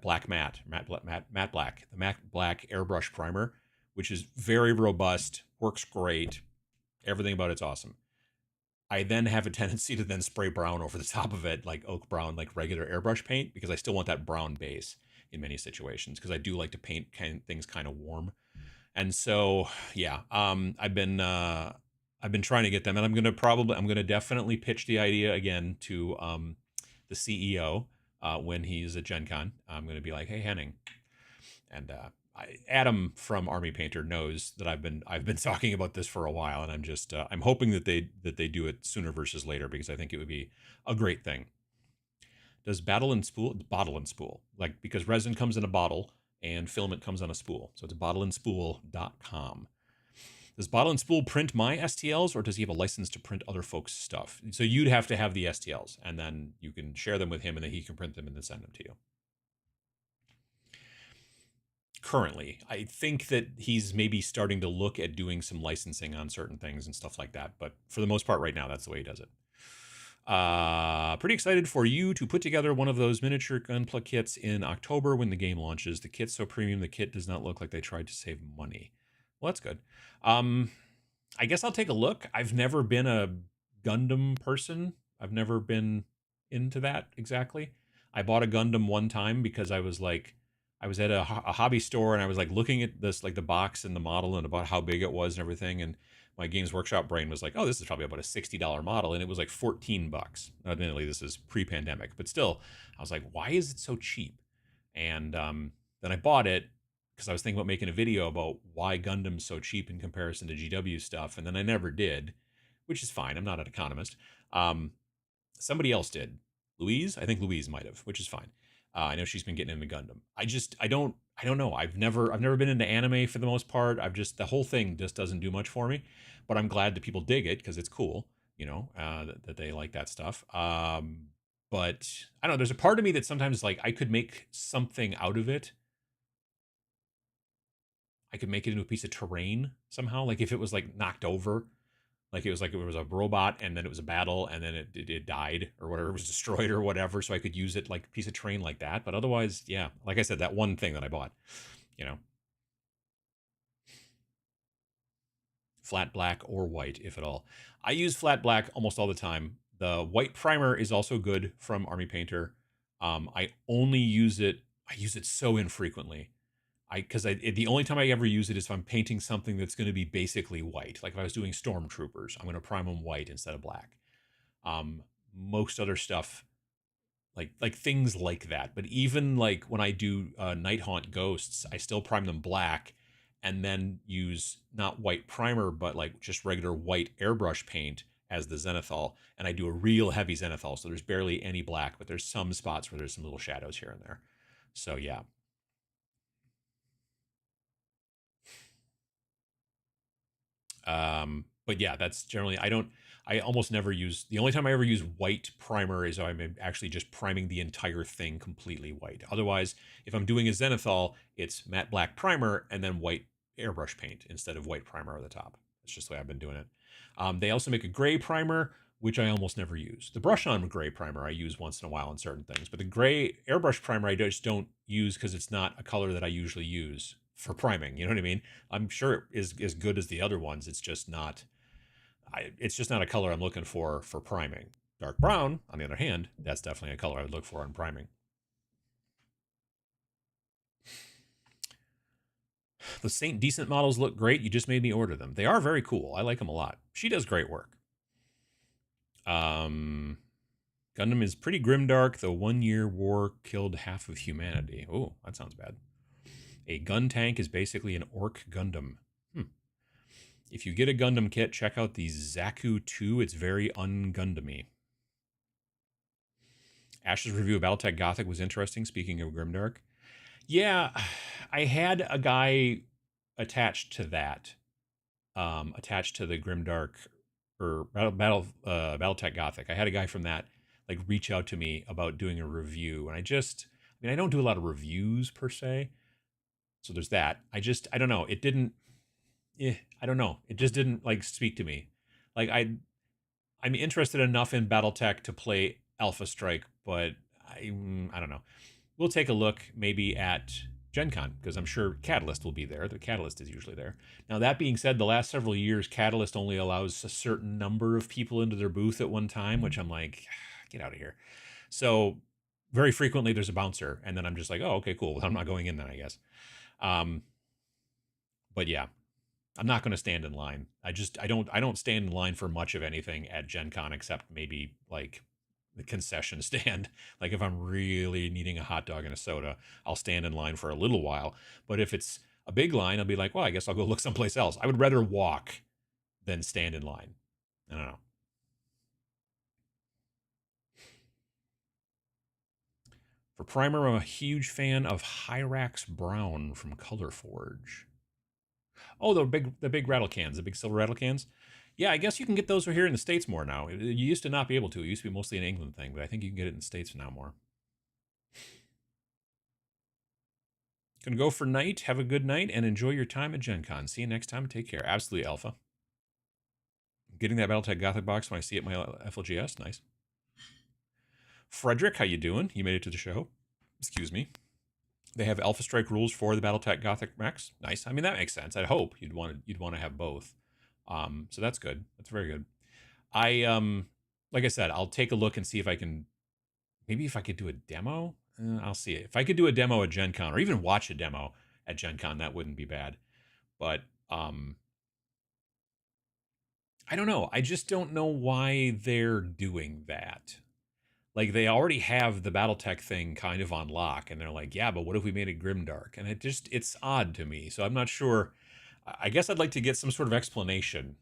black matte black, the matte black airbrush primer, which is very robust, works great. Everything about it's awesome. I then have a tendency to then spray brown over the top of it, like oak brown, like regular airbrush paint, because I still want that brown base in many situations, because I do like to paint things kind of warm. And so, yeah, I've been trying to get them, and I'm gonna definitely pitch the idea again to the CEO when he's at Gen Con. I'm gonna be like, hey, Henning, and Adam from Army Painter knows that I've been talking about this for a while, and I'm hoping that they do it sooner versus later, because I think it would be a great thing. Does bottle and spool, like, because resin comes in a bottle and filament comes on a spool, so it's bottleandspool.com. Does Bottle and Spool print my STLs, or does he have a license to print other folks' stuff? So you'd have to have the STLs, and then you can share them with him, and then he can print them and then send them to you. Currently, I think that he's maybe starting to look at doing some licensing on certain things and stuff like that. But for the most part, right now, that's the way he does it. Pretty excited for you to put together one of those miniature Gunpla kits in October when the game launches. The kit's so premium, the kit does not look like they tried to save money. Well, that's good. I guess I'll take a look. I've never been a Gundam person. I've never been into that exactly. I bought a Gundam one time because I was at a hobby store, and I was like looking at this, like the box and the model and about how big it was and everything. And my Games Workshop brain was like, oh, this is probably about a $60 model. And it was like $14. Admittedly, this is pre-pandemic, but still, I was like, why is it so cheap? And then I bought it because I was thinking about making a video about why Gundam's so cheap in comparison to GW stuff. And then I never did, which is fine. I'm not an economist. Somebody else did. Louise? I think Louise might have, which is fine. I know she's been getting into Gundam. I don't know. I've never been into anime for the most part. The whole thing just doesn't do much for me, but I'm glad that people dig it because it's cool, that they like that stuff. But I don't know. There's a part of me that sometimes, like, I could make something out of it. I could make it into a piece of terrain somehow. Like if it was like knocked over, like it was a robot, and then it was a battle, and then it died or whatever, it was destroyed or whatever, so I could use it like a piece of terrain like that. But otherwise, yeah, like I said, that one thing that I bought, flat black or white, if at all. I use flat black almost all the time. The white primer is also good from Army Painter. I only use it. I use it so infrequently. The only time I ever use it is if I'm painting something that's going to be basically white. Like if I was doing stormtroopers, I'm going to prime them white instead of black. Most other stuff, like things like that. But even like when I do Night Haunt Ghosts, I still prime them black, and then use not white primer, but like just regular white airbrush paint as the zenithal. And I do a real heavy zenithal, so there's barely any black, but there's some spots where there's some little shadows here and there. So yeah. But yeah, that's generally, I almost never use, the only time I ever use white primer is I'm actually just priming the entire thing completely white. Otherwise, if I'm doing a zenithal, it's matte black primer and then white airbrush paint instead of white primer over the top. That's just the way I've been doing it. They also make a gray primer, which I almost never use. The brush on gray primer I use once in a while on certain things, but the gray airbrush primer I just don't use because it's not a color that I usually use for priming. You know what I mean? I'm sure it is as good as the other ones. It's just not. It's just not a color I'm looking for priming. Dark brown, on the other hand, that's definitely a color I would look for in priming. The Saint Decent models look great. You just made me order them. They are very cool. I like them a lot. She does great work. Gundam is pretty grimdark. The 1 year war killed half of humanity. Oh, that sounds bad. A gun tank is basically an orc Gundam. If you get a Gundam kit, check out the Zaku 2. It's very un-Gundam-y. Ash's review of Battletech Gothic was interesting, speaking of grimdark. Yeah, I had a guy attached to that, attached to the grimdark or Battletech Gothic. I had a guy from that like reach out to me about doing a review, and I don't do a lot of reviews per se, so there's that. I don't know. It didn't. I don't know. It just didn't like speak to me. Like I'm interested enough in BattleTech to play Alpha Strike, but I don't know. We'll take a look maybe at Gen Con, because I'm sure Catalyst will be there. The Catalyst is usually there. Now, that being said, the last several years, Catalyst only allows a certain number of people into their booth at one time, which I'm like, get out of here. So very frequently there's a bouncer, and then I'm just like, oh, okay, cool. I'm not going in then, I guess. But yeah, I'm not going to stand in line. I don't stand in line for much of anything at Gen Con except maybe like the concession stand. Like if I'm really needing a hot dog and a soda, I'll stand in line for a little while. But if it's a big line, I'll be like, well, I guess I'll go look someplace else. I would rather walk than stand in line. I don't know. For primer, I'm a huge fan of Hyrax Brown from Color Forge. Oh, the big rattle cans, the big silver rattle cans. Yeah, I guess you can get those here in the States more now. You used to not be able to. It used to be mostly an England thing, but I think you can get it in the States now more. Gonna go for night. Have a good night and enjoy your time at Gen Con. See you next time. Take care. Absolutely, Alpha. Getting that Battletech Gothic box when I see it in my FLGS. Nice. Frederick, how you doing? You made it to the show. Excuse me. They have Alpha Strike rules for the Battletech Gothic Max. Nice. I mean, that makes sense. I'd hope you'd want to have both. So that's good. That's very good. Like I said, I'll take a look and see if I can, maybe if I could do a demo. I'll see it. If I could do a demo at Gen Con or even watch a demo at Gen Con, that wouldn't be bad. But I don't know. I just don't know why they're doing that. Like they already have the BattleTech thing kind of on lock, and they're like, yeah, but what if we made it grimdark? And it's odd to me. So I'm not sure. I guess I'd like to get some sort of explanation.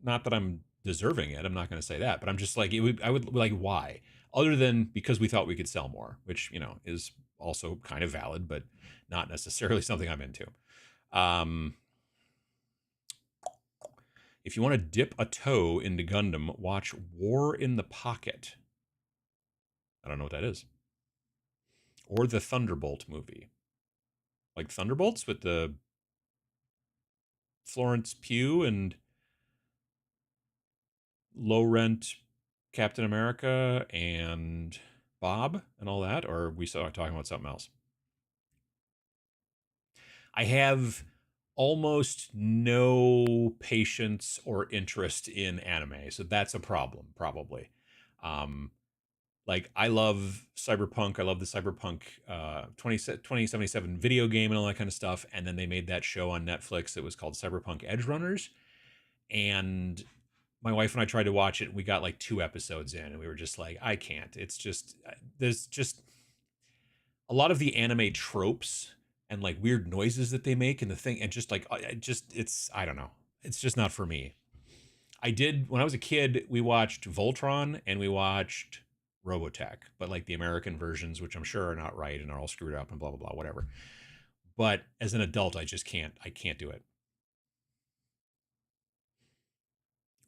Not that I'm deserving it. I'm not going to say that, but I'm just like, I would like, why? Other than because we thought we could sell more, which, is also kind of valid, but not necessarily something I'm into. If you want to dip a toe into Gundam, watch War in the Pocket. I don't know what that is. Or the Thunderbolt movie. Like Thunderbolts with the Florence Pugh and low rent Captain America and Bob and all that, or are we talking about something else? I have almost no patience or interest in anime, so that's a problem, probably. Like, I love Cyberpunk. I love the Cyberpunk 2077 video game and all that kind of stuff. And then they made that show on Netflix that was called Cyberpunk Edge Runners. And my wife and I tried to watch it, and we got like 2 episodes in, and we were just like, I can't. It's just, there's just a lot of the anime tropes and like weird noises that they make and the thing, and just like it's I don't know. It's just not for me. I did when I was a kid, we watched Voltron and we watched Robotech, but like the American versions, which I'm sure are not right and are all screwed up and blah blah blah, whatever. But as an adult, I just can't. I can't do it.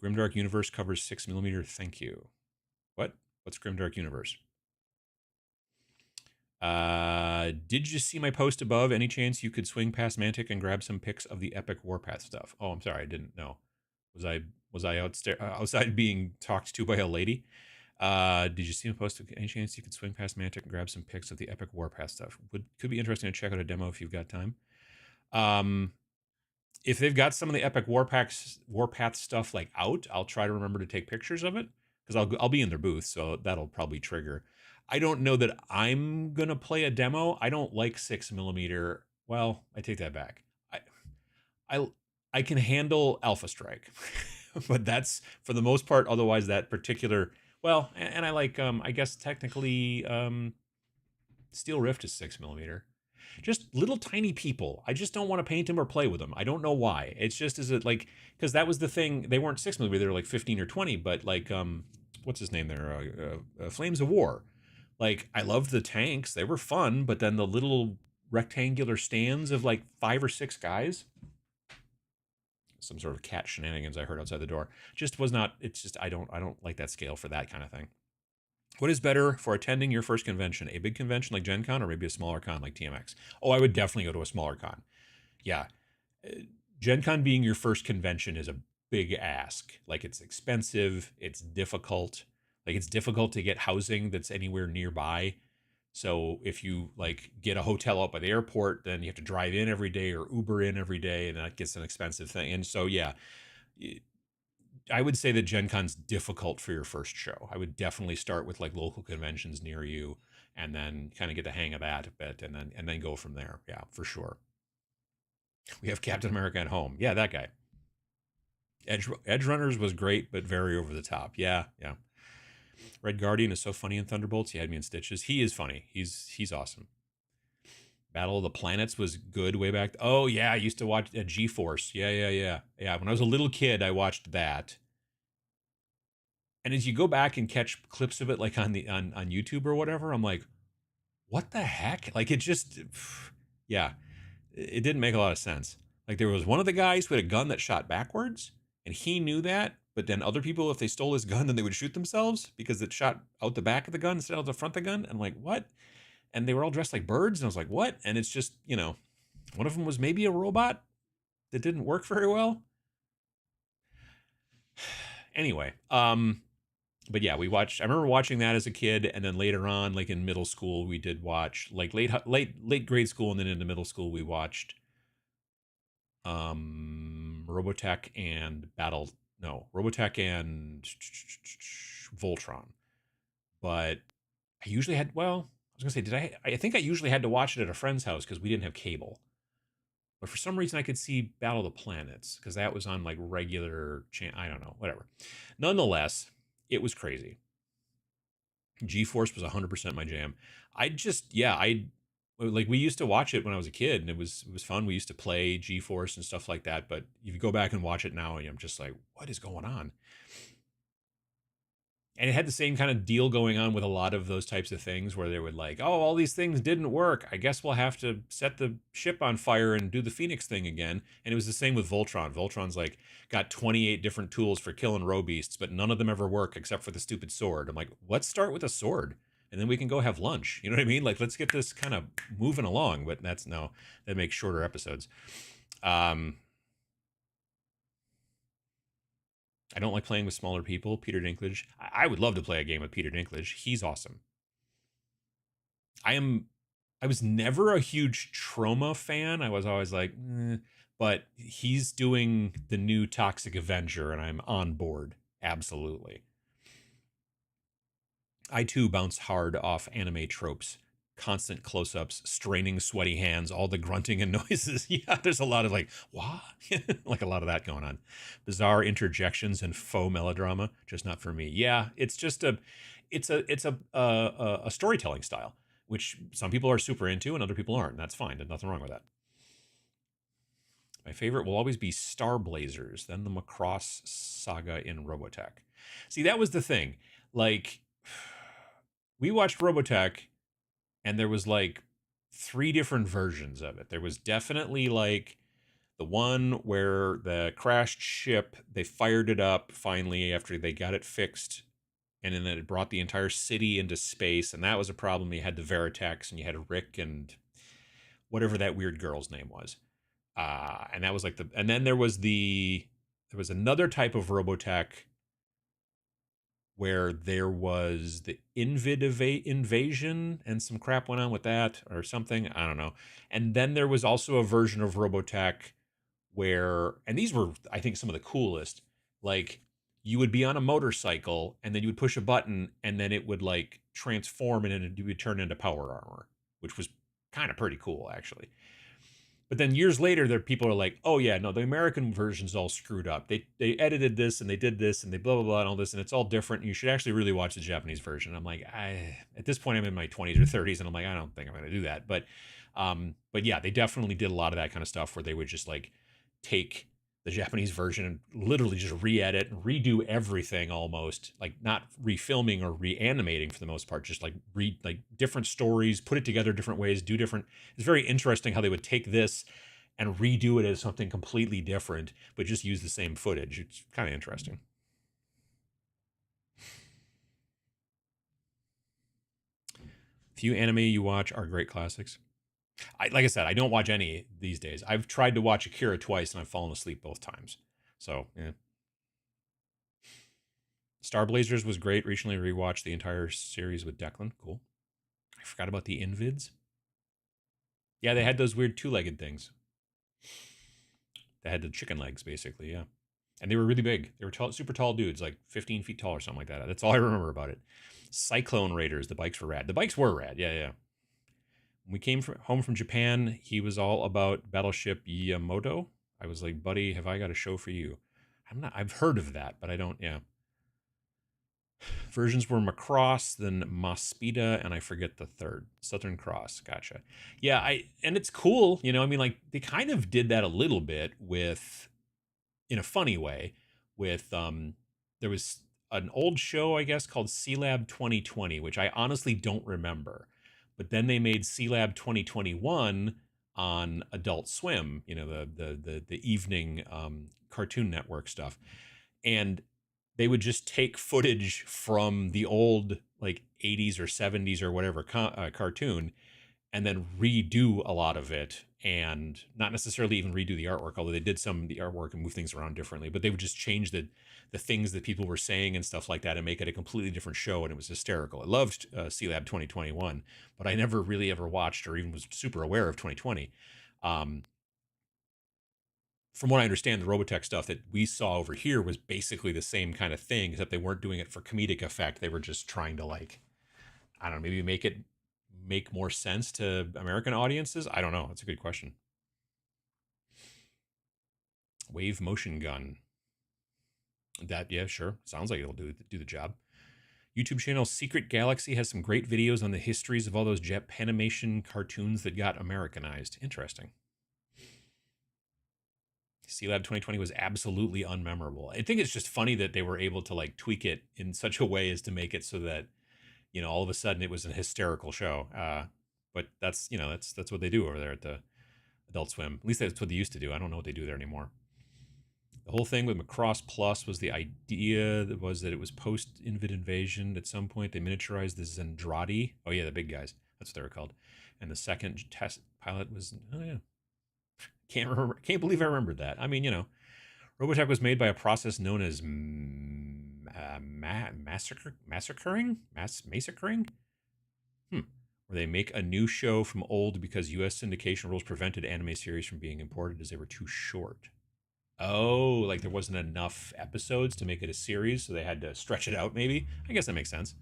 Grimdark Universe covers 6mm. Thank you. What? What's Grimdark Universe? Did you see my post above? Any chance you could swing past Mantic and grab some pics of the epic Warpath stuff? Oh, I'm sorry, I didn't know. Was I outside being talked to by a lady? Did you see my post? Any chance you could swing past Mantic and grab some pics of the epic Warpath stuff? Could be interesting to check out a demo if you've got time. If they've got some of the epic Warpath stuff like out, I'll try to remember to take pictures of it because I'll be in their booth, so that'll probably trigger. I don't know that I'm gonna play a demo. I don't like 6mm. Well, I take that back. I can handle Alpha Strike, but that's for the most part. Otherwise, that particular and I like I guess technically Steel Rift is 6mm. Just little tiny people. I just don't want to paint them or play with them. I don't know why. It's just is it like because that was the thing. They weren't 6mm. They were like 15 or 20. But like what's his name there? Flames of War. Like I loved the tanks. They were fun. But then the little rectangular stands of like 5 or 6 guys. Some sort of cat shenanigans I heard outside the door. Just was not. It's just I don't like that scale for that kind of thing. What is better for attending your first convention? A big convention like Gen Con or maybe a smaller con like TMX? Oh, I would definitely go to a smaller con. Yeah. Gen Con being your first convention is a big ask. Like it's expensive. It's difficult. Like it's difficult to get housing that's anywhere nearby. So if you like get a hotel out by the airport, then you have to drive in every day or Uber in every day, and that gets an expensive thing. And so, yeah, I would say that Gen Con's difficult for your first show. I would definitely start with like local conventions near you and then kind of get the hang of that a bit and then go from there. Yeah, for sure. We have Captain America at home. Yeah, that guy. Edge Runners was great, but very over the top. Yeah, yeah. Red Guardian is so funny in Thunderbolts. He had me in stitches. He is funny. He's awesome. Battle of the Planets was good way back. Oh yeah, I used to watch G-Force. Yeah. When I was a little kid, I watched that. And as you go back and catch clips of it, like on YouTube or whatever, I'm like, what the heck? Like it just, yeah, it didn't make a lot of sense. Like there was one of the guys who had a gun that shot backwards, and he knew that. But then other people, if they stole his gun, then they would shoot themselves because it shot out the back of the gun instead of the front of the gun. And I'm like, what? And they were all dressed like birds. And I was like, what? And it's just, one of them was maybe a robot that didn't work very well. Anyway, but yeah, I remember watching that as a kid. And then later on, like in middle school, we did watch like late grade school. And then into middle school, we watched Robotech and Robotech and Voltron. But I usually had, I was going to say, I think I usually had to watch it at a friend's house because we didn't have cable. But for some reason I could see Battle of the Planets because that was on like regular I don't know, whatever. Nonetheless, it was crazy. G-Force was 100% my jam. We used to watch it when I was a kid and it was fun. We used to play G-Force and stuff like that. But if you go back and watch it now, I'm just like, what is going on? And it had the same kind of deal going on with a lot of those types of things where they would like, oh, all these things didn't work. I guess we'll have to set the ship on fire and do the Phoenix thing again. And it was the same with Voltron. Voltron's like got 28 different tools for killing row beasts, but none of them ever work except for the stupid sword. I'm like, let's start with a sword and then we can go have lunch. You know what I mean? Like, let's get this kind of moving along. But that makes shorter episodes. I don't like playing with smaller people. Peter Dinklage. I would love to play a game with Peter Dinklage. He's awesome. I was never a huge Trauma fan. I was always like, but he's doing the new Toxic Avenger, and I'm on board. Absolutely. I too bounce hard off anime tropes. Constant close-ups, straining sweaty hands, all the grunting and noises. Yeah, there's a lot of like, what? Like a lot of that going on. Bizarre interjections and faux melodrama, just not for me. Yeah, it's just a storytelling style. which some people are super into and other people aren't. And that's fine. There's nothing wrong with that. My favorite will always be Star Blazers, then the Macross saga in Robotech. See, that was the thing. Like, we watched Robotech, and there was like 3 different versions of it. There was definitely like the one where the crashed ship, they fired it up finally after they got it fixed, and then it brought the entire city into space, and that was a problem. You had the Veritex, and you had Rick and whatever that weird girl's name was. And that was like and then there was another type of Robotech where there was the invasion and some crap went on with that or something. I don't know. And then there was also a version of Robotech where, and these were, I think, some of the coolest, like you would be on a motorcycle and then you would push a button and then it would like transform and it would turn into power armor, which was kind of pretty cool, actually. But then years later, there people are like, "Oh yeah, no, the American version's all screwed up. They edited this and they did this and they blah blah blah and all this and it's all different. You should actually really watch the Japanese version." I'm like, at this point I'm in my 20s or 30s and I'm like, I don't think I'm going to do that. But yeah, they definitely did a lot of that kind of stuff where they would just like take the Japanese version and literally just re-edit and redo everything, almost like not refilming or reanimating for the most part, just like like different stories, put it together different ways, do different. It's very interesting how they would take this and redo it as something completely different, but just use the same footage. It's kind of interesting. Few anime you watch are great classics. Like I said, I don't watch any these days. I've tried to watch Akira twice and I've fallen asleep both times. So, yeah. Star Blazers was great. Recently rewatched the entire series with Declan. Cool. I forgot about the Invids. Yeah, they had those weird 2-legged things. They had the chicken legs, basically, yeah. And they were really big. They were tall, super tall dudes, like 15 feet tall or something like that. That's all I remember about it. Cyclone Raiders, the bikes were rad. The bikes were rad, yeah, yeah. When we came home from Japan, he was all about Battleship Yamato. I was like, buddy, have I got a show for you? I've heard of that, but I don't, yeah. Versions were Macross, then Mospita, and I forget the third. Southern Cross. Gotcha. Yeah, and it's cool, I mean, like they kind of did that a little bit with, in a funny way, with there was an old show, I guess, called C-Lab 2020, which I honestly don't remember. But then they made C-Lab 2021 on Adult Swim, the evening Cartoon Network stuff. And they would just take footage from the old like 80s or 70s or whatever cartoon and then redo a lot of it, and not necessarily even redo the artwork, although they did some of the artwork and move things around differently, but they would just change the things that people were saying and stuff like that and make it a completely different show, and it was hysterical. I loved C-Lab 2021, but I never really ever watched or even was super aware of 2020. From what I understand, the Robotech stuff that we saw over here was basically the same kind of thing, except they weren't doing it for comedic effect. They were just trying to, like, I don't know, maybe make more sense to American audiences. I don't know. That's a good question. Wave motion gun. That, yeah, sure. Sounds like it'll do the job. YouTube channel Secret Galaxy has some great videos on the histories of all those Japanimation cartoons that got Americanized. Interesting. C-Lab 2020 was absolutely unmemorable. I think it's just funny that they were able to like tweak it in such a way as to make it so that, all of a sudden it was a hysterical show. But that's, that's what they do over there at the Adult Swim. At least that's what they used to do. I don't know what they do there anymore. The whole thing with Macross Plus was the idea that it was post-Invid invasion. At some point, they miniaturized the Zendrati. Oh yeah, the big guys. That's what they were called. And the second test pilot was, oh yeah, can't remember. Can't believe I remembered that. I mean, Robotech was made by a process known as massacring, where they make a new show from old because U.S. syndication rules prevented anime series from being imported as they were too short. Oh, like there wasn't enough episodes to make it a series, so they had to stretch it out, maybe? I guess that makes sense.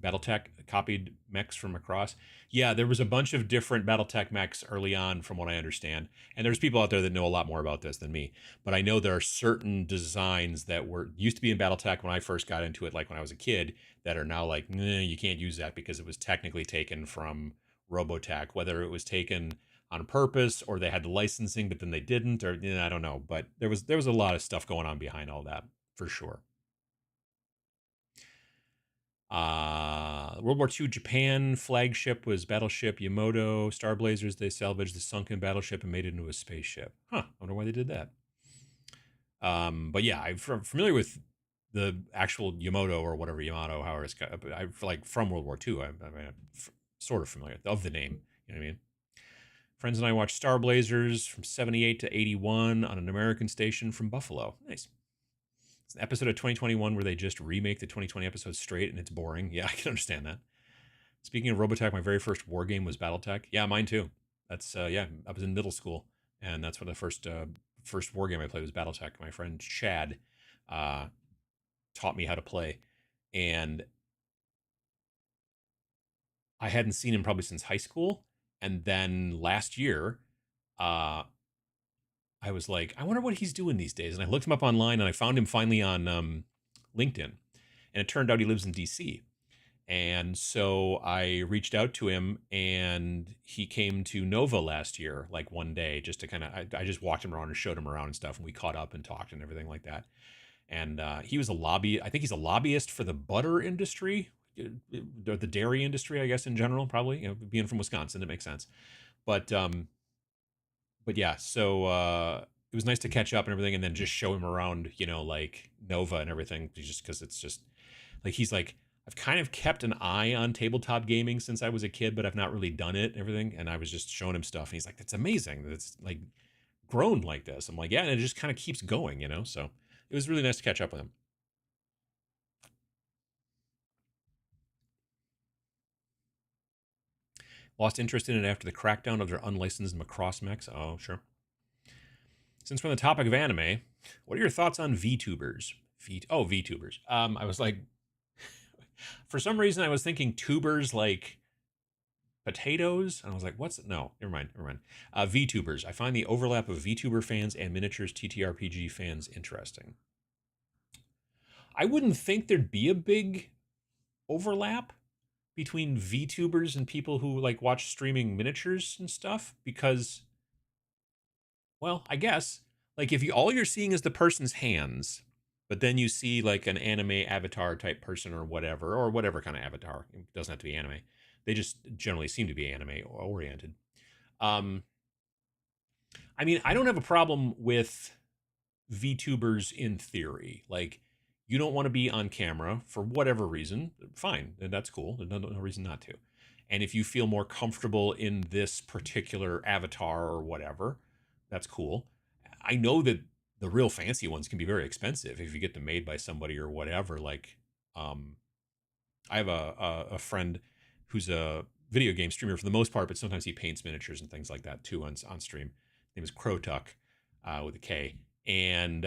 BattleTech copied mechs from across. Yeah, there was a bunch of different BattleTech mechs early on, from what I understand. And there's people out there that know a lot more about this than me. But I know there are certain designs that were used to be in BattleTech when I first got into it, like when I was a kid, that are now like, nah, you can't use that because it was technically taken from Robotech, whether it was taken on purpose or they had the licensing, but then they didn't, or I don't know. But there was a lot of stuff going on behind all that for sure. World War II Japan flagship was Battleship Yamato. Star Blazers, they salvaged the sunken battleship and made it into a spaceship. Huh, I wonder why they did that. But yeah, I'm familiar with the actual Yamato or whatever Yamato, however it's got. I like from World War II. I'm sort of familiar of the name. You know what I mean? Friends and I watched Star Blazers from 78 to 81 on an American station from Buffalo. Nice. It's an episode of 2021 where they just remake the 2020 episodes straight and it's boring. Yeah, I can understand that. Speaking of Robotech, my very first war game was BattleTech. Yeah, mine too. That's yeah, I was in middle school, and that's when the first war game I played was BattleTech. My friend Chad taught me how to play, and I hadn't seen him probably since high school. And then last year, I was like, I wonder what he's doing these days. And I looked him up online, and I found him finally on LinkedIn. And it turned out he lives in DC. And so I reached out to him, and he came to Nova last year, like one day, just to kind of, I just walked him around and showed him around and stuff. And we caught up and talked and everything like that. And he was I think he's a lobbyist for the butter industry, the dairy industry, I guess, in general, probably, being from Wisconsin, it makes sense. But, yeah, so it was nice to catch up and everything, and then just show him around, like Nova and everything, just because it's just like he's like, I've kind of kept an eye on tabletop gaming since I was a kid, but I've not really done it and everything. And I was just showing him stuff, and he's like, that's amazing that it's like grown like this. I'm like, yeah, and it just kind of keeps going, So it was really nice to catch up with him. Lost interest in it after the crackdown of their unlicensed Macross mechs. Oh, sure. Since we're on the topic of anime, what are your thoughts on VTubers? VTubers. I was like, for some reason, I was thinking tubers like potatoes, and I was like, what's no? Never mind. VTubers. I find the overlap of VTuber fans and miniatures TTRPG fans interesting. I wouldn't think there'd be a big overlap between VTubers and people who like watch streaming miniatures and stuff because, well, I guess like if all you're seeing is the person's hands, but then you see like an anime avatar type person or whatever kind of avatar. It doesn't have to be anime. They just generally seem to be anime oriented. I mean, I don't have a problem with VTubers in theory. Like, you don't want to be on camera for whatever reason, fine, that's cool. There's no reason not to. And if you feel more comfortable in this particular avatar or whatever, that's cool. I know that the real fancy ones can be very expensive if you get them made by somebody or whatever. Like, I have a friend who's a video game streamer for the most part, but sometimes he paints miniatures and things like that too on stream. His name is Crotuck with a K. And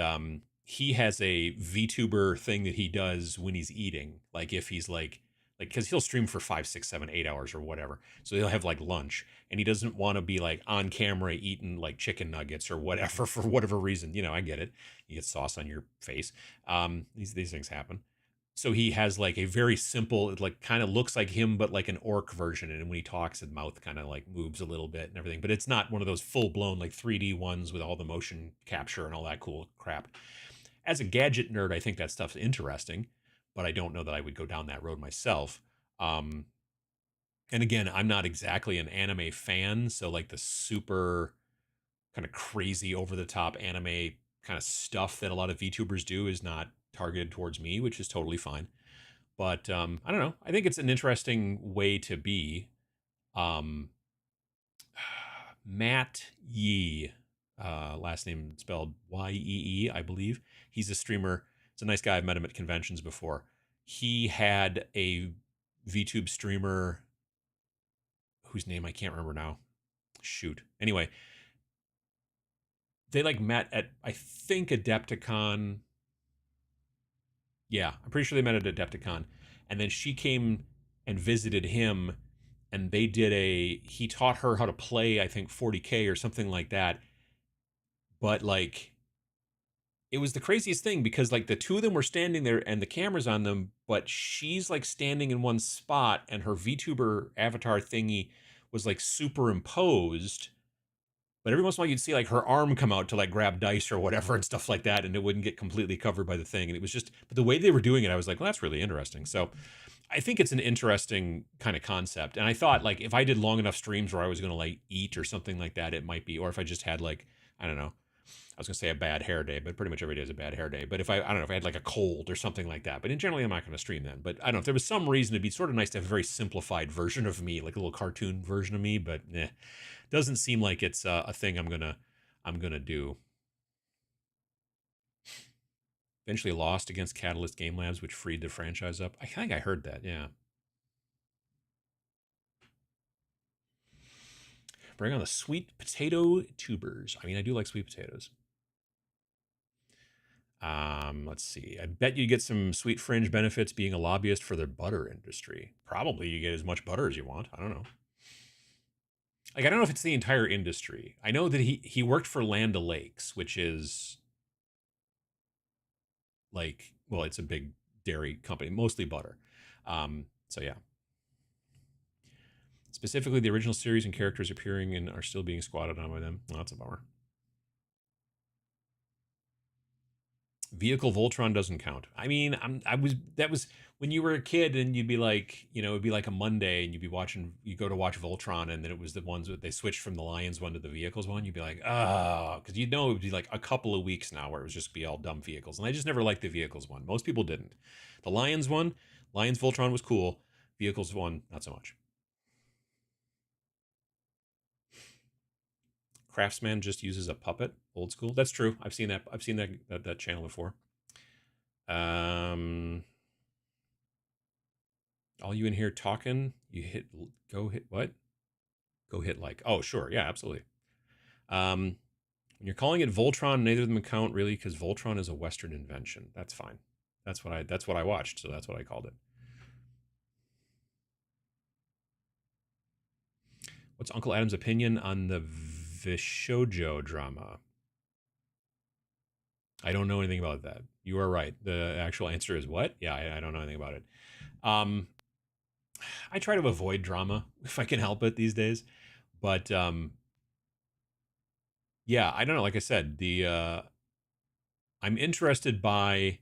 he has a VTuber thing that he does when he's eating. Like if he's like, because he'll stream for 5, 6, 7, 8 hours or whatever. So he'll have like lunch, and he doesn't want to be like on camera eating like chicken nuggets or whatever for whatever reason. I get it. You get sauce on your face. These things happen. So he has like a very simple, it like kind of looks like him, but like an orc version. And when he talks, his mouth kind of like moves a little bit and everything. But it's not one of those full blown like 3D ones with all the motion capture and all that cool crap. As a gadget nerd, I think that stuff's interesting, but I don't know that I would go down that road myself. And again, I'm not exactly an anime fan, so like the super kind of crazy over the top anime kind of stuff that a lot of VTubers do is not targeted towards me, which is totally fine. But I don't know. I think it's an interesting way to be. Um, Matt Yee, last name spelled Yee, I believe. He's a streamer. He's a nice guy. I've met him at conventions before. He had a VTube streamer whose name I can't remember now. Shoot. Anyway, they like met at, I think, Adepticon. Yeah, I'm pretty sure they met at Adepticon. And then she came and visited him, and he taught her how to play, I think 40K or something like that. But like, it was the craziest thing because like the two of them were standing there and the camera's on them, but she's like standing in one spot and her VTuber avatar thingy was like superimposed. But every once in a while you'd see like her arm come out to like grab dice or whatever and stuff like that, and it wouldn't get completely covered by the thing. And it was just, but the way they were doing it, I was like, well, that's really interesting. So I think it's an interesting kind of concept. And I thought like if I did long enough streams where I was going to like eat or something like that, it might be, or if I just had like, I don't know, I was gonna say a bad hair day, but pretty much every day is a bad hair day. But if I don't know, if I had like a cold or something like that, but in generally I'm not gonna stream then. But I don't know if there was some reason, it'd be sort of nice to have a very simplified version of me, like a little cartoon version of me. But doesn't seem like it's a thing I'm gonna do. Eventually lost against Catalyst Game Labs, which freed the franchise up. I think I heard that. Yeah. Bring on the sweet potato tubers. I mean, I do like sweet potatoes. Let's see. I bet you get some sweet fringe benefits being a lobbyist for the butter industry. Probably you get as much butter as you want. I don't know. Like, I don't know if it's the entire industry. I know that he worked for Land O'Lakes, which is like, well, it's a big dairy company, mostly butter. So yeah. Specifically, the original series and characters appearing and are still being squatted on by them. Well, that's a bummer. Vehicle Voltron doesn't count. I mean, that was when you were a kid and you'd be like, you know, it'd be like a Monday and you go to watch Voltron, and then it was the ones that they switched from the Lions one to the vehicles one. You'd be like, oh, because it would be like a couple of weeks now where it was just be all dumb vehicles. And I just never liked the vehicles one. Most people didn't. The Lions one, Lions Voltron was cool. Vehicles one, not so much. Craftsman just uses a puppet, old school. That's true. I've seen that channel before. All you in here talking, you hit what? Go hit like. Oh, sure. Yeah, absolutely. When you're calling it Voltron, neither of them count really because Voltron is a Western invention. That's fine. That's what I watched, so that's what I called it. What's Uncle Adam's opinion on the Vishojo drama? I don't know anything about that. You are right. The actual answer is what? Yeah, I don't know anything about it. I try to avoid drama if I can help it these days, but yeah, I don't know. Like I said, I'm interested by.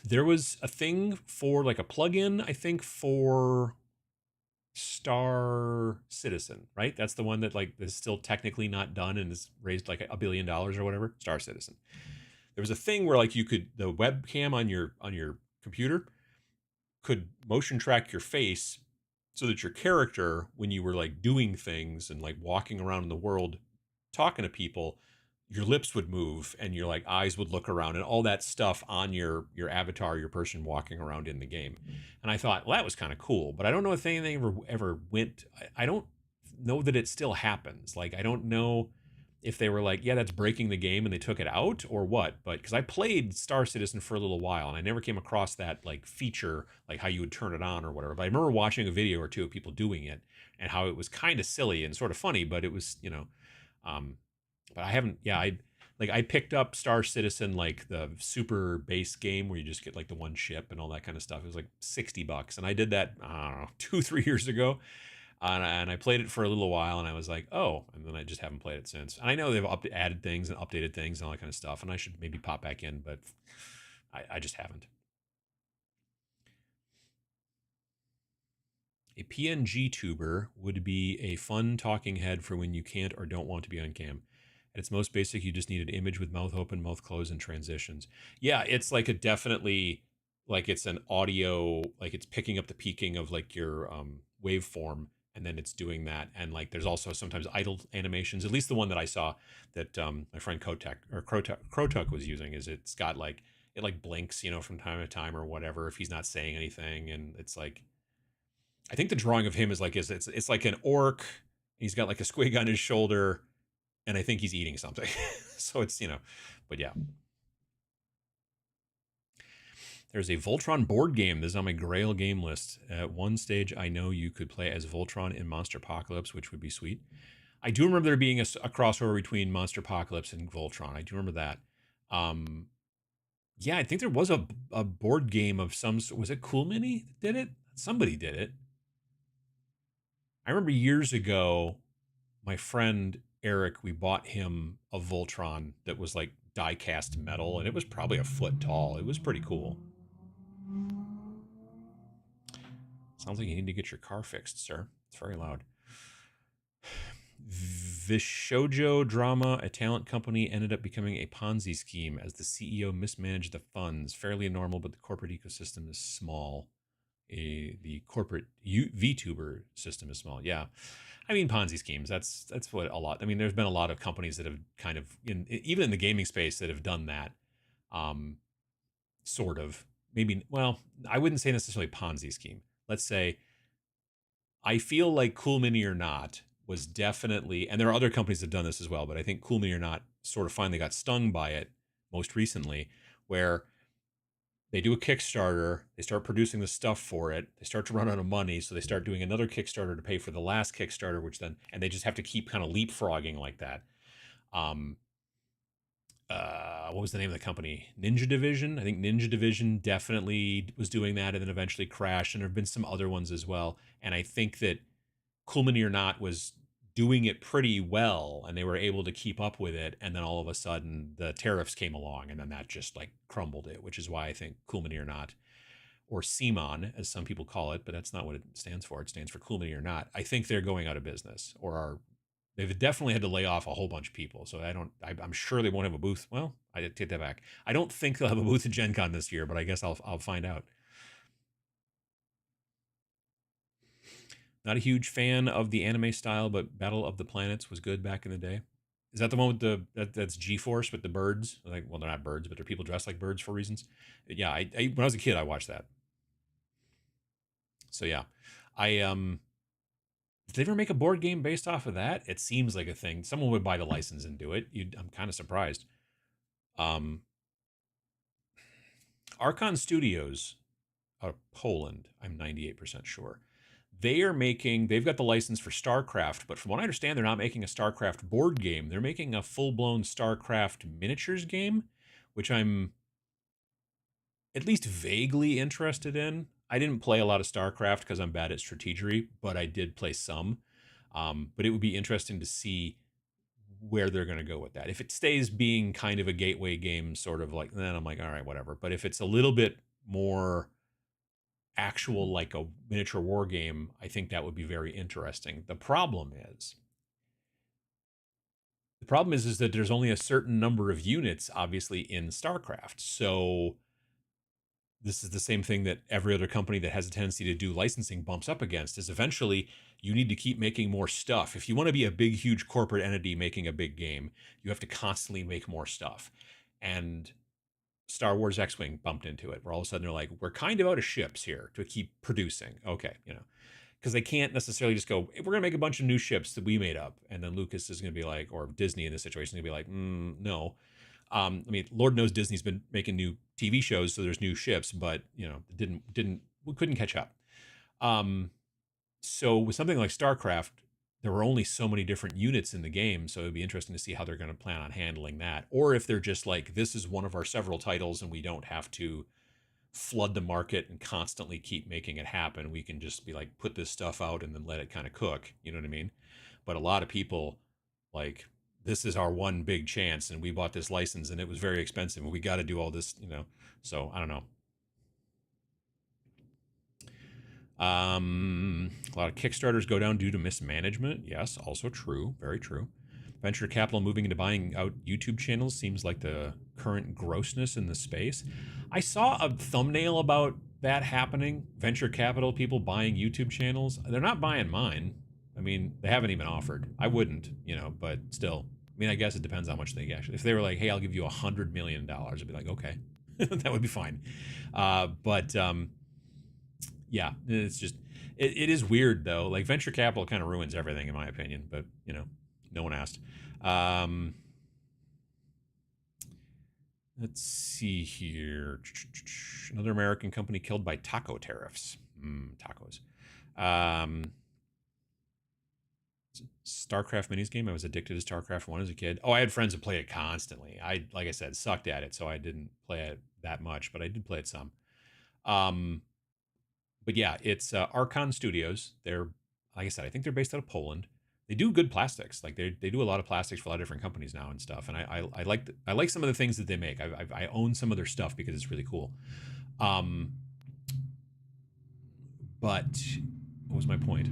There was a thing for like a plugin, I think, for Star Citizen, right? That's the one that like is still technically not done and has raised like $1 billion or whatever. Star Citizen. There was a thing where like the webcam on your computer could motion track your face so that your character, when you were like doing things and like walking around in the world talking to people, your lips would move and your like eyes would look around and all that stuff on your avatar, your person walking around in the game. And I thought, well, that was kind of cool, but I don't know if anything ever went. I don't know that it still happens. Like, I don't know if they were like, yeah, that's breaking the game and they took it out or what. But because I played Star Citizen for a little while and I never came across that like feature, like how you would turn it on or whatever. But I remember watching a video or two of people doing it and how it was kind of silly and sort of funny, but it was, but I haven't, yeah, I picked up Star Citizen, like the super base game where you just get like the one ship and all that kind of stuff. It was like $60. And I did that, I don't know, 2-3 years ago. And I played it for a little while and I was like, oh, and then I just haven't played it since. And I know they've added things and updated things and all that kind of stuff. And I should maybe pop back in, but I just haven't. A PNG tuber would be a fun talking head for when you can't or don't want to be on cam. At its most basic, you just need an image with mouth open, mouth closed, and transitions. Yeah, it's like a definitely, like it's an audio, like it's picking up the peaking of like your waveform, and then it's doing that. And like there's also sometimes idle animations. At least the one that I saw that my friend Krotuk was using is it's got like it like blinks, from time to time or whatever if he's not saying anything, and it's like I think the drawing of him is like it's like an orc. He's got like a squig on his shoulder and I think he's eating something. So it's, but yeah. There's a Voltron board game. This is on my Grail game list. At one stage, I know you could play as Voltron in Monster Apocalypse, which would be sweet. I do remember there being a crossover between Monster Apocalypse and Voltron. I do remember that. Yeah, I think there was a board game of some. Was it Cool Mini that did it? Somebody did it. I remember years ago, my friend Eric, we bought him a Voltron that was like die-cast metal, and it was probably a foot tall. It was pretty cool. Sounds like you need to get your car fixed, sir. It's very loud. The shoujo drama, a talent company, ended up becoming a Ponzi scheme as the CEO mismanaged the funds. Fairly normal, but the corporate ecosystem is small. The corporate VTuber system is small. Yeah. I mean, Ponzi schemes, that's what a lot. I mean, there's been a lot of companies that have kind of, even in the gaming space, that have done that. Sort of. Maybe, well, I wouldn't say necessarily Ponzi scheme. Let's say, I feel like Cool Mini or Not was definitely, and there are other companies that have done this as well, but I think Cool Mini or Not sort of finally got stung by it most recently, where they do a Kickstarter, they start producing the stuff for it, they start to run out of money, so they start doing another Kickstarter to pay for the last Kickstarter, which then, and they just have to keep kind of leapfrogging like that. What was the name of the company? Ninja Division. I think Ninja Division definitely was doing that and then eventually crashed. And there have been some other ones as well. And I think that Cool Mini or Not was doing it pretty well and they were able to keep up with it. And then all of a sudden the tariffs came along and then that just like crumbled it, which is why I think Cool Mini or Not, or CMON as some people call it, but that's not what it stands for. It stands for Cool Mini or Not. I think they're going out of business or are. They've definitely had to lay off a whole bunch of people. So I'm sure they won't have a booth. Well, I take that back. I don't think they'll have a booth at Gen Con this year, but I guess I'll find out. Not a huge fan of the anime style, but Battle of the Planets was good back in the day. Is that the one with that's G-Force with the birds? Like, well, they're not birds, but they're people dressed like birds for reasons. Yeah, I when I was a kid, I watched that. So yeah, I did they ever make a board game based off of that? It seems like a thing. Someone would buy the license and do it. I'm kind of surprised. Um, Archon Studios out of Poland, I'm 98% sure. They've got the license for Starcraft, but from what I understand, they're not making a Starcraft board game. They're making a full-blown Starcraft miniatures game, which I'm at least vaguely interested in. I didn't play a lot of Starcraft because I'm bad at strategy, but I did play some. But it would be interesting to see where they're going to go with that. If it stays being kind of a gateway game, sort of like, then I'm like, all right, whatever. But if it's a little bit more actual, like a miniature war game, I think that would be very interesting. The problem is that there's only a certain number of units, obviously, in StarCraft. So this is the same thing that every other company that has a tendency to do licensing bumps up against, is eventually you need to keep making more stuff. If you want to be a big, huge corporate entity making a big game, you have to constantly make more stuff. And Star Wars X-Wing bumped into it, where all of a sudden they're like, we're kind of out of ships here to keep producing. Okay, because they can't necessarily just go, we're going to make a bunch of new ships that we made up. And then Lucas is going to be like, or Disney in this situation is going to be like, no. I mean, Lord knows Disney's been making new TV shows, so there's new ships, but we couldn't catch up. So with something like StarCraft, there were only so many different units in the game, so it'd be interesting to see how they're going to plan on handling that, or if they're just like, this is one of our several titles, and we don't have to flood the market and constantly keep making it happen. We can just be like, put this stuff out and then let it kind of cook. You know what I mean? But a lot of people like, this is our one big chance, and we bought this license and it was very expensive and we got to do all this, so I don't know. A lot of Kickstarters go down due to mismanagement. Yes, also true. Very true. Venture capital moving into buying out YouTube channels seems like the current grossness in the space. I saw a thumbnail about that happening. Venture capital people buying YouTube channels. They're not buying mine. I mean, they haven't even offered. I wouldn't, but still. I mean, I guess it depends how much they actually. If they were like, hey, I'll give you $100 million, I'd be like, okay, that would be fine. Yeah, it's just, it is weird though. Like, venture capital kind of ruins everything in my opinion, but no one asked. Let's see here. Another American company killed by taco tariffs. Tacos. Starcraft minis game. I was addicted to Starcraft 1 as a kid. Oh, I had friends that played it constantly. Like I said, sucked at it, so I didn't play it that much, but I did play it some. But yeah, it's Archon Studios. They're, like I said, I think they're based out of Poland. They do good plastics. Like they do a lot of plastics for a lot of different companies now and stuff. And I like some of the things that they make. I own some of their stuff because it's really cool. But what was my point?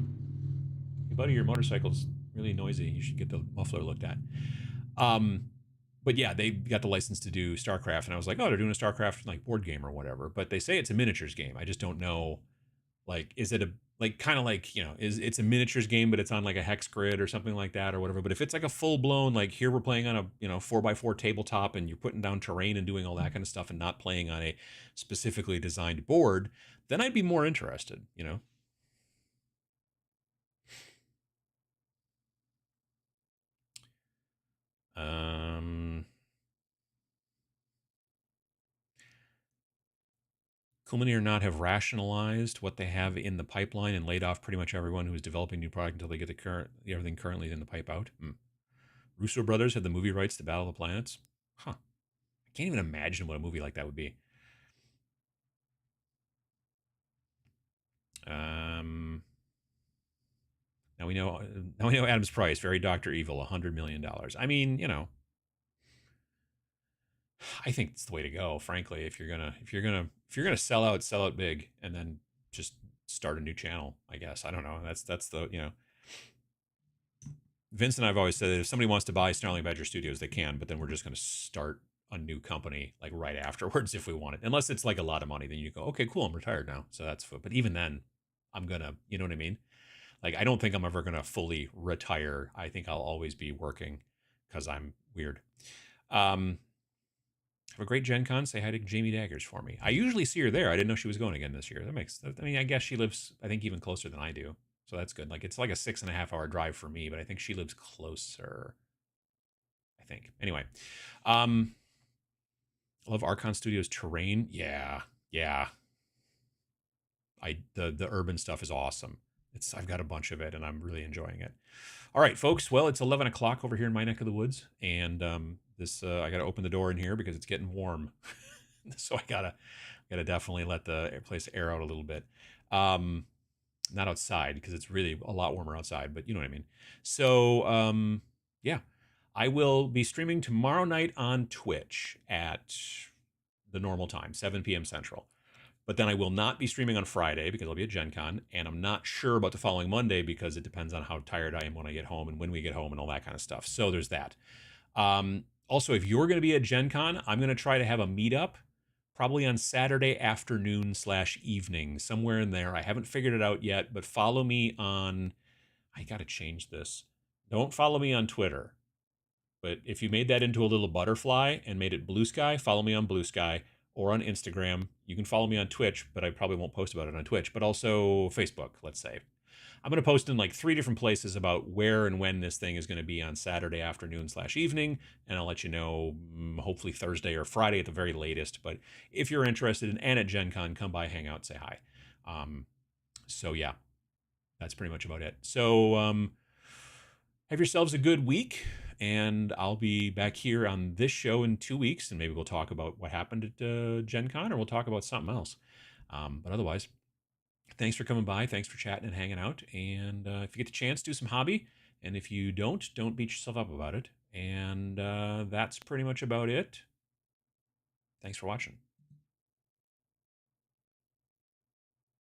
Hey, buddy, your motorcycle's really noisy. You should get the muffler looked at. But yeah, they got the license to do StarCraft, and I was like, oh, they're doing a StarCraft like board game or whatever. But they say it's a miniatures game. I just don't know. Like, is it a like kind of like, you know, is it's a miniatures game, but it's on like a hex grid or something like that or whatever. But if it's like a full blown, like here we're playing on a, you know, 4x4 tabletop and you're putting down terrain and doing all that kind of stuff and not playing on a specifically designed board, then I'd be more interested, you know. Cool Mini or not have rationalized what they have in the pipeline and laid off pretty much everyone who is developing new product until they get everything currently in the pipe out. Russo brothers had the movie rights to Battle of the Planets. Huh. I can't even imagine what a movie like that would be. Now we know Adam's price. Very Dr. Evil, $100 million. I mean, you know, I think it's the way to go. Frankly, if you're gonna sell out big, and then just start a new channel. I guess I don't know. That's the, you know. Vince and I've always said that if somebody wants to buy Snarling Badger Studios, they can, but then we're just going to start a new company like right afterwards if we want it. Unless it's like a lot of money, then you go, okay, cool, I'm retired now, so that's. But even then, I'm gonna, you know what I mean? Like, I don't think I'm ever gonna fully retire. I think I'll always be working because I'm weird. Have a great Gen Con. Say hi to Jamie Daggers for me. I usually see her there. I didn't know she was going again this year. I mean, I guess she lives, I think, even closer than I do. So that's good. Like, it's like a 6.5 hour drive for me, but I think she lives closer. I think. Anyway. I love Archon Studios terrain. Yeah. Yeah. The urban stuff is awesome. I've got a bunch of it and I'm really enjoying it. All right, folks. Well, it's 11 o'clock over here in my neck of the woods, and I got to open the door in here because it's getting warm. So I gotta definitely let the place air out a little bit. Not outside because it's really a lot warmer outside, but you know what I mean. So yeah, I will be streaming tomorrow night on Twitch at the normal time, 7 p.m. Central. But then I will not be streaming on Friday because I'll be at Gen Con, and I'm not sure about the following Monday because it depends on how tired I am when I get home and when we get home and all that kind of stuff. So there's that. Also, if you're going to be at Gen Con, I'm going to try to have a meetup probably on Saturday afternoon/evening, somewhere in there. I haven't figured it out yet, but follow me on, I got to change this. Don't follow me on Twitter. But if you made that into a little butterfly and made it Blue Sky, follow me on Blue Sky or on Instagram. You can follow me on Twitch, but I probably won't post about it on Twitch, but also Facebook, let's say. I'm going to post in like 3 different places about where and when this thing is going to be on Saturday afternoon/evening, and I'll let you know hopefully Thursday or Friday at the very latest. But if you're interested in and at Gen Con, come by, hang out, say hi. So yeah, that's pretty much about it. So have yourselves a good week, and I'll be back here on this show in 2 weeks, and maybe we'll talk about what happened at Gen Con, or we'll talk about something else. But otherwise, thanks for coming by. Thanks for chatting and hanging out. And if you get the chance, do some hobby. And if you don't beat yourself up about it. And that's pretty much about it. Thanks for watching.